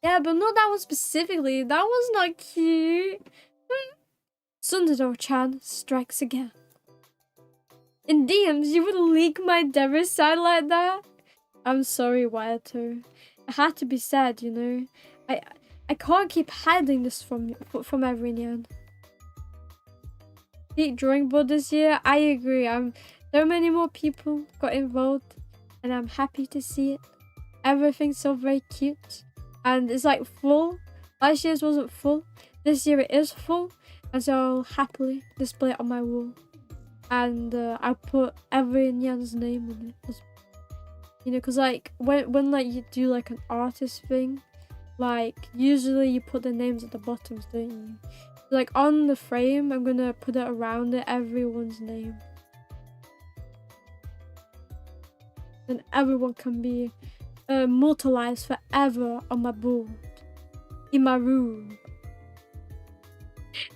Yeah, but not that one specifically. That one's not cute. Sundador-chan strikes again. In DMs, you would leak my Deborah side like that? I'm sorry, Wyatt. It had to be said, you know. I can't keep hiding this from everyone. Peak drawing board this year. I agree. There are many more people got involved, and I'm happy to see it. Everything's so very cute, and it's like full. Last year's wasn't full. This year it is full, and so I'll happily display it on my wall. And I put everyone's name on it. You know, cause like when like you do like an artist thing, like usually you put the names at the bottoms, don't you? Like on the frame, I'm gonna put it around it, everyone's name. And everyone can be immortalized forever on my board. In my room.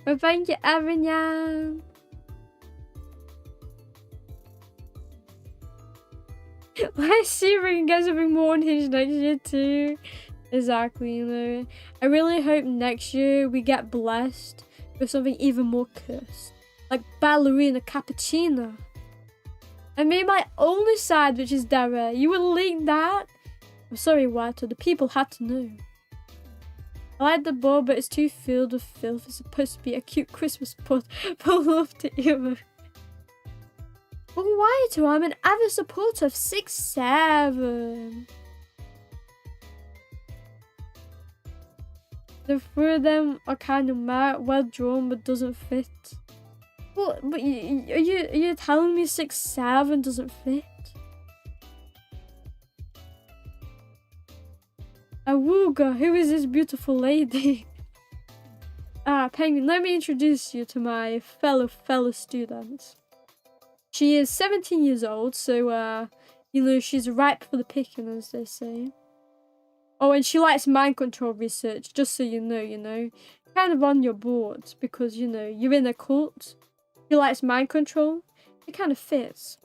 But thank you, everyone. Why is she bringing guys something more unhinged next year too? Exactly, you know. I really hope next year we get blessed with something even more cursed. Like Ballerina Cappuccino. I made my only side, which is Dara. You would leak that? I'm sorry, Wato. The people had to know. I like the board, but it's too filled with filth. It's supposed to be a cute Christmas pot full of to humor. But Wato, I'm an avid supporter of 6-7. The three of them are kind of mad, well drawn, but doesn't fit. Well, but are you telling me 6-7 doesn't fit? Awooga, who is this beautiful lady? Penguin, let me introduce you to my fellow students. She is 17 years old, so you know, she's ripe for the picking, as they say. Oh, and she likes mind control research, just so you know. Kind of on your board, because, you know, you're in a cult. She likes mind control. It kind of fits.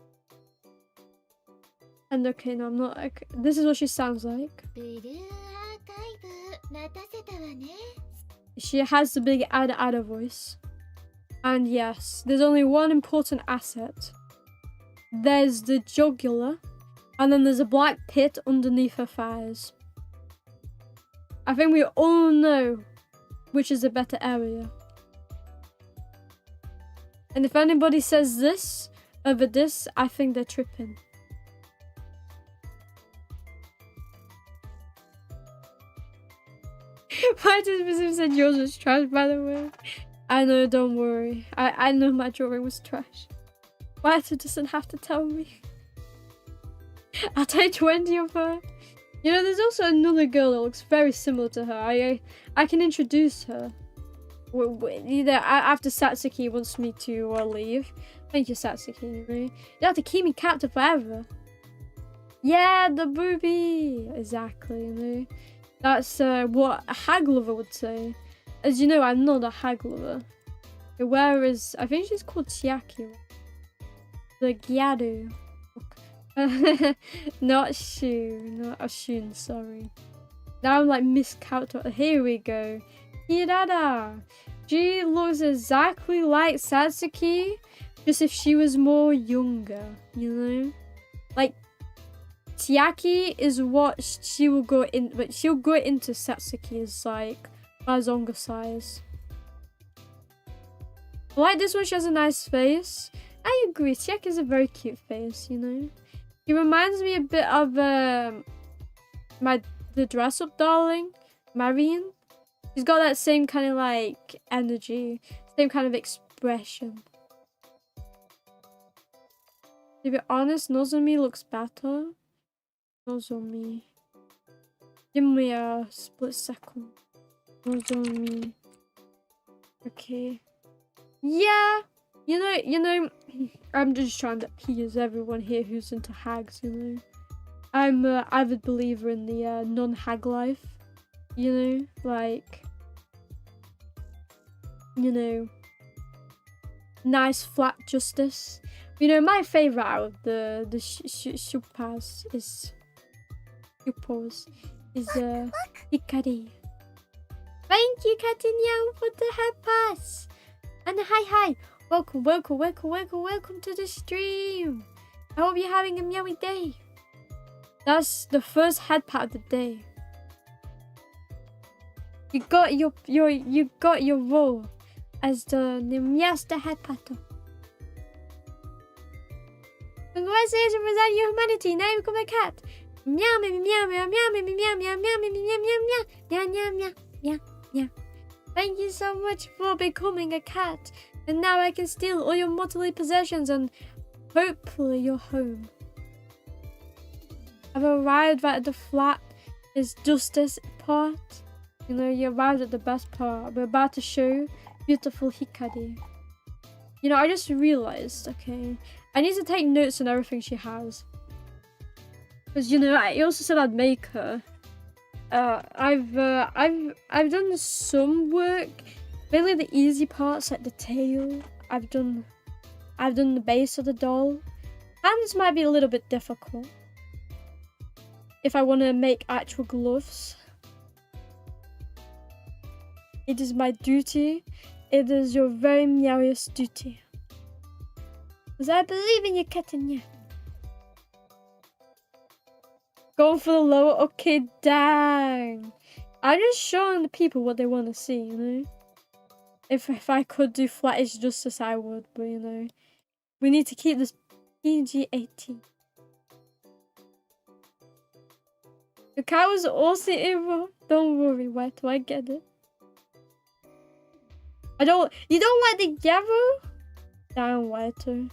And okay, no, I'm not... Okay, this is what she sounds like. She has the big Ada voice. And yes, there's only one important asset. There's the jugular. And then there's a black pit underneath her thighs. I think we all know which is the better area. And if anybody says this over this, I think they're tripping. Why did Missy said yours was trash, by the way? I know, don't worry. I know my drawing was trash. Why doesn't have to tell me? I'll take 20 of her. You know, there's also another girl that looks very similar to her. I can introduce her. After Satsuki wants me to leave. Thank you, Satsuki. You know, you have to keep me captive forever. Yeah, the booby. Exactly. You know, that's what a hag lover would say. As you know, I'm not a hag lover. Whereas I think she's called Chiaki. The Gyadu. Not Shun, sorry. Now I'm like miscalculating. Here we go. Hirada. She looks exactly like Satsuki, just if she was more younger, you know? Like, Chiaki is what she will go in, but she'll go into Satsuki's like Bazonga size. I like this one, she has a nice face. I agree, Chiaki is a very cute face, you know? He reminds me a bit of the dress-up darling, Marine. She's got that same kind of like energy, same kind of expression. To be honest, Nozomi looks better. Nozomi. Give me a split second. Nozomi. Okay. Yeah. You know, I'm just trying to appease everyone here who's into hags, you know. I'm an avid believer in the non-hag life, you know, like, you know, nice flat justice. You know, my favorite out of the shupas is Hikari. Thank you, Katinya, for the head pass. And hi. Welcome to the stream. I hope you're having a meowy day. That's the first head pat of the day. You got your role as the Master Head Pato. Congratulations for that your humanity. Now you become a cat. Meow, meow, meow, meow, meow, meow, meow, meow, meow, meow, meow, meow, meow, meow, meow, meow. Thank you so much for becoming a cat. And now I can steal all your mortally possessions and hopefully your home. I've arrived at the flat is justice part. You know, you arrived at the best part. We're about to show beautiful Hikari. You know, I just realized, okay, I need to take notes on everything she has. Because, you know, I also said I'd make her. I've done some work, mainly the easy parts like the tail. I've done the base of the doll. Hands might be a little bit difficult if I want to make actual gloves. It is my duty. It is your very meowiest duty. Because I believe in you, Katinya. Going for the lower. Okay, dang. I'm just showing the people what they want to see, you know? If I could do flattish justice, I would. But, you know, we need to keep this PG-18. The cat was also evil. Don't worry, White. I get it. You don't like the yellow? Damn, Whiter.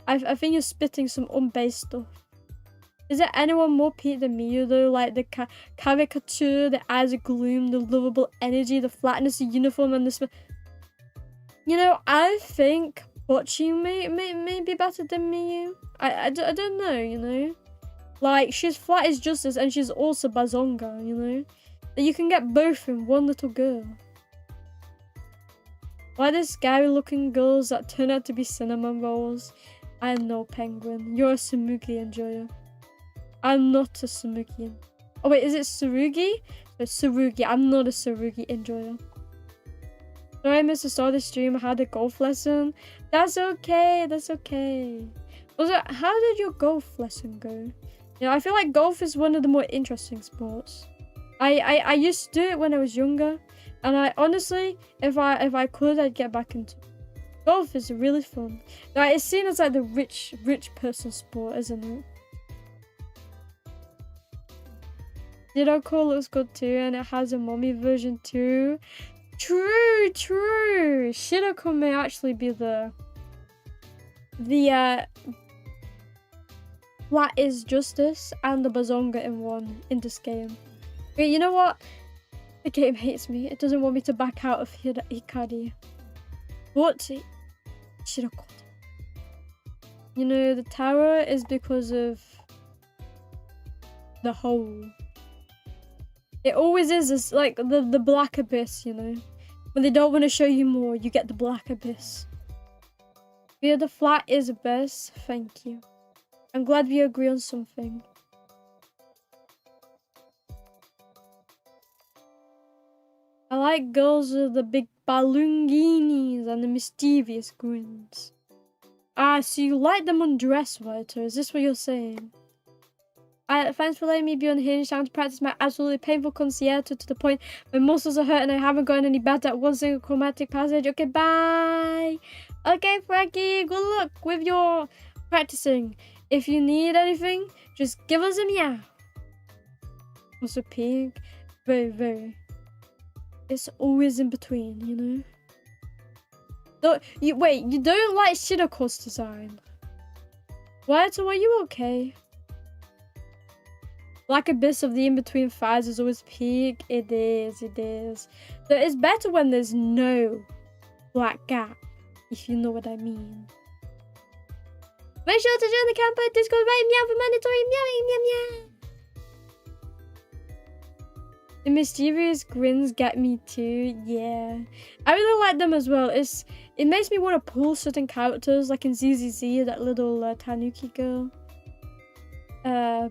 I think you're spitting some unbased stuff. Is there anyone more peaked than me, though? Like the caricature, the eyes of gloom, the lovable energy, the flatness of uniform, and the... You know, I think Bocchi may be better than Miyu. I don't know, you know? Like, she's flat as justice and she's also Bazonga, you know? That you can get both in one little girl. Like the scary looking girls that turn out to be cinnamon rolls. I am no penguin. You're a Samugi enjoyer. I'm not a Samugi. Oh wait, is it Sarugi? It's Sarugi. I'm not a Sarugi enjoyer. Sorry I missed the start of the stream. I had a golf lesson. That's okay. That's okay. Also, how did your golf lesson go? You know, I feel like golf is one of the more interesting sports. I used to do it when I was younger. And I honestly, if I could, I'd get back into it. Golf is really fun. Like, it's seen as like the rich person sport, isn't it? Shiroko looks good too, and it has a mommy version too. True. Shiroko may actually be the flat is justice and the Bazonga in one in this game. Wait, you know what? The game hates me. It doesn't want me to back out of Hikari. What? Shiroko. You know, the tower is because of the hole. It always is. It's like the black abyss, you know. When they don't want to show you more, you get the black abyss. Yeah, the flat is the best. Thank you. I'm glad we agree on something. I like girls with the big balloonginis and the mysterious grins. Ah, so you like them undressed, Walter? Is this what you're saying? Thanks for letting me be unhinged. Time to practice my absolutely painful concerto to the point my muscles are hurt and I haven't gotten any better at one single chromatic passage. Okay, bye. Okay, Frankie, good luck with your practicing. If you need anything, just give us a meow. Also, pink. Very. It's always in between, you know? Wait, you don't like Shiroko's design? What? Are you okay? Black abyss of the in-between thighs is always peak. It is. So it's better when there's no black gap, if you know what I mean. Make sure to join the campfire Discord right meow for mandatory meowing meow meow. The mischievous grins get me too. Yeah, I really like them as well. It makes me want to pull certain characters, like in ZZZ, that little Tanuki girl. I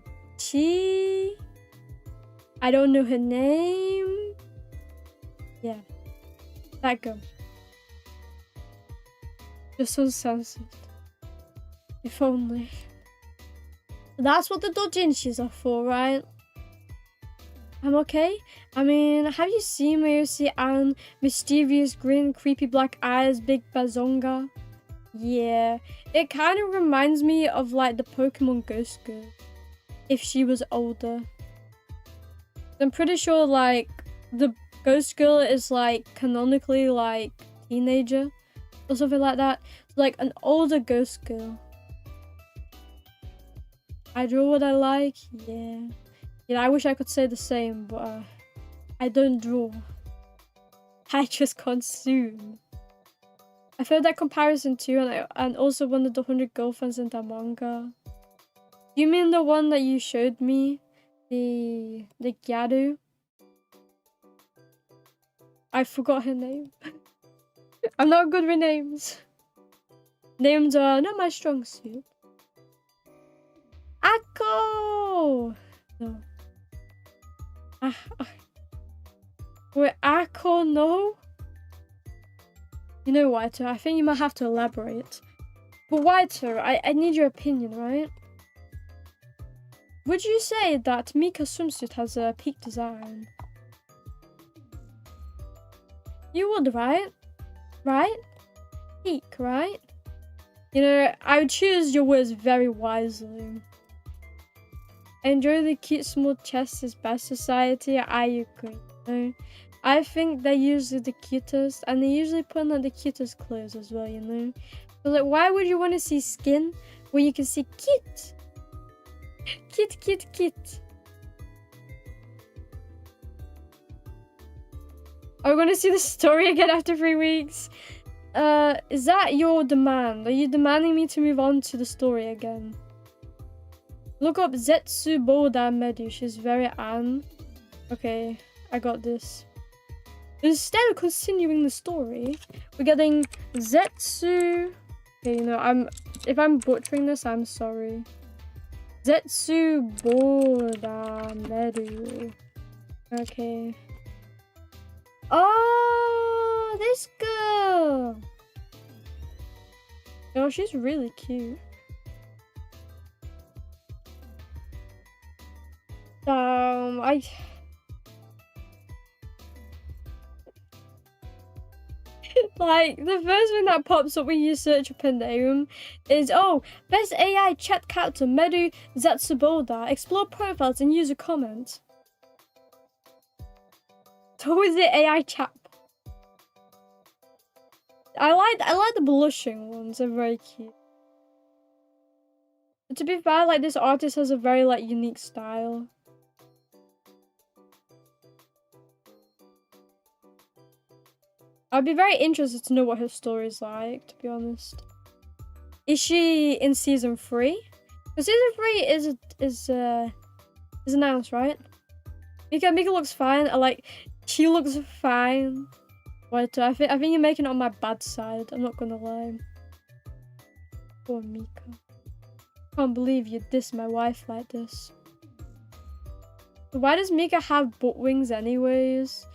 don't know her name. Yeah, that girl. Just so censored. If only. That's what the doujinshis are for, right? I'm okay. I mean, have you seen where you see Anne, mischievous grin, creepy black eyes, big bazonga? Yeah, it kind of reminds me of like the Pokemon Ghost Girl, if she was older. I'm pretty sure like the Ghost Girl is like canonically like teenager or something like that. Like an older Ghost Girl. I draw what I like, yeah. Yeah, I wish I could say the same, but I don't draw. I just consume. I've heard that comparison too, and also one of the 100 girlfriends in the manga. Do you mean the one that you showed me? The Gyaru? I forgot her name. I'm not good with names. Names are not my strong suit. Akko! No. Wait, Akko, no? You know, Whiter, I think you might have to elaborate. But Whiter, I need your opinion, right? Would you say that Mika's swimsuit has a peak design? You would, right? Right? Peak, right? You know, I would choose your words very wisely. Enjoy the cute small chest is best society. I agree. You know? I think they're usually the cutest, and they usually put on like, the cutest clothes as well, you know? But like, why would you want to see skin when you can see cute? Cute. Are we going to see the story again after 3 weeks? Is that your demand? Are you demanding me to move on to the story again? Look up Zetsu Boda Medu. She's very Anne. Okay, I got this. Instead of continuing the story, we're getting Zetsu. Okay, you know, if I'm butchering this, I'm sorry. Zetsu Boda Medu. Okay. Oh, this girl. Oh, she's really cute. Like, the first thing that pops up when you search up her name is, oh, best AI chat character, Medu Zetsuboda. Explore profiles and user comments. So is it AI chat? I like the blushing ones, they're very cute. But to be fair, like, this artist has a very, like, unique style. I'd be very interested to know what her story is like, to be honest. Is she in season 3? Because season 3 is announced, right? Mika looks fine. She looks fine. But I think you're making it on my bad side. I'm not gonna lie. Poor Mika. Can't believe you diss my wife like this. Why does Mika have butt wings anyways?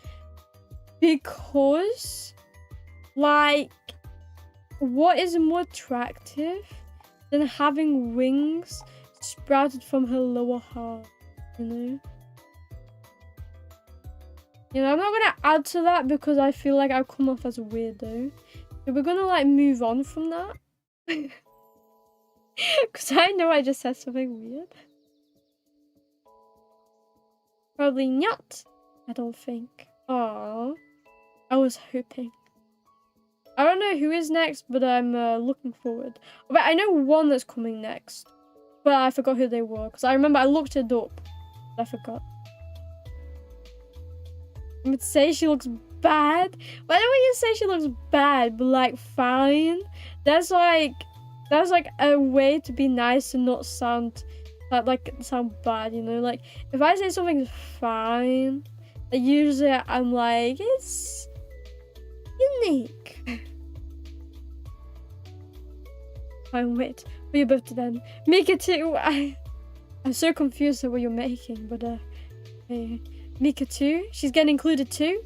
Because, like, what is more attractive than having wings sprouted from her lower half, you know? You know, I'm not gonna add to that because I feel like I'll come off as a weirdo. So we're gonna, like, move on from that. Because I know I just said something weird. Probably not. I don't think. Aww. I was hoping. I don't know who is next, but I'm looking forward. But I know one that's coming next. But I forgot who they were. Because I remember I looked it up. But I forgot. I would say she looks bad. Why don't you say she looks bad, but like fine? That's like a way to be nice and not sound sound bad, you know? Like if I say something's fine, Usually I'm like, it's unique. Fine, wait for your birthday then. Make it too. I'm so confused at what you're making, but hey, Mika too? She's getting included too?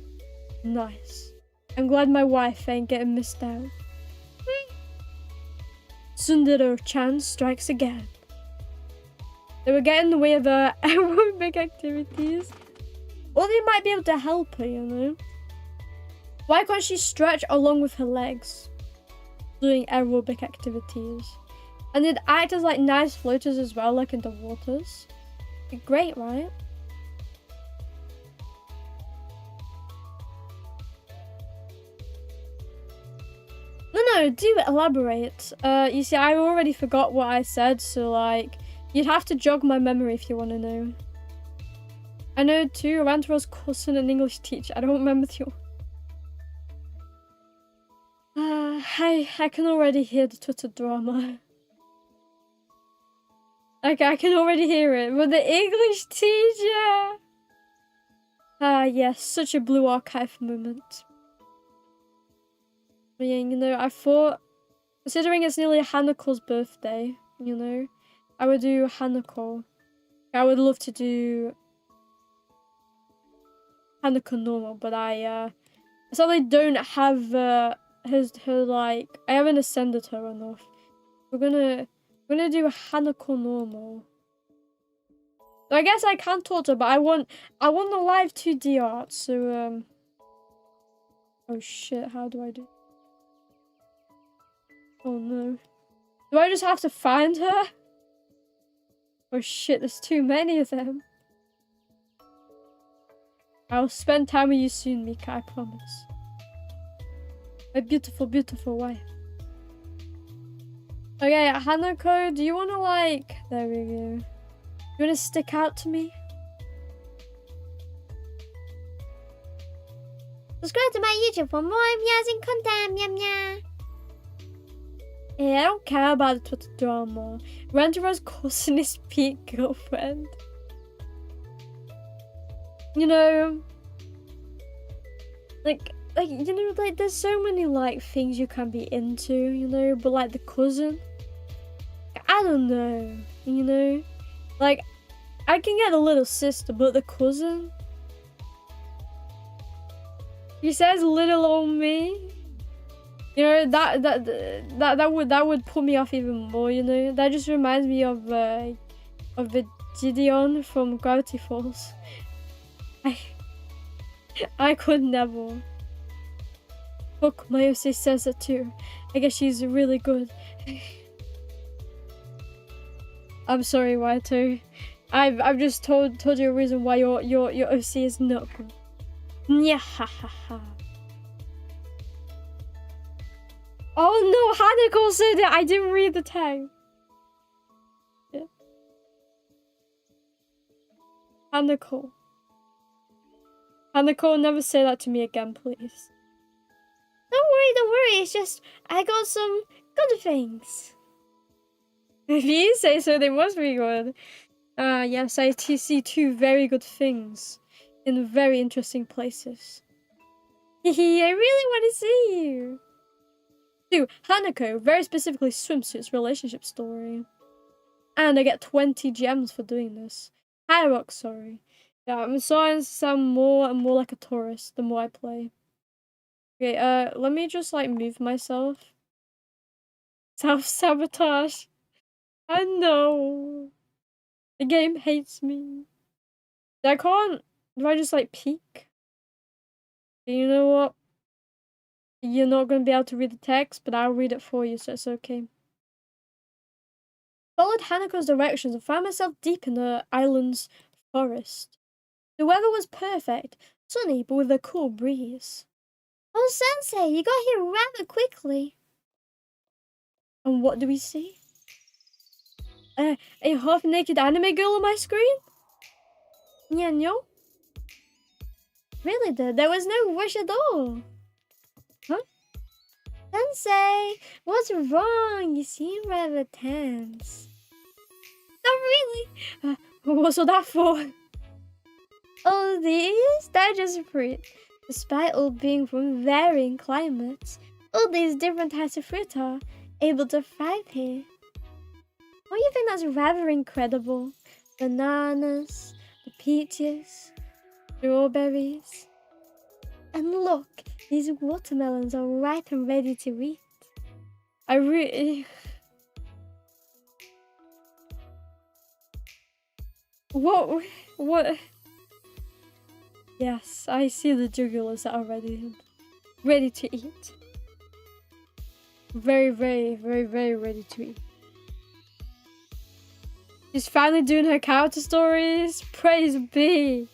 Nice. I'm glad my wife ain't getting missed out. Sundaro-chan strikes again. They were getting in the way of aerobic activities. Or they might be able to help her, you know? Why can't she stretch along with her legs? Doing aerobic activities. And they'd act as like nice floaters as well, like in the waters. Be great, right? No, do elaborate. You see, I already forgot what I said, so like, you'd have to jog my memory if you want to know. I know too, Rantaro's cousin and English teacher. I don't remember the... I can already hear the Twitter drama. Like, I can already hear it. But the English teacher! Yes, such a blue archive moment. But yeah, you know, I thought, considering it's nearly Hanako's birthday, you know, I would do Hanako. I would love to do Hanako normal, but I sadly don't have her like, I haven't ascended her enough. We're gonna do Hanako normal. So I guess I can talk to her, but I want the live 2D art, so oh shit, how do I do? Oh no. Do I just have to find her? Oh shit, there's too many of them. I'll spend time with you soon, Mika, I promise. My beautiful, beautiful wife. Okay, Hanako, do you wanna like... There we go. You wanna stick out to me? Subscribe to my YouTube for more amazing content, meow meow. Hey, I don't care about the Twitter drama. Rantaro's cousin is peak girlfriend. You know, like you know, like there's so many like things you can be into, you know, but like the cousin, I don't know, you know, like I can get a little sister, but the cousin, he says little old me. You know, that would put me off even more, you know. That just reminds me of the Gideon from Gravity Falls. I could never. Look, Mayose says it too. I guess she's really good. I'm sorry, Waito. I've just told you a reason why your OC is not good. Nyahahaha. Oh no, Hanako said it! I didn't read the tag. Yeah. Hanako. Hanako, never say that to me again, please. Don't worry, it's just, I got some good things. If you say so, they must be good. Yes, I see two very good things in very interesting places. Hehe, I really want to see you. 2. Hanako, very specifically Swimsuit's relationship story. And I get 20 gems for doing this. Hyrox, sorry. Yeah, I'm starting to sound more and more like a tourist the more I play. Okay, let me just like move myself. Self-sabotage. I know. The game hates me. I can't. Do I just like peek? You know what? You're not going to be able to read the text, but I'll read it for you, so it's okay. Followed Hanako's directions and found myself deep in the island's forest. The weather was perfect, sunny but with a cool breeze. Oh, Sensei, you got here rather quickly. And what do we see? A half-naked anime girl on my screen? Yeah, no? Really, there was no rush at all. Huh? Sensei, what's wrong? You seem rather tense. Not really. What's all that for? All these digest fruit, despite all being from varying climates. All these different types of fruit are able to thrive here. Don't you think that's rather incredible? Bananas, the peaches, strawberries. And look, these watermelons are ripe and ready to eat. I really... What? Yes, I see the jugulars that are ready to eat. Very, very, very, very ready to eat. She's finally doing her character stories. Praise be.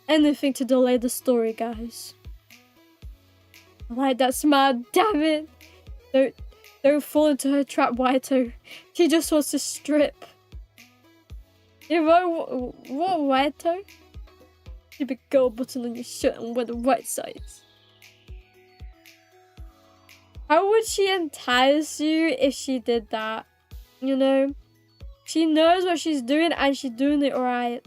Anything to delay the story, guys. I like that smile. Damn it. Don't fall into her trap, Waito. She just wants to strip. You know what, Waito? Keep a gold button on your shirt and wear the right size. How would she entice you if she did that? You know? She knows what she's doing and she's doing it right.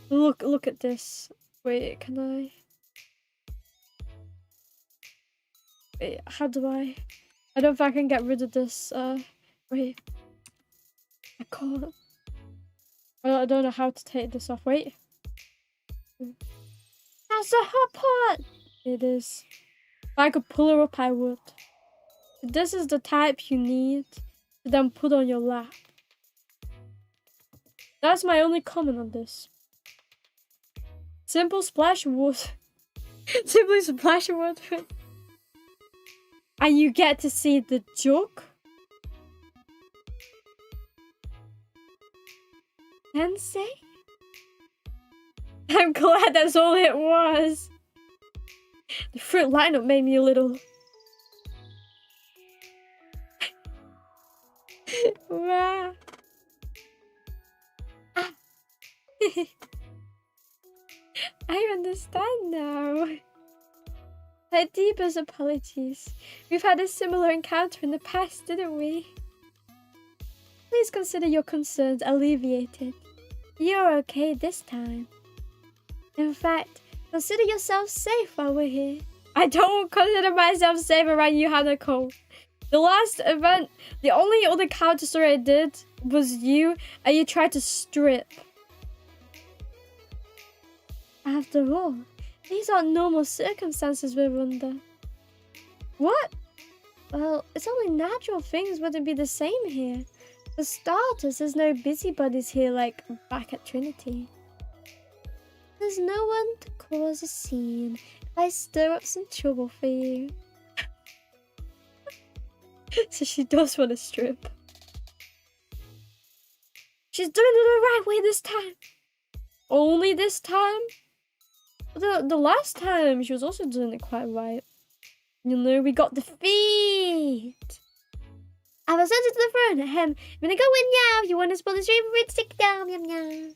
Look at this. Wait, can I? Wait, how do I? I don't think I can get rid of this. Wait. I can't. I don't know how to take this off. Wait. That's a hot pot! It is. If I could pull her up, I would. This is the type you need to then put on your lap. That's my only comment on this. Simple splash of water. Simply splash of water. And you get to see the jug. Sensei? I'm glad that's all it was. The fruit lineup made me a little... Wow. I understand now. My deepest apologies. We've had a similar encounter in the past, didn't we? Please consider your concerns alleviated. You're okay this time. In fact, consider yourself safe while we're here. I don't consider myself safe around you, Hanako. The last event, the only other character story I did was you, and you tried to strip. After all, these aren't normal circumstances we're under. What? Well, it's only natural things wouldn't be the same here. For starters, there's no busybodies here like back at Trinity. There's no one to cause a scene if I stir up some trouble for you. So she does want to strip. She's doing it the right way this time. Only this time? The last time she was also doing it quite right. You know, we got the feet. I was sent to the throne. I'm gonna go in now. You want to spoil the stream for it? Stick down. Yum yum.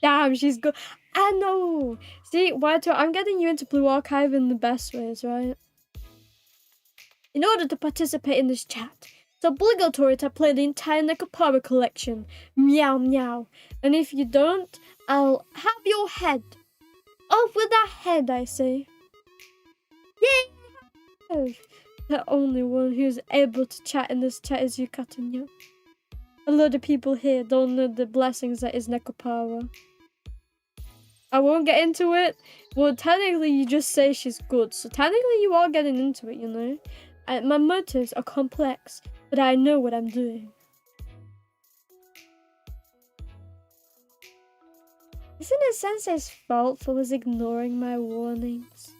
Damn, she's good. I know. See, Waito, I'm getting you into Blue Archive in the best ways, right? In order to participate in this chat, it's obligatory to play the entire Nekopara collection. Meow meow. And if you don't, I'll have your head. Off with that head, I say. Yay! The only one who's able to chat in this chat is Yukatanya. A lot of people here don't know the blessings that is Nekopara. I won't get into it. Well, technically you just say she's good, so technically you are getting into it, you know? My motives are complex, but I know what I'm doing. Isn't it Sensei's fault for us ignoring my warnings?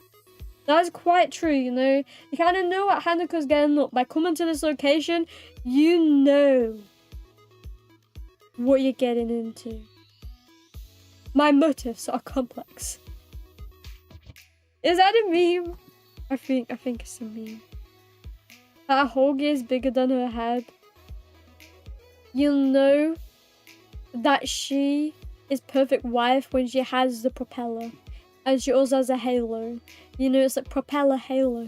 That's quite true, you know? You kind of know what Hanako's getting up. By coming to this location, you know what you're getting into. My motives are complex. Is that a meme? I think it's a meme. Her hoagie is bigger than her head. You'll know that she is perfect wife when she has the propeller. And she also has a halo. You know, it's like propeller halo.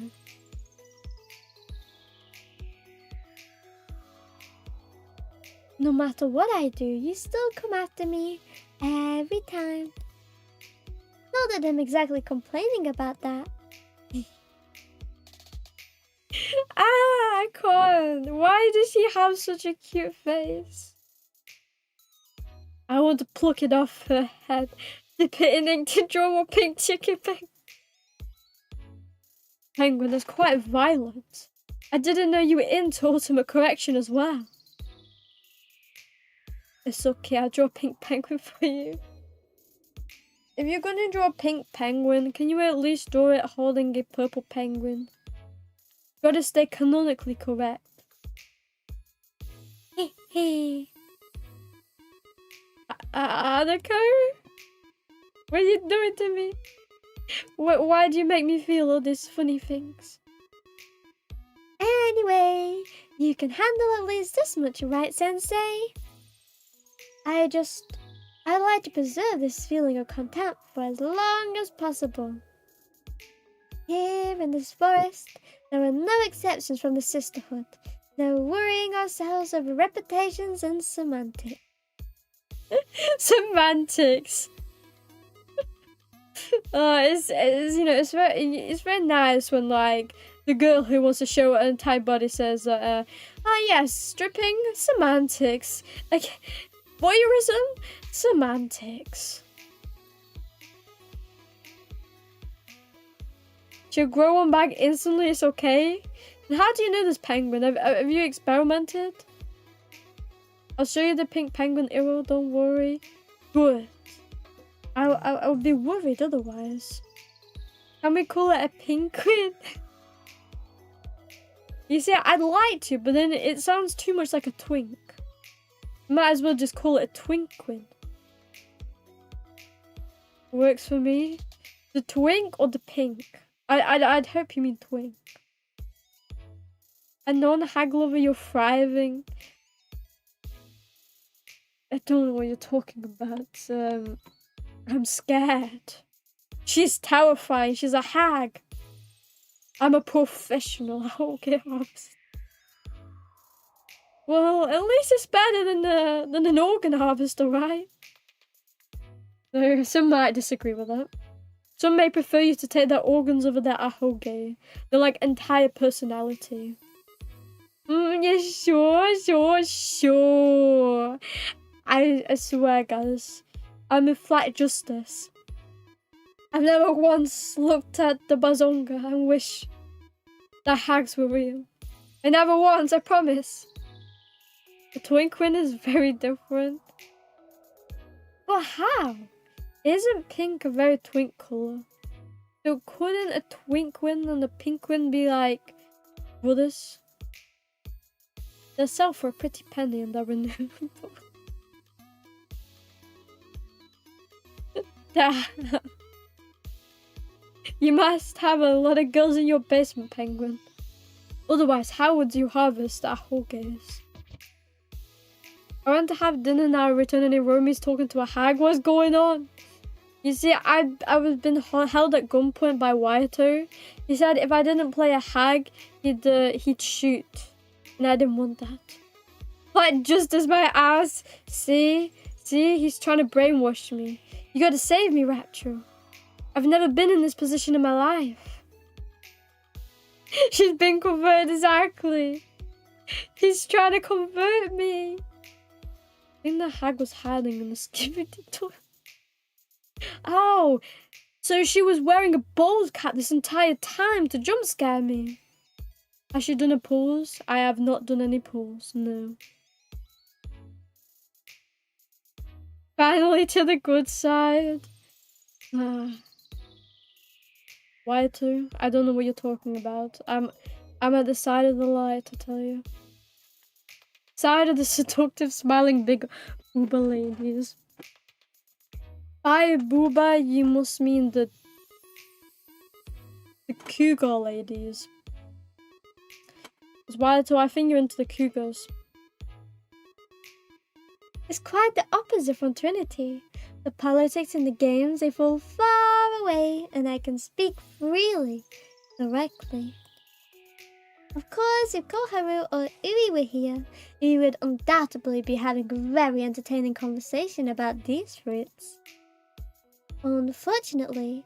No matter what I do, you still come after me every time. Not that I'm exactly complaining about that. I can't. Why does she have such a cute face? I want to pluck it off her head, dip it in ink to draw a pink chicken penguin. That's quite violent. I didn't know you were into ultimate correction as well. It's okay, I'll draw a pink penguin for you. If you're gonna draw a pink penguin, can you at least draw it holding a purple penguin? Gotta stay canonically correct. Hey, hey. Anako? What are you doing to me? Why do you make me feel all these funny things? Anyway, you can handle at least this much, right, Sensei? I'd like to preserve this feeling of contempt for as long as possible. Here in this forest, there are no exceptions from the sisterhood. No worrying ourselves over reputations and semantics. Semantics. It's very nice when like the girl who wants to show her entire body says yes, stripping, semantics, like voyeurism, semantics. She'll grow one back instantly. It's okay. And how do you know this penguin? Have you experimented? I'll show you the pink penguin, Iro. Don't worry. Good. I would be worried otherwise. Can we call it a penguin? You see, I'd like to, but then it sounds too much like a twink. Might as well just call it a twinkwin. Works for me. The twink or the pink? I'd hope you mean twink. A non-hag lover, you're thriving. I don't know what you're talking about. I'm scared. She's terrifying. She's a hag. I'm a professional. I won't get harvested. Well, at least it's better than an organ harvester, right? Some might disagree with that. Some may prefer you to take their organs over their ahoge. Their like entire personality. Yeah, sure. I swear, guys. I'm in flat justice. I've never once looked at the bazonga and wish the hags were real. I never once, I promise. The twinkwin is very different. But how? Isn't pink a very twink colour? So couldn't a twinkwin and a pinkwin be like brothers? They sell for a pretty penny and they're renewable. You must have a lot of girls in your basement, penguin. Otherwise, how would you harvest ahoges? I want to have dinner now, returning Iromi's talking to a hag. What's going on? You see, I was been held at gunpoint by Waito. He said if I didn't play a hag, he'd shoot. And I didn't want that. Like, just as my ass. See, he's trying to brainwash me. You gotta save me, Rapture. I've never been in this position in my life. She's been converted, exactly. He's trying to convert me. I think the hag was hiding in the skibidi toilet. Oh, so she was wearing a bald cap this entire time to jump scare me. Has she done a pause? I have not done any pause, no. Finally to the good side. Why to? I don't know what you're talking about. I'm at the side of the light, I tell you. Side of the seductive smiling big booba ladies. By booba you must mean the cougar ladies. Why do I think you're into the cougars? It's quite the opposite from Trinity. The politics and the games, they fall far away, and I can speak freely, directly. Of course, if Koharu or Uri were here, we would undoubtedly be having a very entertaining conversation about these fruits. Unfortunately,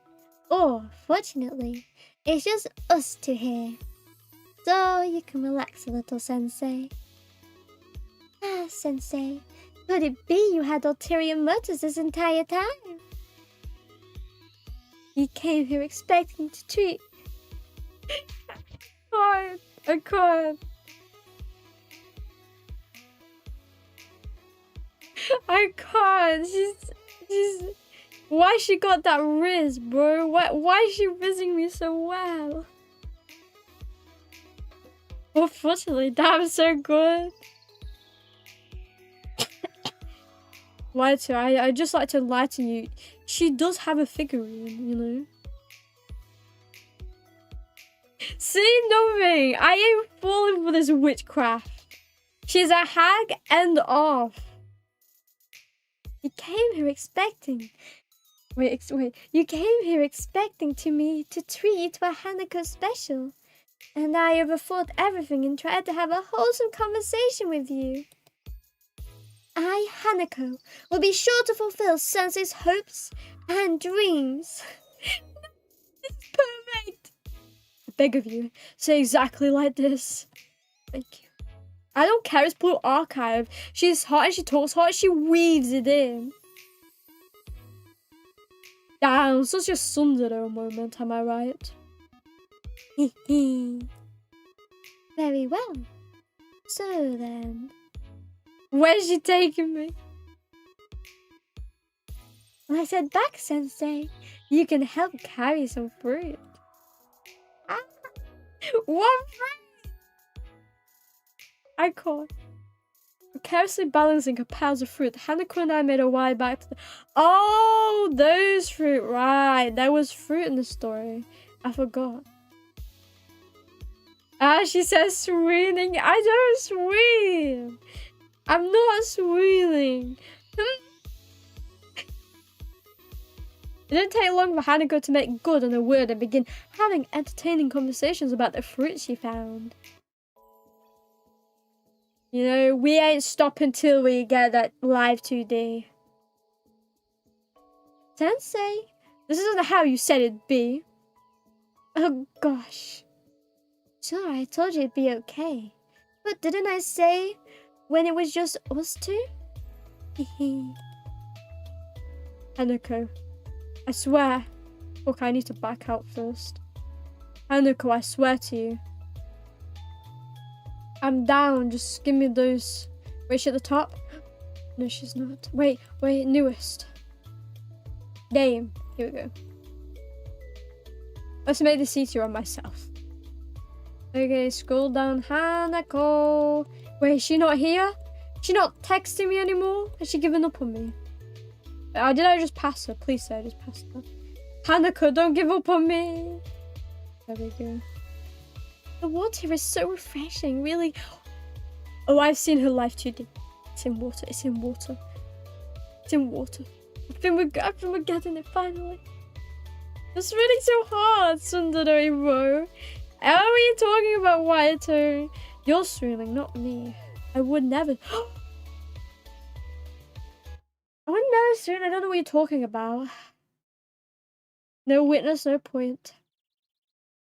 or fortunately, it's just us two here. So you can relax a little, Sensei. Ah, Sensei, could it be you had ulterior motives this entire time? You came here expecting to treat... I can't. I can't. She's... Why she got that riz, bro? Why is she rizzing me so well? Unfortunately, that was so good. Lie to her. I just like to lie to you. She does have a figurine, you know. See, nothing. I ain't falling for this witchcraft. She's a hag and off. You came here expecting... Wait. You came here expecting me to treat you to a Hanako special. And I overthought everything and tried to have a wholesome conversation with you. I, Hanako, will be sure to fulfill Sensei's hopes and dreams. This is perfect. I beg of you, say exactly like this. Thank you. I don't care, it's Blue Archive. She's hot and she talks hot, she weaves it in. Damn, such a tsundere moment, am I right? Very well. So then... Where's she taking me? I said back, Sensei. You can help carry some fruit. Ah, what fruit? I can't. Carelessly balancing her piles of fruit, Hanako and I made our way back to the... Oh, those fruit, right. There was fruit in the story. I forgot. Ah, she says swooning. I don't swoon. I'm not swooning. It didn't take long for Hanako to make good on her word and begin having entertaining conversations about the fruit she found. You know, we ain't stopping till we get that live 2D. Sensei, this isn't how you said it'd be. Oh gosh. Sure, I told you it'd be okay. But didn't I say when it was just us two? Hanako, I swear. Look, I need to back out first. Hanako, I swear to you. I'm down, just give me those. Wait, she at the top? No, she's not. Wait, newest. Name. Here we go. Let's make this easier on myself. Okay, scroll down. Hanako. Wait, is she not here? She not texting me anymore? Has she given up on me? Did I just pass her? Please say I just passed her. Hanako, don't give up on me. There we go. The water is so refreshing, really. Oh, I've seen her life 2D. It's in water, it's in water. It's in water. I think we're getting it finally. It's really so hard, tsundere, bro. How are you talking about Waito? You're swooning, not me. I would never. I would never swoon. I don't know what you're talking about. No witness, no point.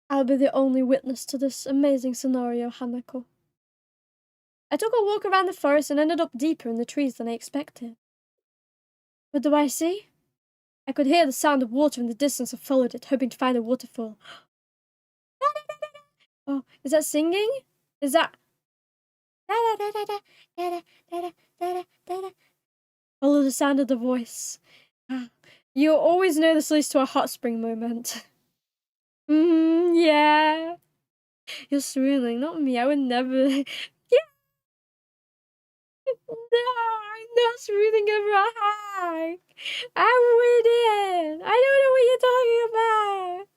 I'll be the only witness to this amazing scenario, Hanako. I took a walk around the forest and ended up deeper in the trees than I expected. What do I see? I could hear the sound of water in the distance and followed it, hoping to find a waterfall. Oh, is that singing? Is that... Follow the sound of the voice. You always know this leads to a hot spring moment. Yeah. You're swooning, not me. I would never. Yeah. No, I'm not swooning over a hike. I wouldn't. I don't know what you're talking about.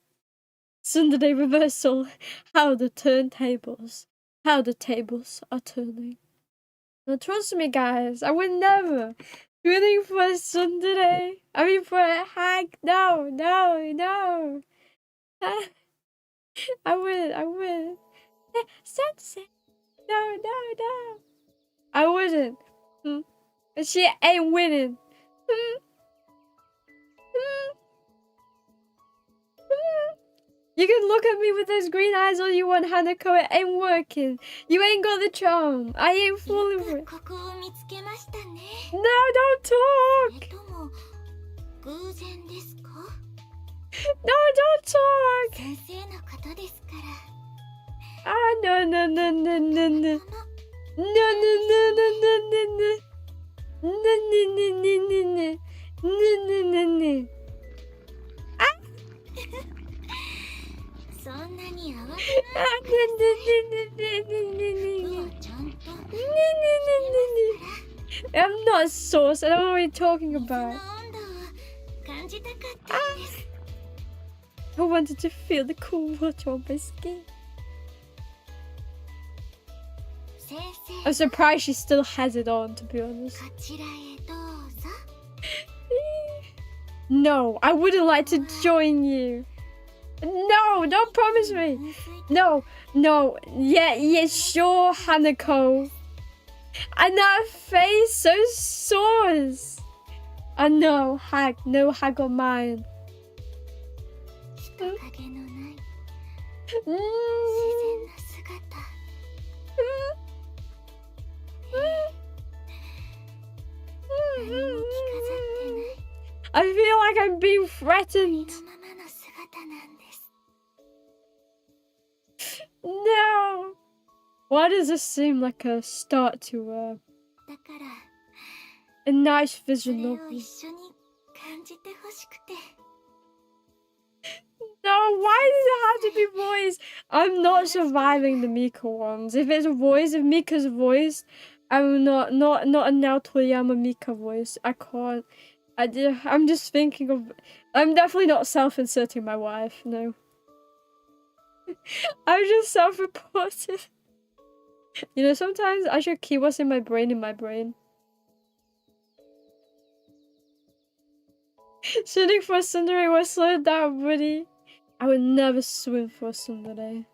Sunday reversal. How the turntables. How the tables are turning. Now trust me, guys. I would never. Swooning for a Sunday. I mean for a hike. No. I would. Sensei. No, no, no. I wouldn't. She ain't winning. You can look at me with those green eyes all you want, Hanako. It ain't working. You ain't got the charm. I ain't fooling with it. No, don't talk. No, don't talk. Ah, no, no, no, no, no, no. No, no, no, no, no, no, no. No, no, no, no, no, no. No, no, no, no. Ah! I'm not sauce. I don't know what you're talking about. I wanted to feel the cool water on my skin. I'm surprised she still has it on, to be honest. No, I wouldn't like to join you. No, don't promise me. No, no. Yeah, sure, Hanako. And that face so sores. And no hag on mine. I feel like I'm being threatened. No. Why does this seem like a start to a nice vision novel? No, why does it have to be boys? I'm not surviving the Mika ones. If it's a voice, if Mika's voice, I'm not a Naotoyama Mika voice. I can't. I'm just thinking of. I'm definitely not self-inserting my wife. No. I'm just self-reported. You know, sometimes I should keep what's in my brain. Swimming for a tsundere was slow down, buddy. I would never swim for a tsundere.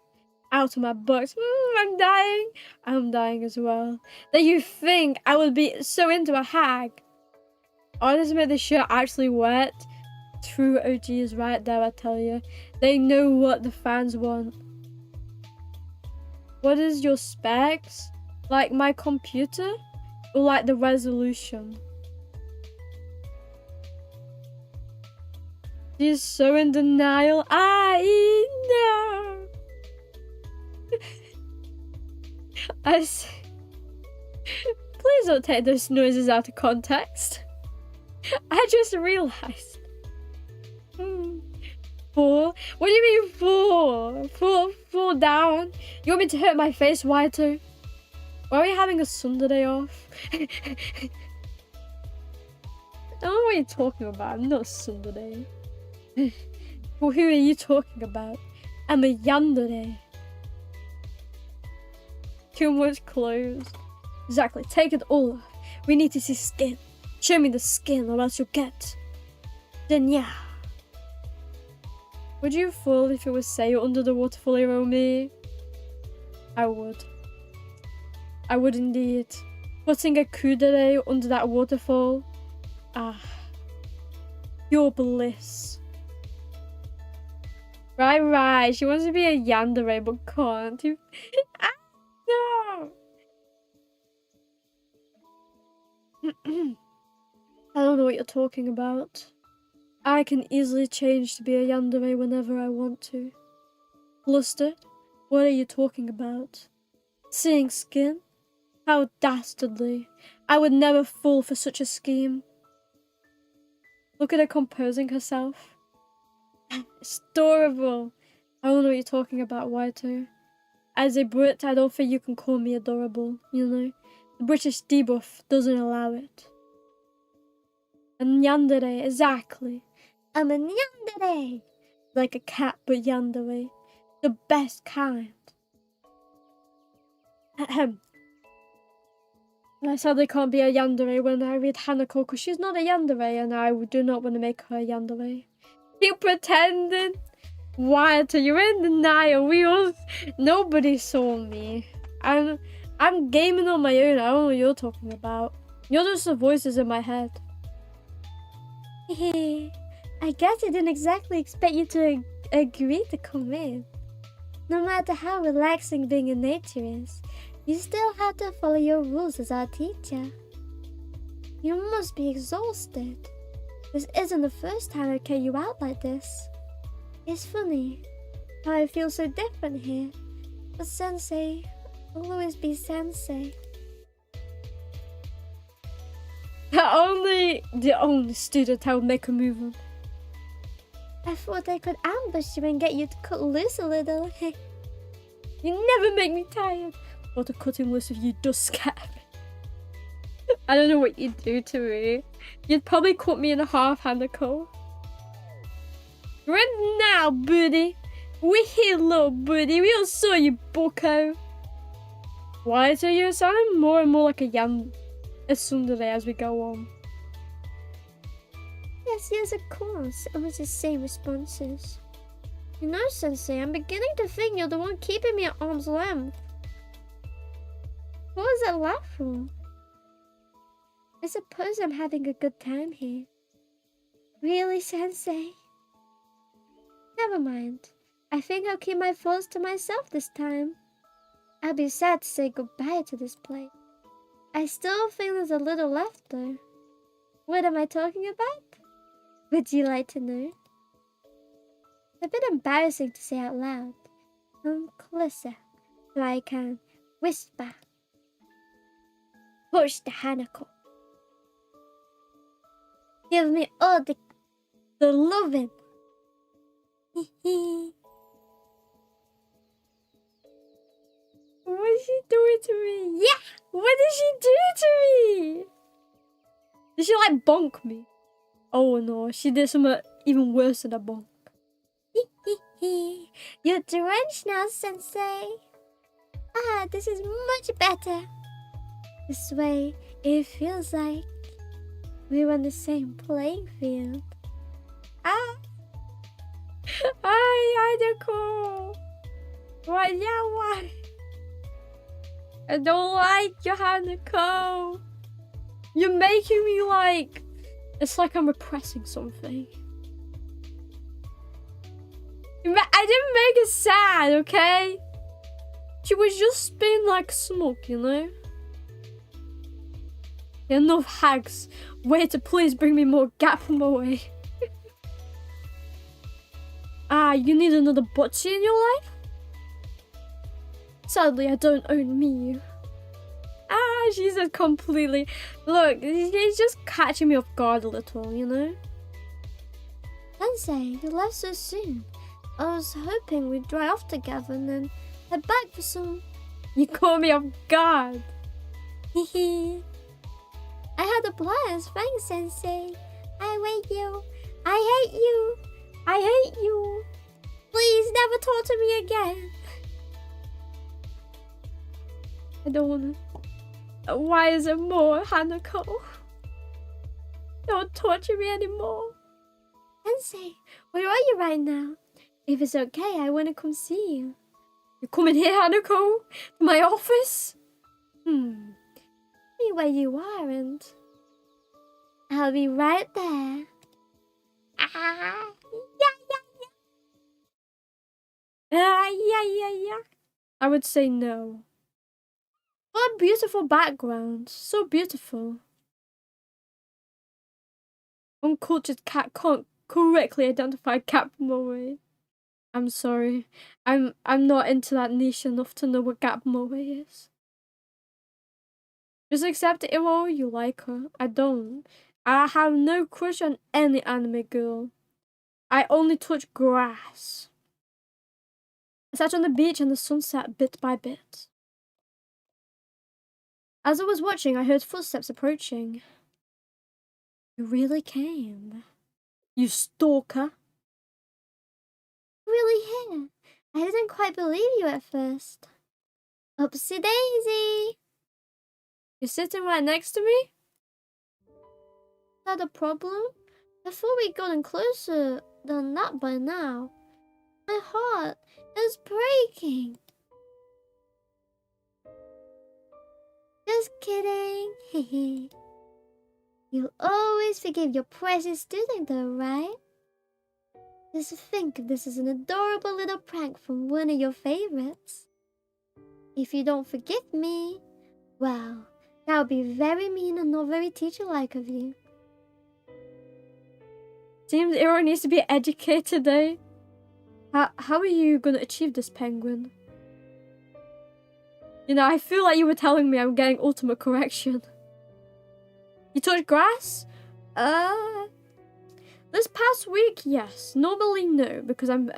Out of my box. I'm dying. I'm dying as well. That you think I would be so into a hag. Honestly, made the shirt actually wet. True OG is right there, I tell you. They know what the fans want. What is your specs? Like my computer? Or like the resolution? She's so in denial. I know. Please don't take those noises out of context. I just realized. 4? What do you mean 4? 4 down? You want me to hurt my face? Why too? Why are we having a Sunday off? I don't know what you're talking about. I'm not a Sunday. Well, who are you talking about? I'm a yandere. Too much clothes. Exactly. Take it all off. We need to see skin. Show me the skin or else you'll get. Then yeah. Would you fall if it was Seiyu under the waterfall, Iromi? I would. I would indeed. Putting a kudere under that waterfall. Ah. Pure bliss. Right. She wants to be a yandere but can't. Ah, no. I don't know what you're talking about. I can easily change to be a yandere whenever I want to. Flustered? What are you talking about? Seeing skin? How dastardly. I would never fall for such a scheme. Look at her composing herself. It's adorable. I don't know what you're talking about, Waito. As a Brit, I don't think you can call me adorable, you know? The British debuff doesn't allow it. A yandere, exactly. I'm a yandere. Like a cat, but yandere. The best kind. Ahem. I sadly can't be a yandere when I read Hanako because she's not a yandere and I do not want to make her a yandere. Keep pretending. What? You're in denial. Nobody saw me. I'm gaming on my own. I don't know what you're talking about. You're just the voices in my head. I guess I didn't exactly expect you to agree to come in. No matter how relaxing being in nature is, you still have to follow your rules as our teacher. You must be exhausted. This isn't the first time I carry you out like this. It's funny how I feel so different here, but Sensei will always be Sensei. The only student I would make a move on. I thought I could ambush you and get you to cut loose a little. You never make me tired. Or to cutting loose if you just scare me. I don't know what you'd do to me. You'd probably cut me in half, Hanako. Right now, buddy. We're here, little buddy. We all saw you, bucko. Why are you sounding more and more like a tsundere as we go on? Yes, of course. Almost the same responses. You know, Sensei, I'm beginning to think you're the one keeping me at arm's length. What was that laugh for? I suppose I'm having a good time here. Really, Sensei? Never mind. I think I'll keep my thoughts to myself this time. I'll be sad to say goodbye to this place. I still think there's a little left though. What am I talking about? Would you like to know? It's a bit embarrassing to say out loud. Come closer so I can whisper. Push the Hanako. Give me all the loving. What is she doing to me? Yeah! What did she do to me? Did she like bonk me? Oh no, she did something even worse than a bonk. You're drenched now, Sensei. Ah, this is much better. This way, it feels like we're on the same playing field. Ah! Ay, Hanako! Why, yeah, why? I don't like you, Hanako. You're making me like... It's like I'm repressing something. I didn't make it sad, okay? She was just being like smoke, you know? Enough hags. Wait to please bring me more gap from away. Ah, you need another butchie in your life? Sadly, I don't own me. Ah, she's just completely... Look, he's just catching me off guard a little, you know? Sensei, you left so soon. I was hoping we'd dry off together and then head back for some... You caught me off guard. Hehe. I had a blast, thanks, Sensei. I hate you. I hate you. I hate you. Please never talk to me again. I don't wanna... Why is it more, Hanako? Don't torture me anymore. Sensei, where are you right now? If it's okay, I want to come see you. You're coming here, Hanako? To my office? Be where you are and... I'll be right there. Ah, yeah. I would say no. What a beautiful background. So beautiful. Uncultured cat can't correctly identify cat from away. I'm sorry. I'm not into that niche enough to know what Gap Moe is. Just accept it, Iro. You like her. I don't. I have no crush on any anime girl. I only touch grass. I sat on the beach and the sun set bit by bit. As I was watching, I heard footsteps approaching. You really came. You stalker. really here. I didn't quite believe you at first. Oopsie daisy. You're sitting right next to me? Is that a problem? I thought we'd gotten closer than that by now. My heart is breaking. Just kidding. You'll always forgive your precious student though, right? Just think of this as an adorable little prank from one of your favorites. If you don't forgive me, well, that would be very mean and not very teacher-like of you. Seems Iromi needs to be educated, eh? How are you gonna achieve this, penguin? You know, I feel like you were telling me I'm getting ultimate correction. You touch grass? This past week, yes. Normally, no, because I'm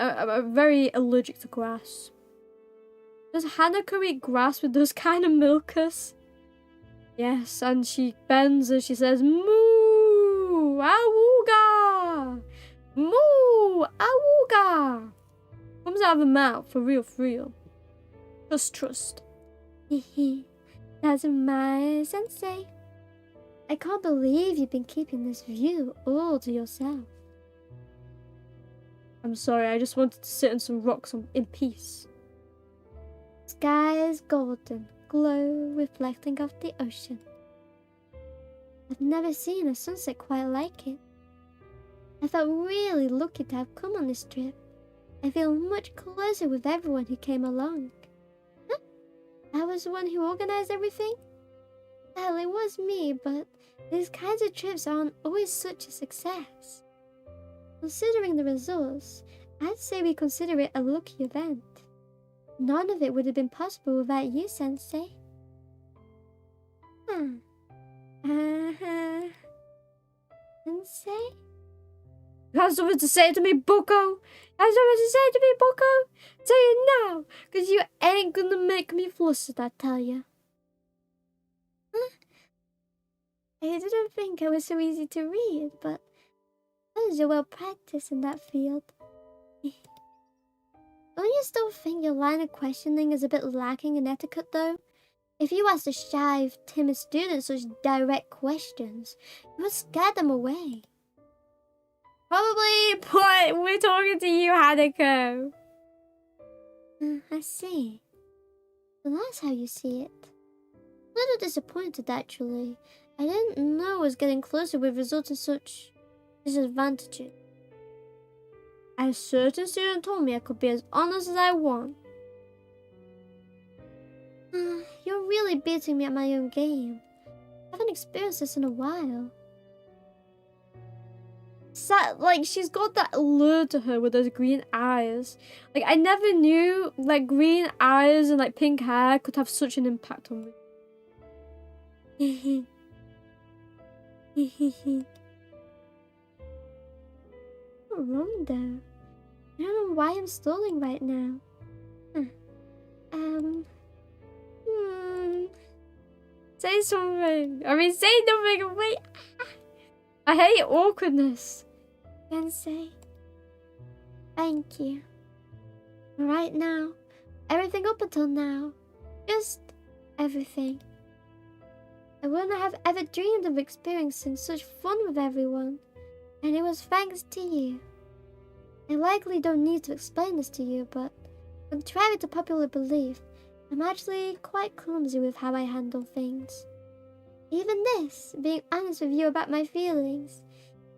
very allergic to grass. Does Hanako eat grass with those kind of milkers? Yes, and she bends and she says, "Moo! Awooga! Moo! Awooga!" Comes out of her mouth, for real, for real. Just trust. That's my sensei. I can't believe you've been keeping this view all to yourself. I'm sorry, I just wanted to sit on some rocks in peace. Sky is golden, glow reflecting off the ocean. I've never seen a sunset quite like it. I felt really lucky to have come on this trip. I feel much closer with everyone who came along. Huh? I was the one who organized everything? Well, it was me, but these kinds of trips aren't always such a success. Considering the results, I'd say we consider it a lucky event. None of it would have been possible without you, Sensei. Sensei? You have something to say to me, Bucko? You have something to say to me, Bucko? Say it now, because you ain't gonna make me flustered, I tell you. I didn't think I was so easy to read, but you're well practiced in that field. Don't you still think your line of questioning is a bit lacking in etiquette, though? If you asked a shy, timid student such direct questions, you would scare them away. Probably, but we're talking to you, Hanako. I see. So that's how you see it. A little disappointed, actually. I didn't know I was getting closer would result in such disadvantages. A certain student told me I could be as honest as I want. You're really beating me at my own game. I haven't experienced this in a while. Like, she's got that allure to her with those green eyes. Like, I never knew, like, green eyes and, like, pink hair could have such an impact on me. What's wrong though? I don't know why I'm stalling right now. Say something. I mean, say nothing. Wait. I hate awkwardness. Sensei, thank you. Right now, everything up until now, just everything. I wouldn't have ever dreamed of experiencing such fun with everyone, and it was thanks to you. I likely don't need to explain this to you, but contrary to popular belief, I'm actually quite clumsy with how I handle things. Even this, being honest with you about my feelings,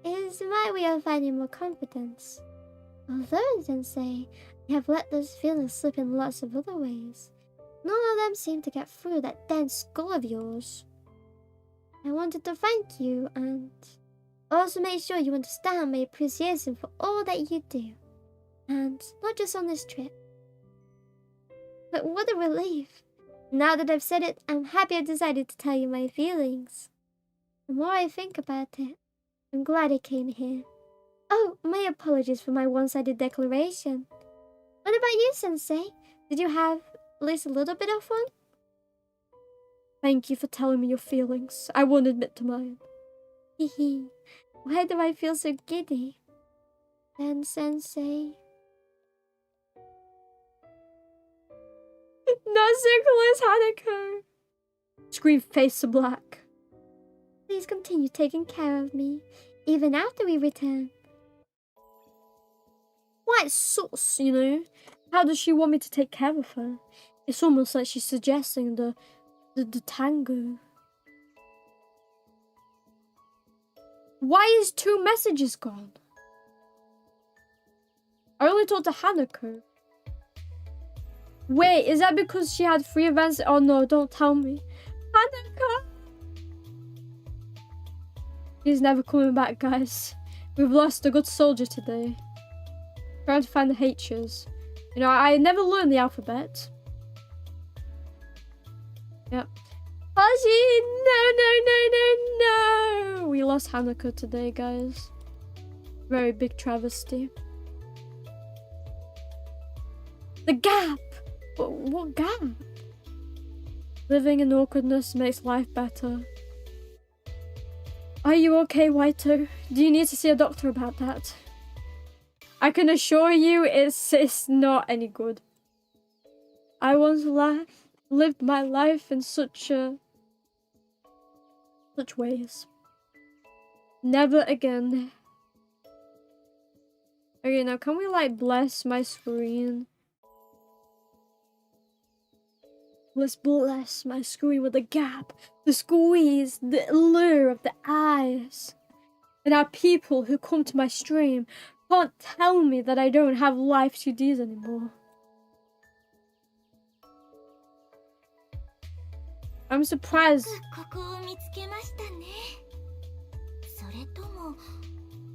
is my way of finding more confidence. Although, Sensei, I have let those feelings slip in lots of other ways, none of them seem to get through that dense skull of yours. I wanted to thank you and also make sure you understand my appreciation for all that you do, and not just on this trip. But what a relief! Now that I've said it, I'm happy I decided to tell you my feelings. The more I think about it, I'm glad I came here. Oh, my apologies for my one-sided declaration. What about you, Sensei? Did you have at least a little bit of fun? Thank you for telling me your feelings. I won't admit to mine. Hehe. Why do I feel so giddy? Then, Sensei... Not Nicholas Hanako! Scream face to black. Please continue taking care of me, even after we return. Wow! quite sus, you know? How does she want me to take care of her? It's almost like she's suggesting the tango. Why is 2 messages gone? I only talked to Hanako. Wait, is that because she had 3 events? Oh no, don't tell me. Hanako! He's never coming back, guys. We've lost a good soldier today. Trying to find the H's. You know, I never learned the alphabet. Yep. Haji! No! We lost Hanako today, guys. Very big travesty. The gap! What gap? Living in awkwardness makes life better. Are you okay, Waito? Do you need to see a doctor about that? I can assure you it's not any good. I once lived my life in such ways. Never again. Okay, now can we like bless my screen? Let's bless my screen with the gap, the squeeze, the allure of the eyes. And our people who come to my stream can't tell me that I don't have life 2Ds anymore. I'm surprised.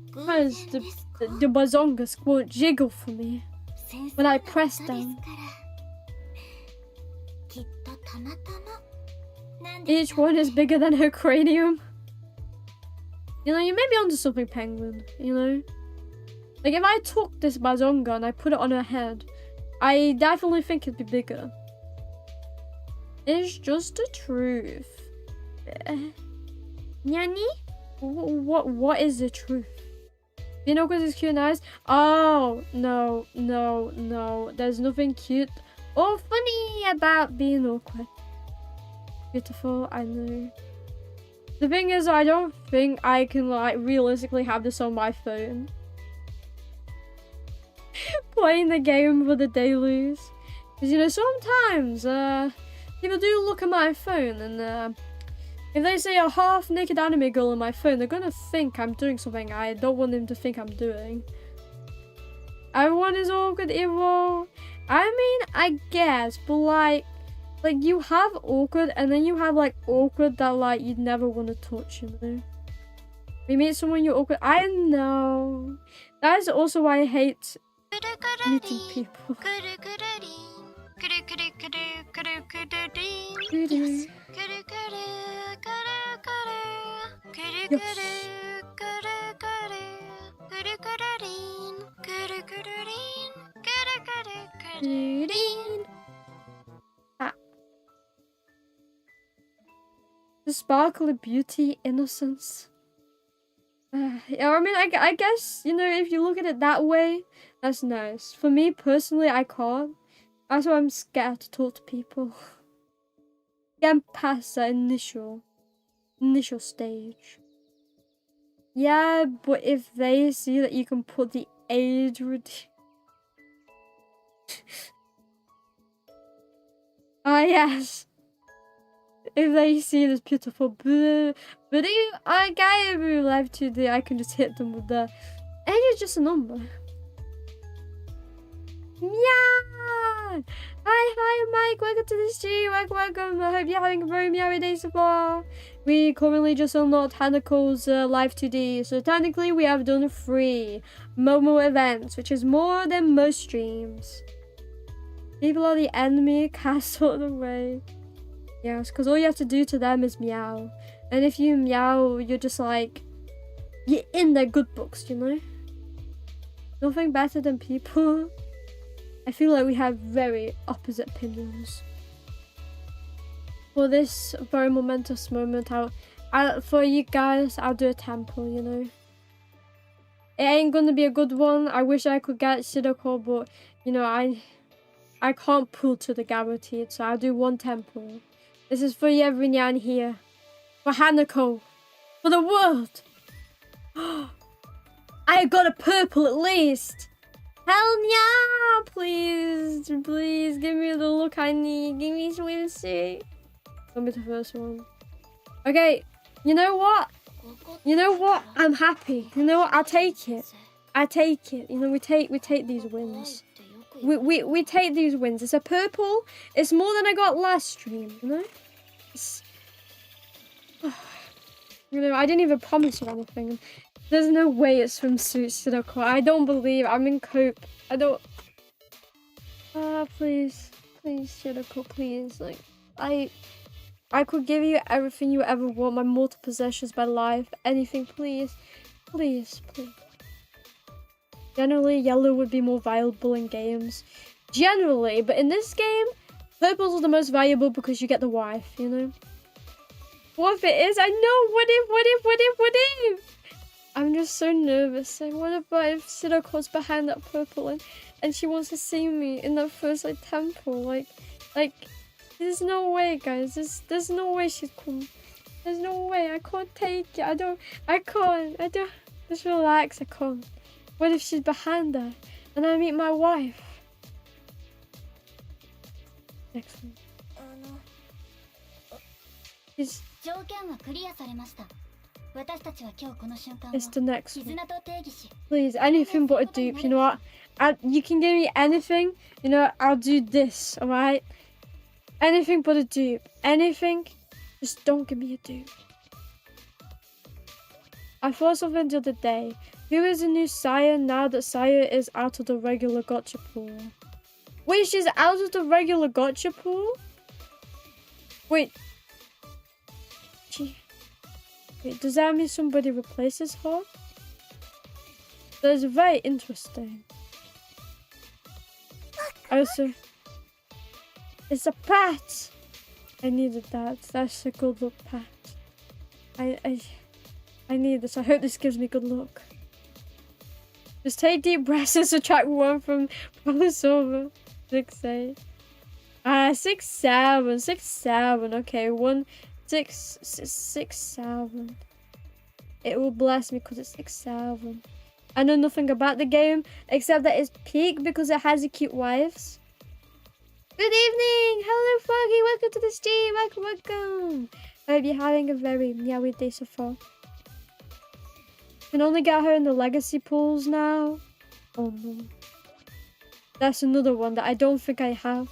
Because the bazongas won't jiggle for me when I press them. Each one is bigger than her cranium. You know, you may be onto something, Penguin, you know? Like, if I took this bazonga and I put it on her head, I definitely think it'd be bigger. It's just the truth. Nyani? What is the truth? You know, because it's cute and nice? Oh, no. There's nothing cute or funny about being awkward. Beautiful, I know. The thing is, I don't think I can, like, realistically have this on my phone. Playing the game for the dailies. Because, you know, sometimes, people do look at my phone and, if they see a half-naked anime girl on my phone, they're gonna think I'm doing something I don't want them to think I'm doing. Everyone is awkward, Evo. I mean, I guess, but like you have awkward, and then you have like awkward that like you'd never want to touch, you know? You meet someone you're awkward. I know. That is also why I hate meeting people. Yes. The sparkle of beauty, innocence. Yeah, I mean, I guess, you know, if you look at it that way, that's nice. For me, personally, I can't. That's why I'm scared to talk to people. Getting past that initial stage. Yeah, but if they see that you can put the age routine... Ah, yes. If they see this beautiful but I guy who live today, I can just hit them with the age is just a number. Yeah. Hi, Mike. Welcome to the stream. Welcome. I hope you're having a very merry day so far. We currently just unlocked Hanako's Live 2D, so technically we have done 3 Momo events, which is more than most streams. People are the enemy, cast out of the way. Yes, because all you have to do to them is meow. And if you meow, you're just like, you're in their good books, you know? Nothing better than people. I feel like we have very opposite opinions. For this very momentous moment, for you guys, I'll do a temple, you know? It ain't gonna be a good one. I wish I could get Shiroko, but, you know, I can't pull to the guaranteed, so I'll do 1 temple. This is for everyone here. For Hanako. For the world. I got a purple at least. Hell yeah! Please, please give me the look I need. Give me swimsuit. Don't be the first one. Okay, you know what? You know what? I'm happy. You know what? I'll take it. I take it. You know, we take these wins. We take these wins. It's a purple. It's more than I got last stream, you know? It's, you know, I didn't even promise you anything. There's no way it's Swimsuit Shiroko. I don't believe. I'm in cope. I don't. Please. Please, Shiroko, please. Like, I could give you everything you ever want. My mortal possessions, my life, anything, please. Please, please. Generally, yellow would be more valuable in games. Generally, but in this game, purples are the most valuable because you get the wife, you know? What if it is? I know! What if? I'm just so nervous. Like, what about if Shiroko's behind that purple and she wants to see me in that first, like, temple? Like, there's no way, guys. There's no way she'd come. There's no way. I can't take it. I can't. Just relax. I can't. What if she's behind her and I meet my wife? Next one. It's the next one. Please, anything but a dupe. You know what? You can give me anything. You know, I'll do this. All right. Anything but a dupe. Anything. Just don't give me a dupe. I thought something the other day. Who is the new sire now that sire is out of the regular gacha pool? Wait, she's out of the regular gacha pool? Wait. Wait, does that mean somebody replaces her? That's very interesting. Also, it's a pat! I needed that. That's a good luck pat. I need this. I hope this gives me good luck. Just take deep breaths and subtract 1 from the silver. 6, 8. 6, 7. 6, 7. Okay, 1, 6, 6, 7. It will bless me because it's 6, 7. I know nothing about the game except that it's peak because it has the cute wives. Good evening! Hello, Foggy! Welcome to the stream! Welcome! I hope you're having a very meowy day so far. Can only get her in the legacy pools now. Oh no. That's another one that I don't think I have.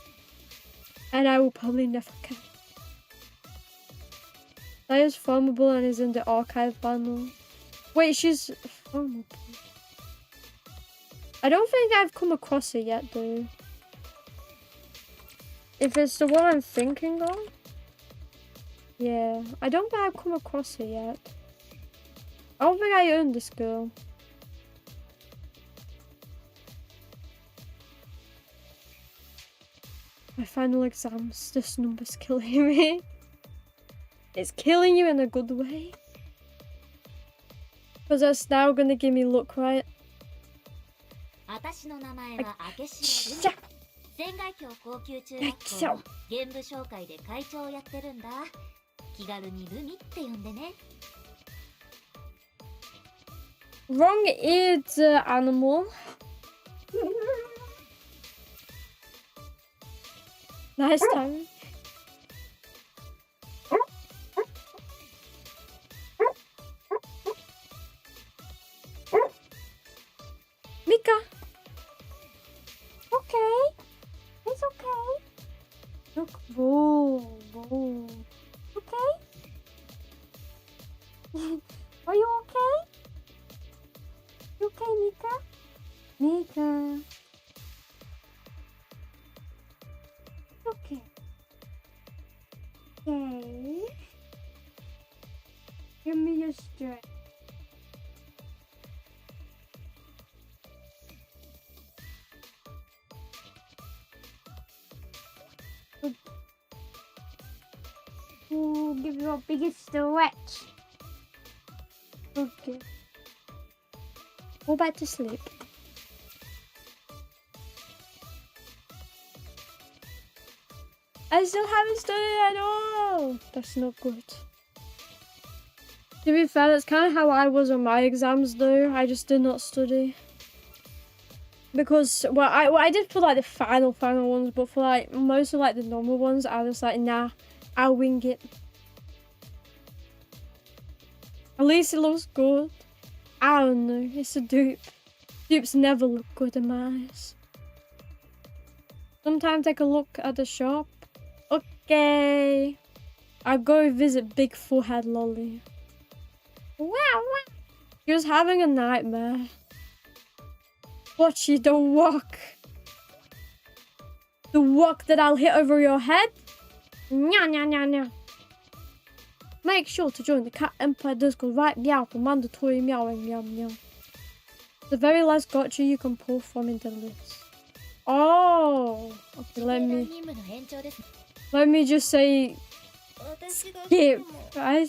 And I will probably never get. That is farmable and is in the archive panel. Wait, she's farmable. I don't think I've come across it yet though. If it's the one I'm thinking of. Yeah, I don't think I've come across it yet. I don't think I own this girl. My final exams, this number's killing me. It's killing you in a good way. Because that's now gonna give me luck, right? Wrong-eared animal. Nice time. Mika. Okay. It's okay. Look. Whoa. Whoa. Okay. Are you okay? You okay, Mika? Mika. Okay. Okay. Give me your strength. Ooh, give you a biggest stretch. Okay. Go back to sleep. I still haven't studied at all. That's not good. To be fair, that's kind of how I was on my exams though. I just did not study. because I did for like the final ones, but for like most of like the normal ones, I was like, nah, I'll wing it. At least it looks good. I don't know, it's a dupe. Dupes never look good in my eyes. Sometimes take a look at the shop. Okay. I'll go visit Big Forehead Lolly. Wow, wow. He was having a nightmare. Watch you don't walk. The walk that I'll hit over your head? Nya, nya, nya, nya. Make sure to join the Cat Empire Discord right meow for mandatory meowing meow meow. The very last gacha you can pull from in the list. Oh, okay, let me just say skip. I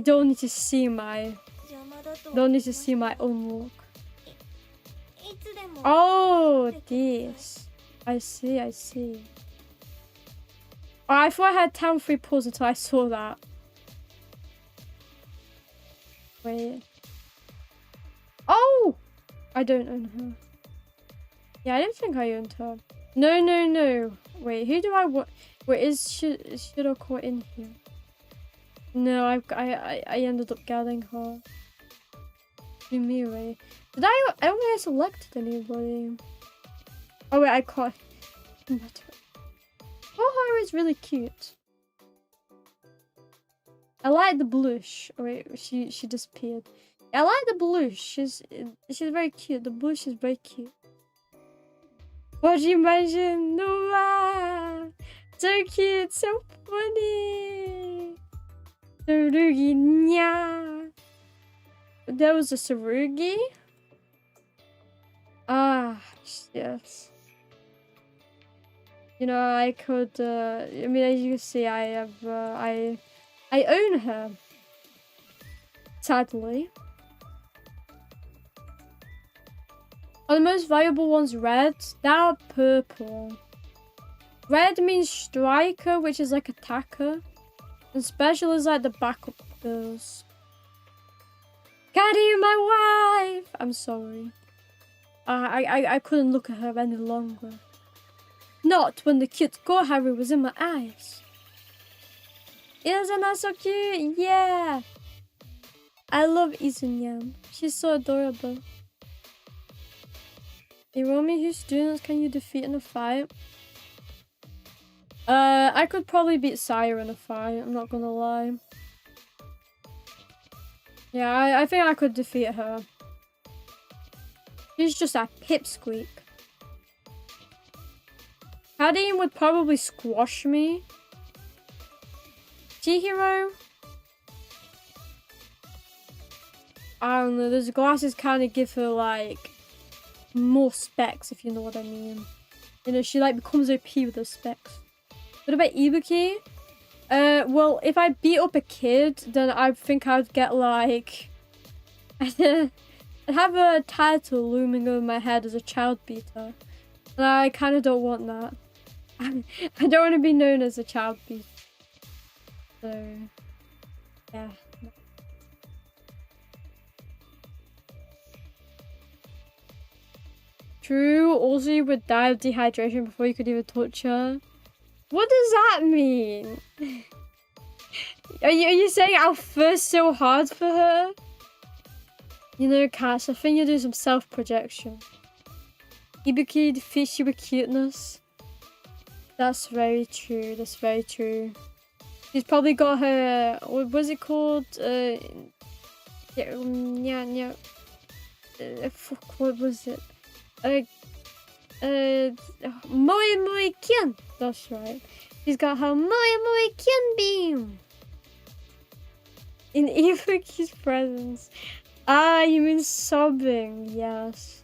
don't need to see my own look. Oh, this. I see. Oh, I thought I had town free pulls until I saw that. Wait. Oh! I don't own her. Yeah, I didn't think I owned her. No. Wait, who do I want? Wait, is Shiroko in here? No, I ended up getting her. Anyway, did I don't think I selected anybody. Oh wait, I can't. Koharu is really cute. I like the blush. Oh wait, she disappeared. I like the blush. She's very cute. The blush is very cute. What do you imagine? Noah! So cute, so funny. Tsurugi nya. There was a Tsurugi. Ah, yes. You know, I could. I mean, as you can see, I have. I own her. Sadly. Are the most valuable ones red? Now purple. Red means striker, which is like attacker. And special is like the backup girls. Caddy, my wife! I'm sorry. I couldn't look at her any longer. Not when the cute Koharu was in my eyes. Isn't that so cute? Yeah! I love Izunyam. She's so adorable. Iromi, whose students can you defeat in a fight? I could probably beat Saya in a fight, I'm not gonna lie. Yeah, I think I could defeat her. She's just a pipsqueak. Kadeen would probably squash me. Chihiro? I don't know, those glasses kind of give her like more specs, if you know what I mean. You know, she like becomes OP with those specs. What about Ibuki? Well, if I beat up a kid, then I think I'd get like... I'd have a title looming over my head as a child beater. And I kind of don't want that. I don't want to be known as a child beater. So, yeah. True, also you would die of dehydration before you could even touch her. What does that mean? Are you saying I'll thirst so hard for her? You know, Cass, I think you do some self-projection. Ibuki defeats you with cuteness. That's very true, that's very true. She's probably got her, what was it called? Fuck, what was it? Moi Kyun. That's right. She's got her Moi Kyun beam. In Ibuki's presence. Ah, you mean sobbing? Yes.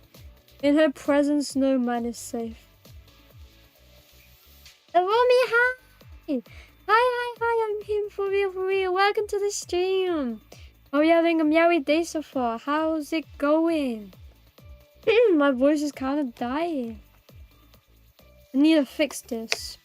In her presence, no man is safe. Iromi, hi! Hi, I'm here for real. Welcome to the stream. Oh, you're having a meowy day so far. How's it going? My voice is kind of dying. I need to fix this.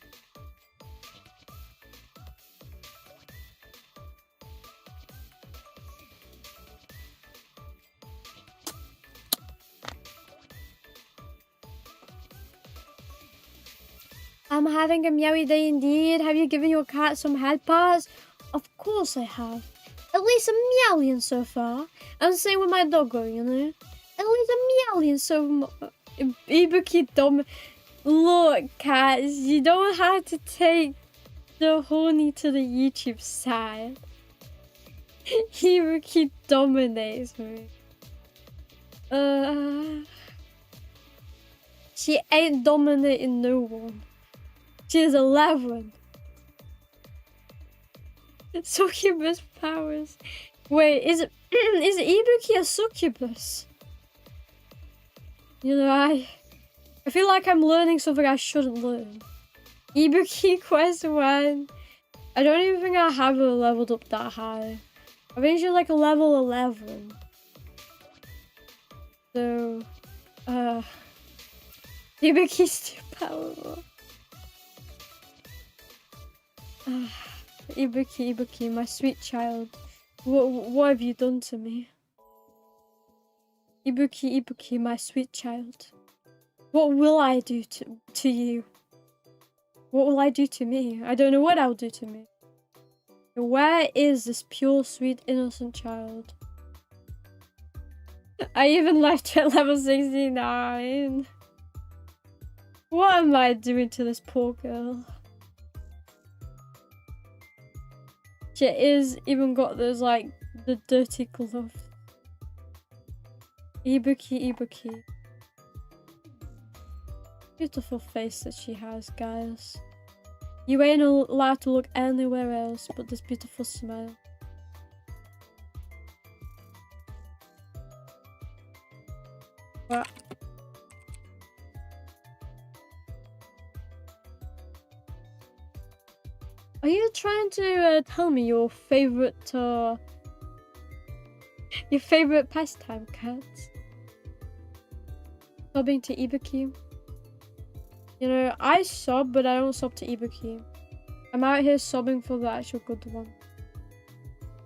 I'm having a meowy day indeed. Have you given your cat some head pats? Of course I have. At least a meowing so far. And same with my doggo, you know. At least a meowing so Ibuki dumb. Look, cats, you don't have to take the horny to the YouTube side. Ibuki dominates me. She ain't dominating no one. She's 11. Succubus powers. Wait, is Ibuki a succubus? You know, I feel like I'm learning something I shouldn't learn. Ibuki quest 1. I don't even think I have her leveled up that high. I think she's like a level 11. So, Ibuki's too powerful. Ibuki, my sweet child. What have you done to me? Ibuki, my sweet child. What will I do to you? What will I do to me? I don't know what I'll do to me. Where is this pure, sweet, innocent child? I even left her at level 69. What am I doing to this poor girl? She is even got those, like, the dirty gloves. Ibuki. Beautiful face that she has, guys. You ain't allowed to look anywhere else but this beautiful smile. What? Are you trying to tell me your favorite pastime, cats? Subbing to Ibuki? You know, I sub, but I don't sub to Ibuki. I'm out here subbing for the actual good one.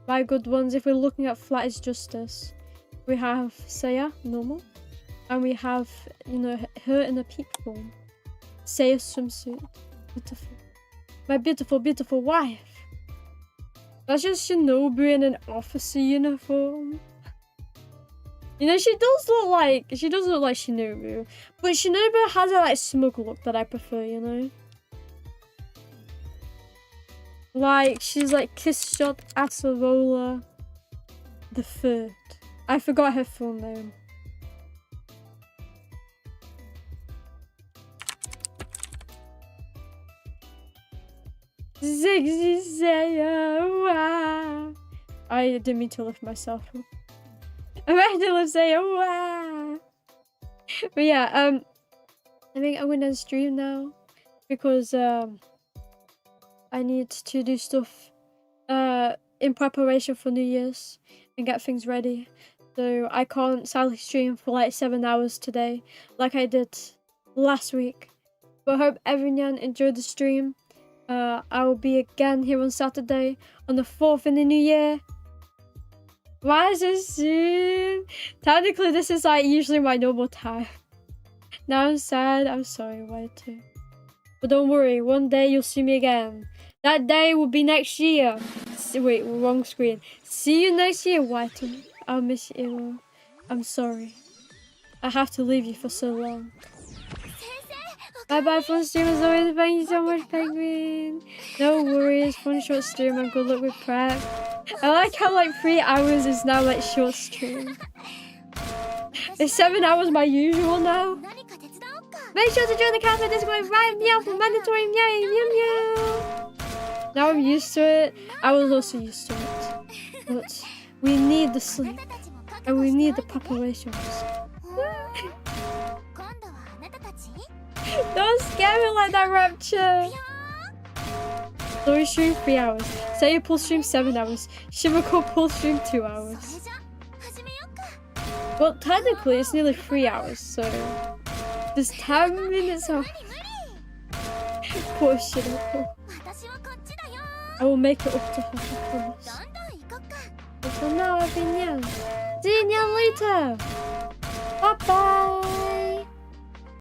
By good ones, if we're looking at flat is justice, we have Seiya, normal, and we have, you know, her in a peak form. Seiya swimsuit, beautiful. My beautiful, beautiful wife. That's just Shinobu in an officer uniform. You know, she does look like Shinobu. But Shinobu has a like smug look that I prefer, you know? Like, she's like Kiss Shot Acerola the Third. I forgot her full name. Ziggy Seiya. I didn't mean to lift myself up. I meant to lift Seiya. But yeah, I think I'm gonna stream now because I need to do stuff in preparation for New Year's and get things ready. So I can't sadly stream for like 7 hours today like I did last week. But I hope everyone enjoyed the stream. I will be again here on Saturday on the 4th in the new year. Why is it soon? Technically, this is like usually my normal time. Now I'm sad. I'm sorry, White. But don't worry, one day you'll see me again. That day will be next year. Wait, wrong screen. See you next year, White. I'll miss you. I'm sorry. I have to leave you for so long. Bye bye, fun stream as always. Thank you so much, Penguin. No worries, fun short stream and good luck with prep. I like how like 3 hours is now like short stream. Is 7 hours my usual now? Make sure to join the cafe Discord right meow for mandatory meowing meow meow. Now I'm used to it. I was also used to it. But we need the sleep and we need the preparations. Don't scare me like that, Rapture! So we stream 3 hours. Seiya pull stream 7 hours. Shiroko pull stream 2 hours. Well, technically it's nearly 3 hours, so there's 10 minutes off. Poor Shiroko. I will make it up to her, I promise. But for now, I've been Nyan. See you Nyan later! Bye bye!